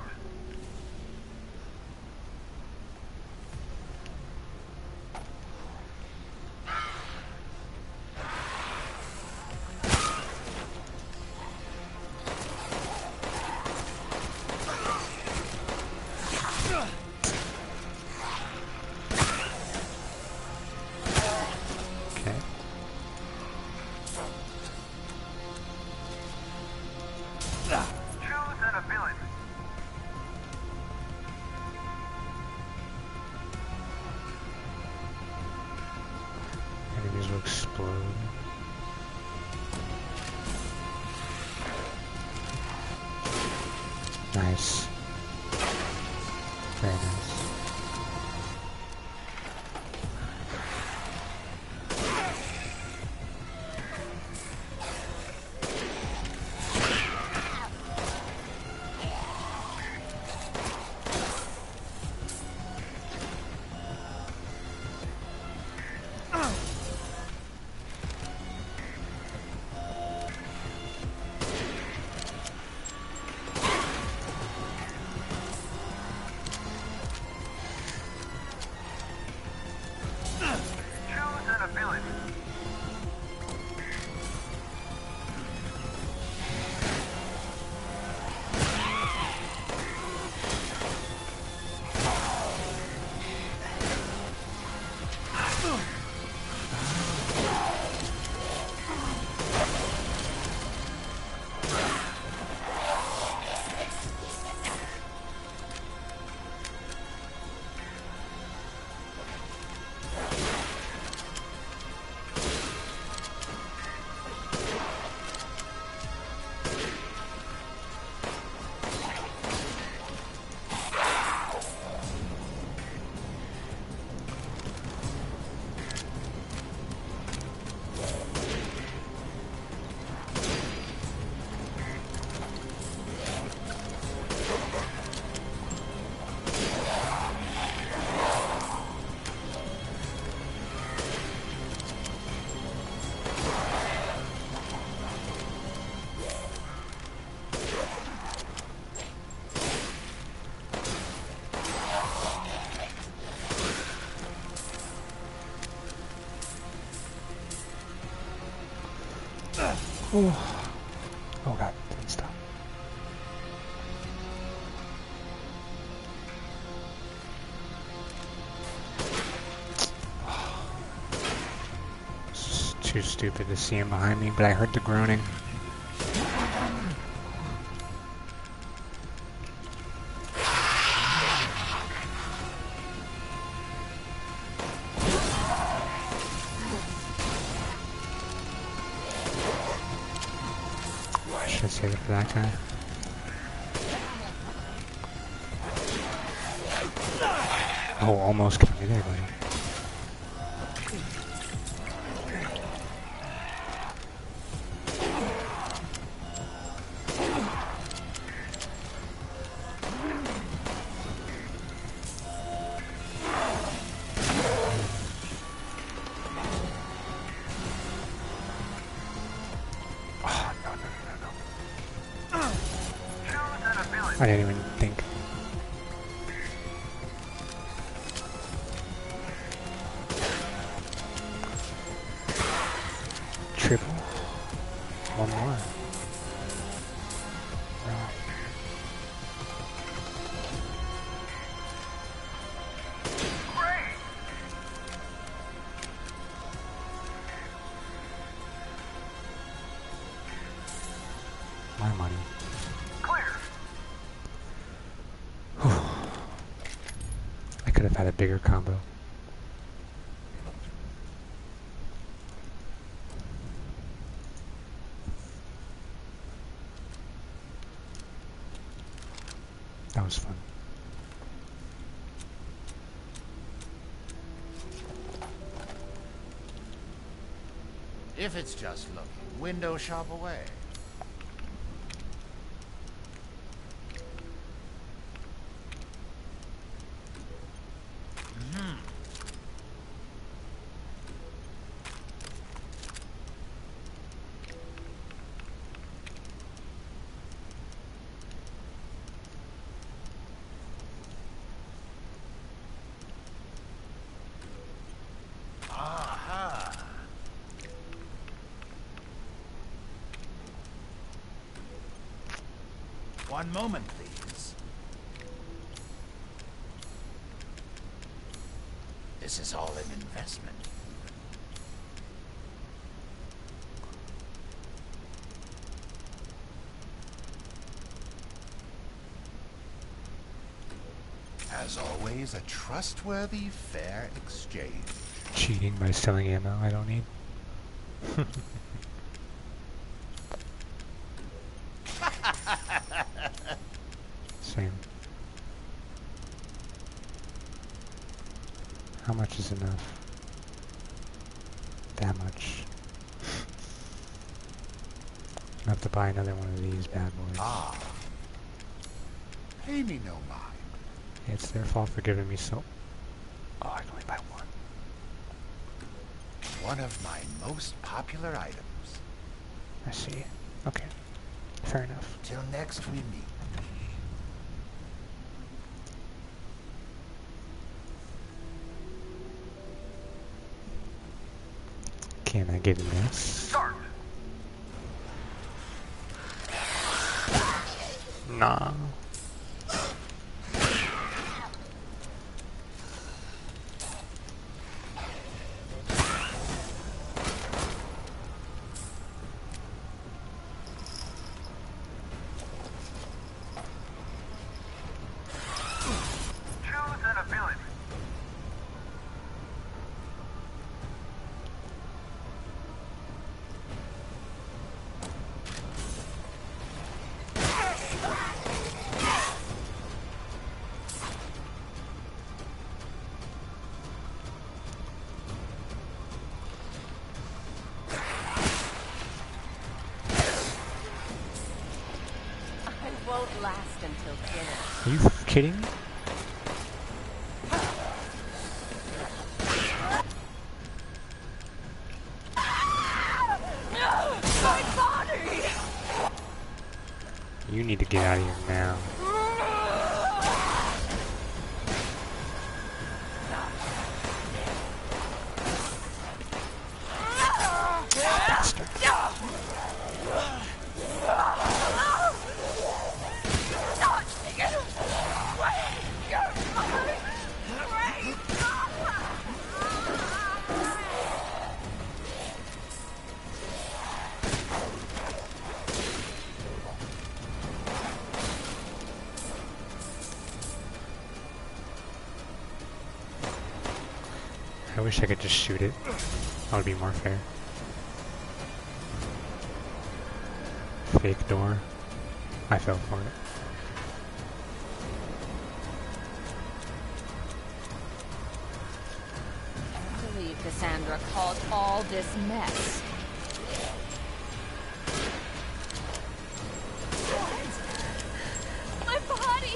Okay. Choose an ability. Enemies will explode. Nice. Very nice. Choose an ability. Oh, oh god, didn't stop. It's too stupid to see him behind me, but I heard the groaning. I should save it for that guy. Oh, almost killed me there, buddy. I didn't even think. Triple. One more. My money. I could have had a bigger combo. That was fun. If it's just looking, window shop away. One moment, please. This is all an investment. As always, a trustworthy, fair exchange. Cheating by selling ammo I don't need. Same. How much is enough? That much. I have to buy another one of these bad boys. Ah. Pay me no mind. It's their fault for giving me so... Oh, I can only buy one. One of my most popular items. I see. Okay. Fair enough. Till next we meet. Can I get this? Start. Nah. Choose an ability. I won't last until dinner. Are you kidding me? My body! You need to get out of here now. Bastard. I wish I could just shoot it. That would be more fair. Fake door. I fell for it. I believe Cassandra caused all this mess. My body!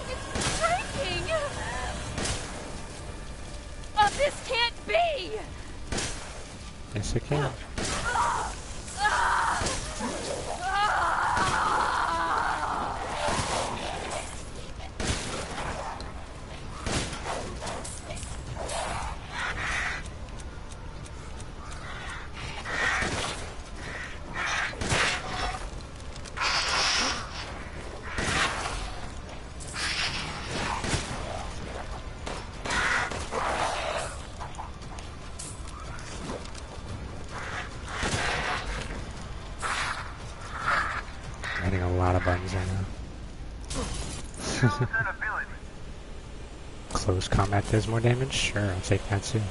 It's breaking! Oh, this can't be! Yes, it can. I'm hitting a lot of buttons right now. Choose an ability. Close combat does more damage? Sure, I'll take that too.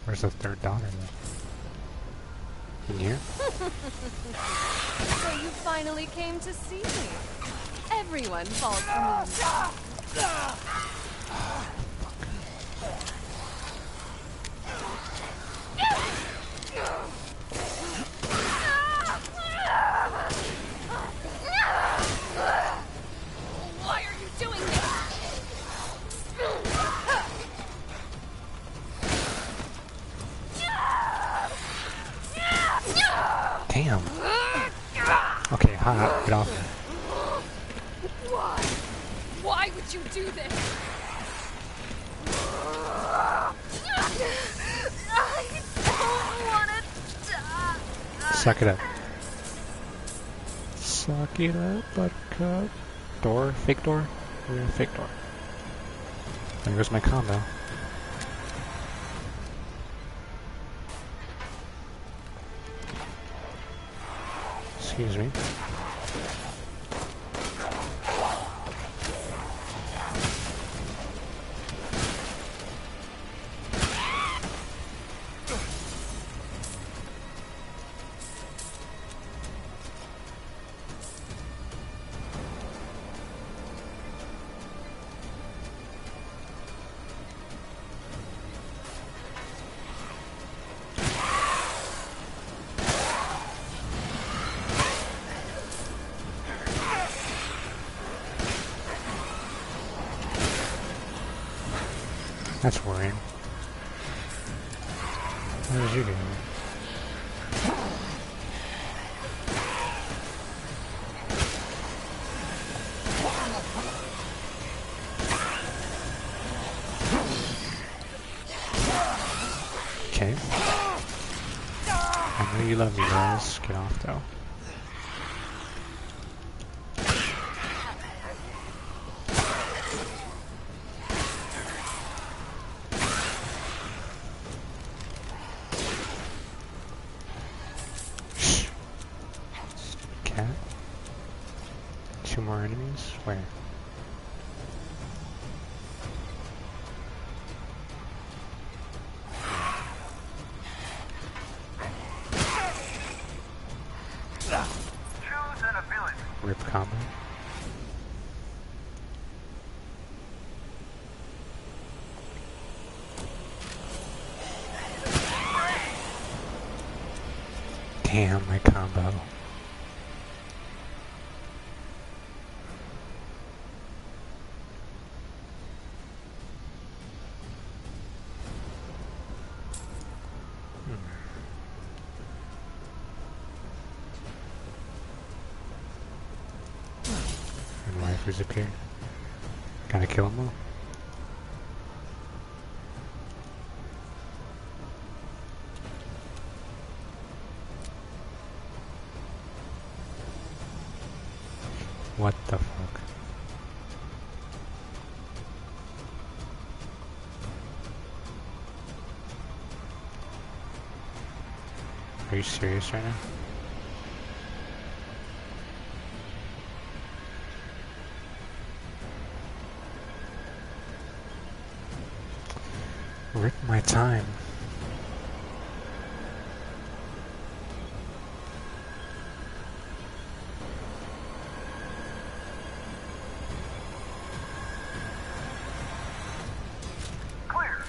Where's the third daughter then? In here? So you finally came to see me. Everyone falls for me. Why are you doing this? Damn. Okay, hot. Get off. Why? Why would you do this? I don't want to die. Suck it up. Suck it up, buttercup. Door? Fake door? Yeah, fake door. There goes my combo. Excuse me. That's worrying. Where did you go? Okay. I know you love me, guys. Get off, though. Cat. 2 more enemies? Where? Choose an ability. Rip combo. Damn, my combo. And lifers appear. Gotta kill them all. What the fuck? Are you serious right now? Rip my time. Clear.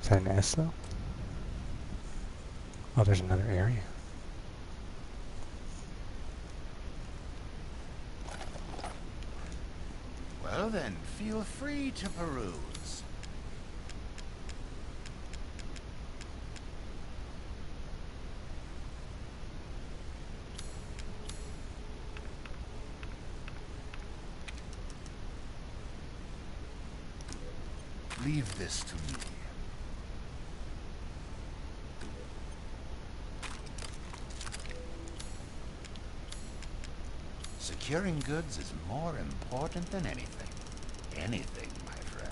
Is that an S though? Oh, there's another area. Well then, feel free to peruse. Leave this to me. Securing goods is more important than anything. Anything, my friend.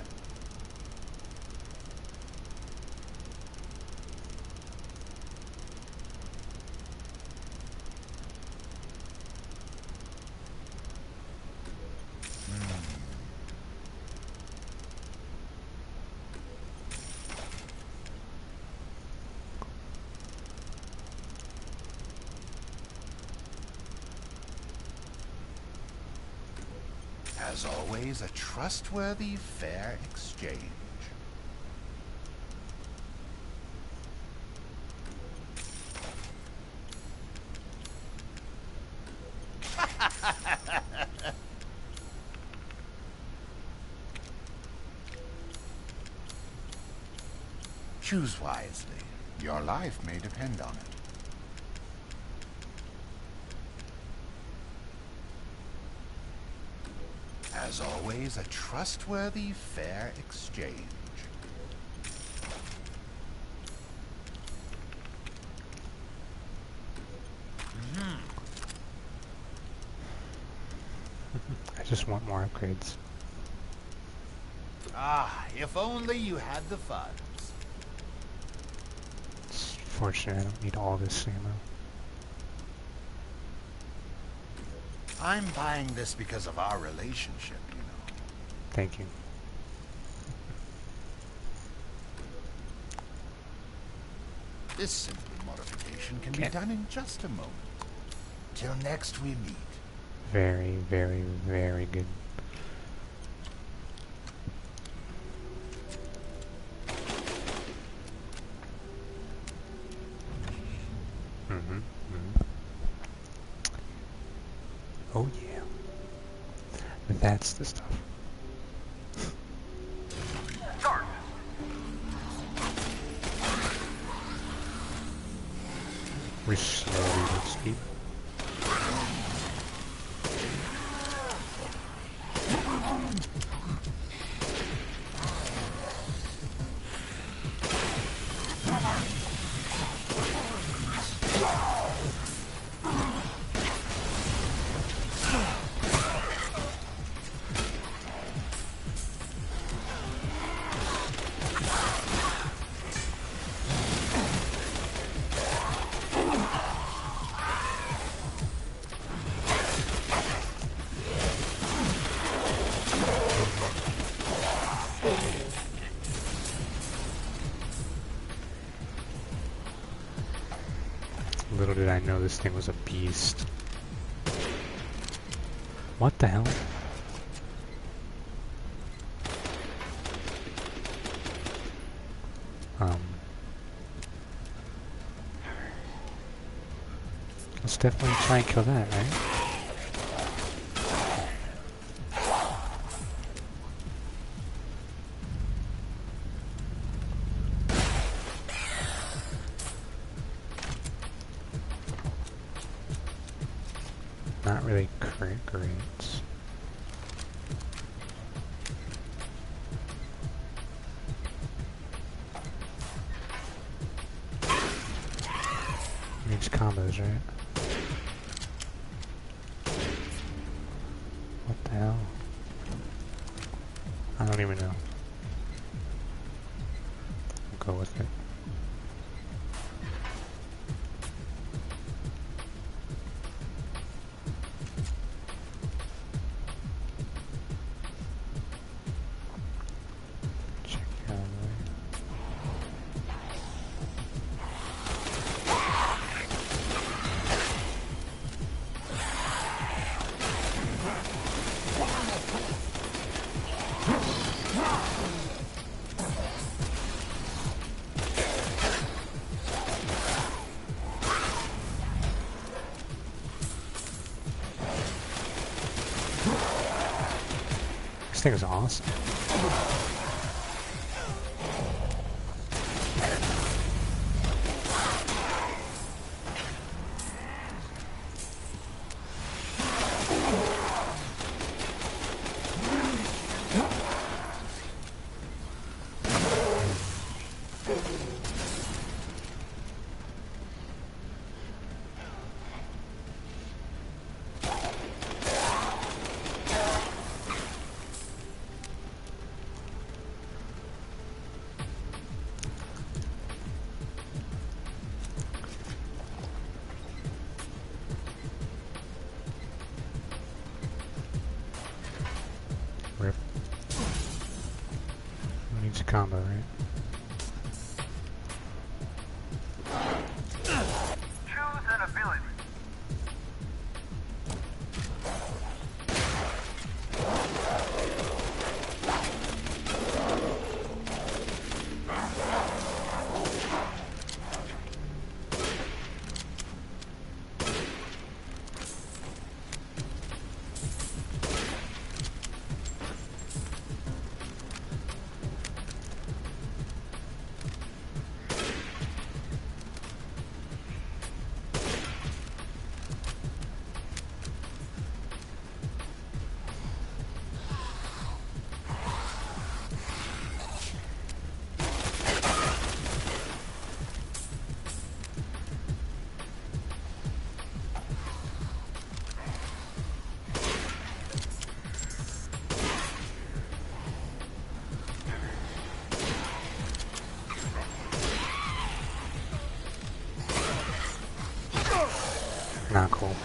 As always, a trustworthy, fair exchange. Choose wisely. Your life may depend on it. As always, a trustworthy, fair exchange. I just want more upgrades. Ah, if only you had the funds. It's fortunate I don't need all this ammo. I'm buying this because of our relationship, you know. Thank you. This simple modification can be done in just a moment. Till next we meet. Very, very, very good. Oh yeah. That's the stuff. Start. We slowly with speed. Little did I know this thing was a beast. What the hell? Let's definitely try and kill that, right? Not really great. Needs combos, right? What the hell? I don't even know. I'll go with it. This thing is awesome. Rip. Who needs a combo, right? Choose an ability. Not cool.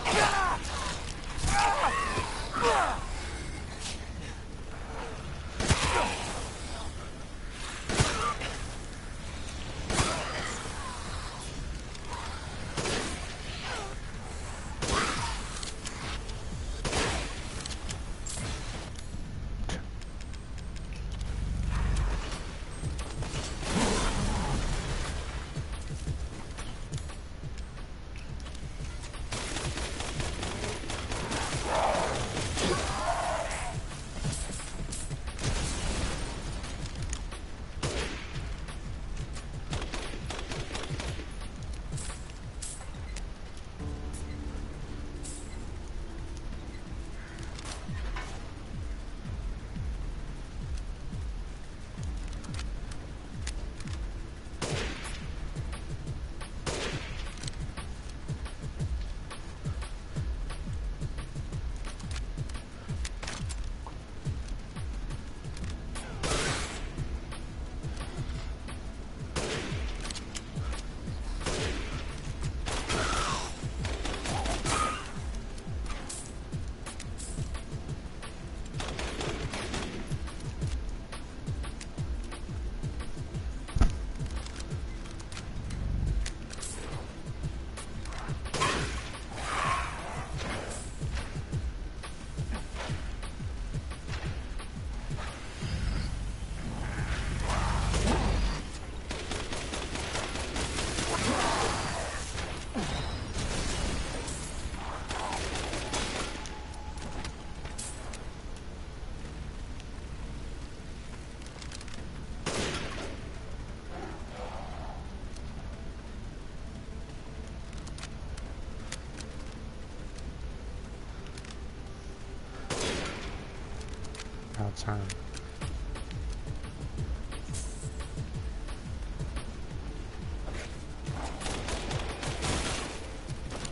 About time.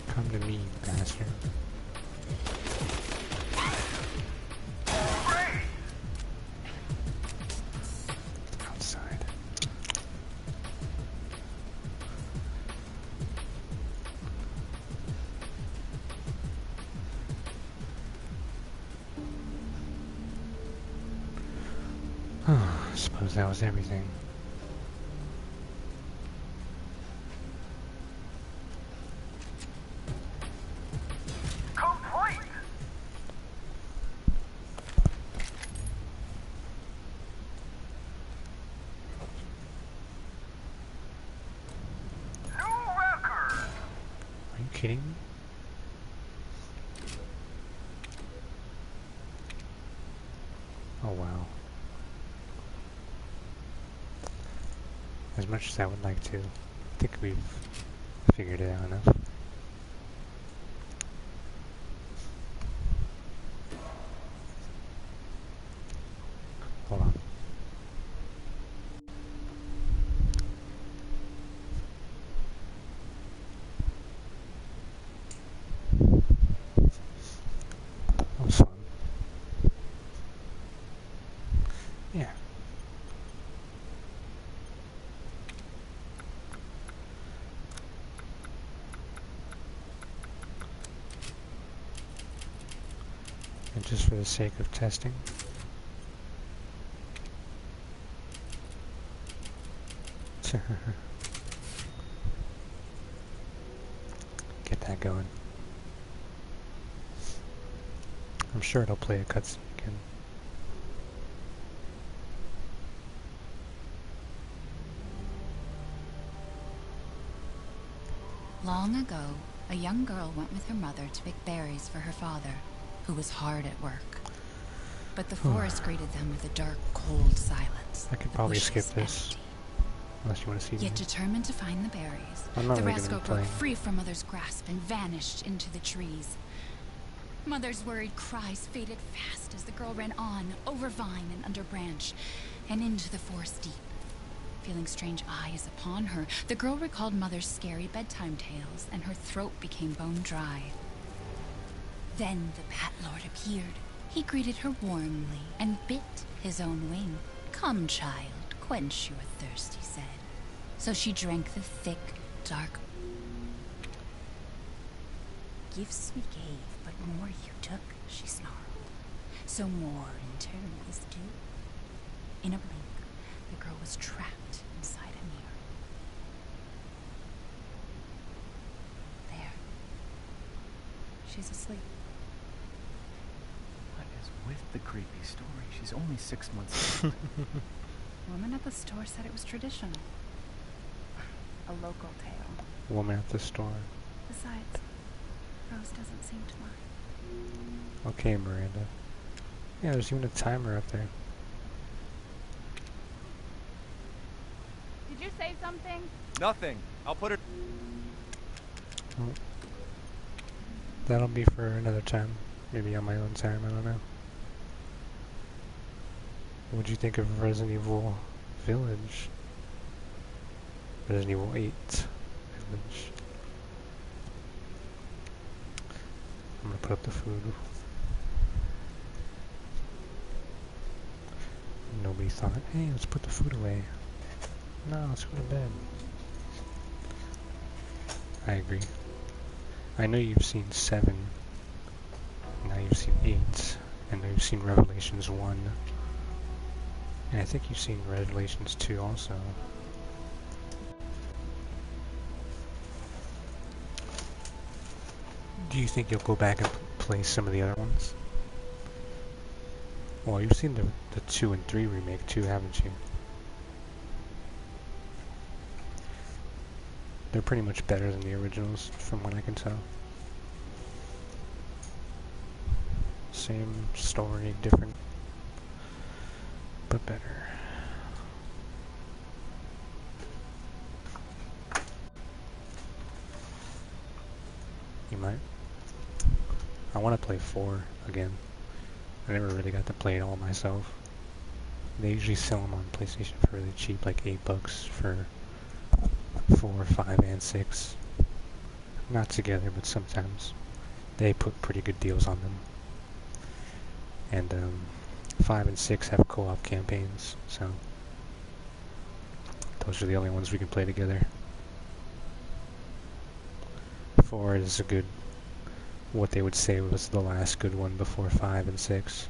Come to me, bastard. Outside. I suppose that was everything. Complete! New record! Are you kidding me? Oh wow. As much as I would like to, I think we've figured it out enough. Hold on. That was fun. Yeah. And just for the sake of testing. Get that going. I'm sure it'll play a cutscene again. Long ago, a young girl went with her mother to pick berries for her father, who was hard at work. But the forest greeted them with a dark, cold silence. I could probably skip this. Unless you want to see Yet me. determined to find the berries, I'm not the really rascal gonna broke play. free from Mother's grasp and vanished into the trees. Mother's worried cries faded fast as the girl ran on, over vine and under branch, and into the forest deep. Feeling strange eyes upon her, the girl recalled Mother's scary bedtime tales, and her throat became bone dry. Then the Bat Lord appeared. He greeted her warmly and bit his own wing. "Come, child, quench your thirst," he said. So she drank the thick, dark Gifts we gave, but more you took, she snarled. So more in turn is due. In a blink, the girl was trapped inside a mirror. There. She's asleep. What is with the creepy story? She's only 6 months old. Woman at the store said it was traditional. A local tale. Woman at the store. Besides, Rose doesn't seem to mind. Okay, Miranda. Yeah, there's even a timer up there. Did you say something? Nothing. I'll put it. Oh. That'll be for another time. Maybe on my own time, I don't know. What'd you think of Resident Evil Village? Resident Evil 8 Village. I'm gonna put up the food. Nobody thought, hey, let's put the food away. No, let's go to bed. I agree. I know you've seen 7. Now you've seen 8. And now you've seen Revelations 1. And I think you've seen Revelations 2 also. Do you think you'll go back and play some of the other ones? Well, you've seen the 2 and 3 remake too, haven't you? They're pretty much better than the originals, from what I can tell. Same story, different, but better. You might. I want to play 4 again. I never really got to play it all myself. They usually sell them on PlayStation for really cheap, like $8 for 4, 5, and 6. Not together, but sometimes. They put pretty good deals on them. And 5 and 6 have co-op campaigns, so those are the only ones we can play together. 4 is a good, what they would say was the last good one before 5 and 6.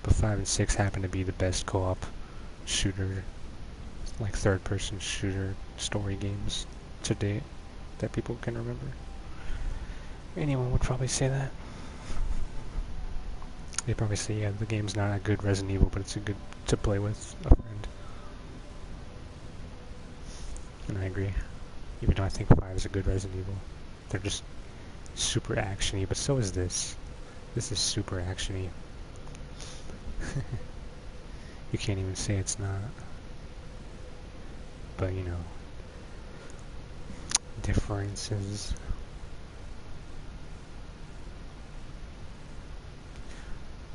But 5 and 6 happen to be the best co-op shooter, like third-person shooter story games to date that people can remember. Anyone would probably say that. They'd probably say, yeah, the game's not a good Resident Evil, but it's a good to play with a friend. And I agree. Even though I think 5 is a good Resident Evil. They're just super actiony, but so is this. This is super actiony. You can't even say it's not. But, you know, differences.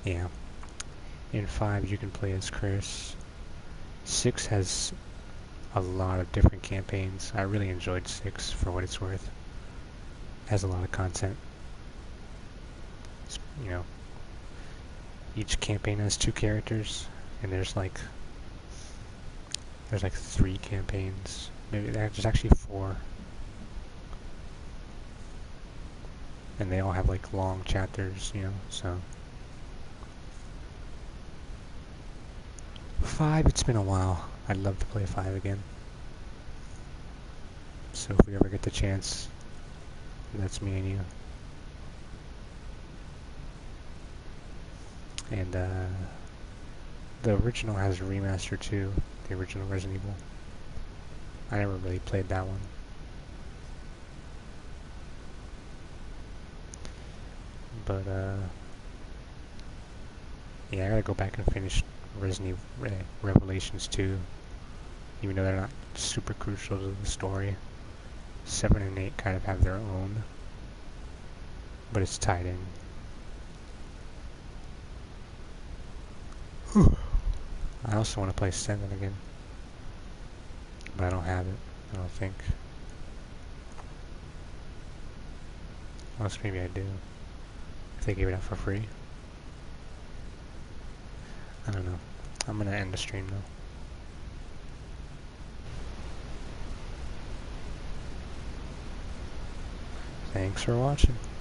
Yeah. In 5 you can play as Chris. 6 has a lot of different campaigns. I really enjoyed 6 for what it's worth. Has a lot of content. It's, you know, each campaign has 2 characters, and there's like 3 campaigns. Maybe there's actually 4. And they all have like long chapters, you know, so 5, it's been a while. I'd love to play 5 again. So if we ever get the chance, that's me and you. And the original has a remaster too, the original Resident Evil. I never really played that one. But yeah, I gotta go back and finish Resident Evil Revelations 2, even though they're not super crucial to the story. 7 and 8 kind of have their own, but it's tied in. I also want to play 7 again, but I don't have it, I don't think. Unless maybe I do, if they gave it out for free. I don't know. I'm gonna end the stream though. Thanks for watching.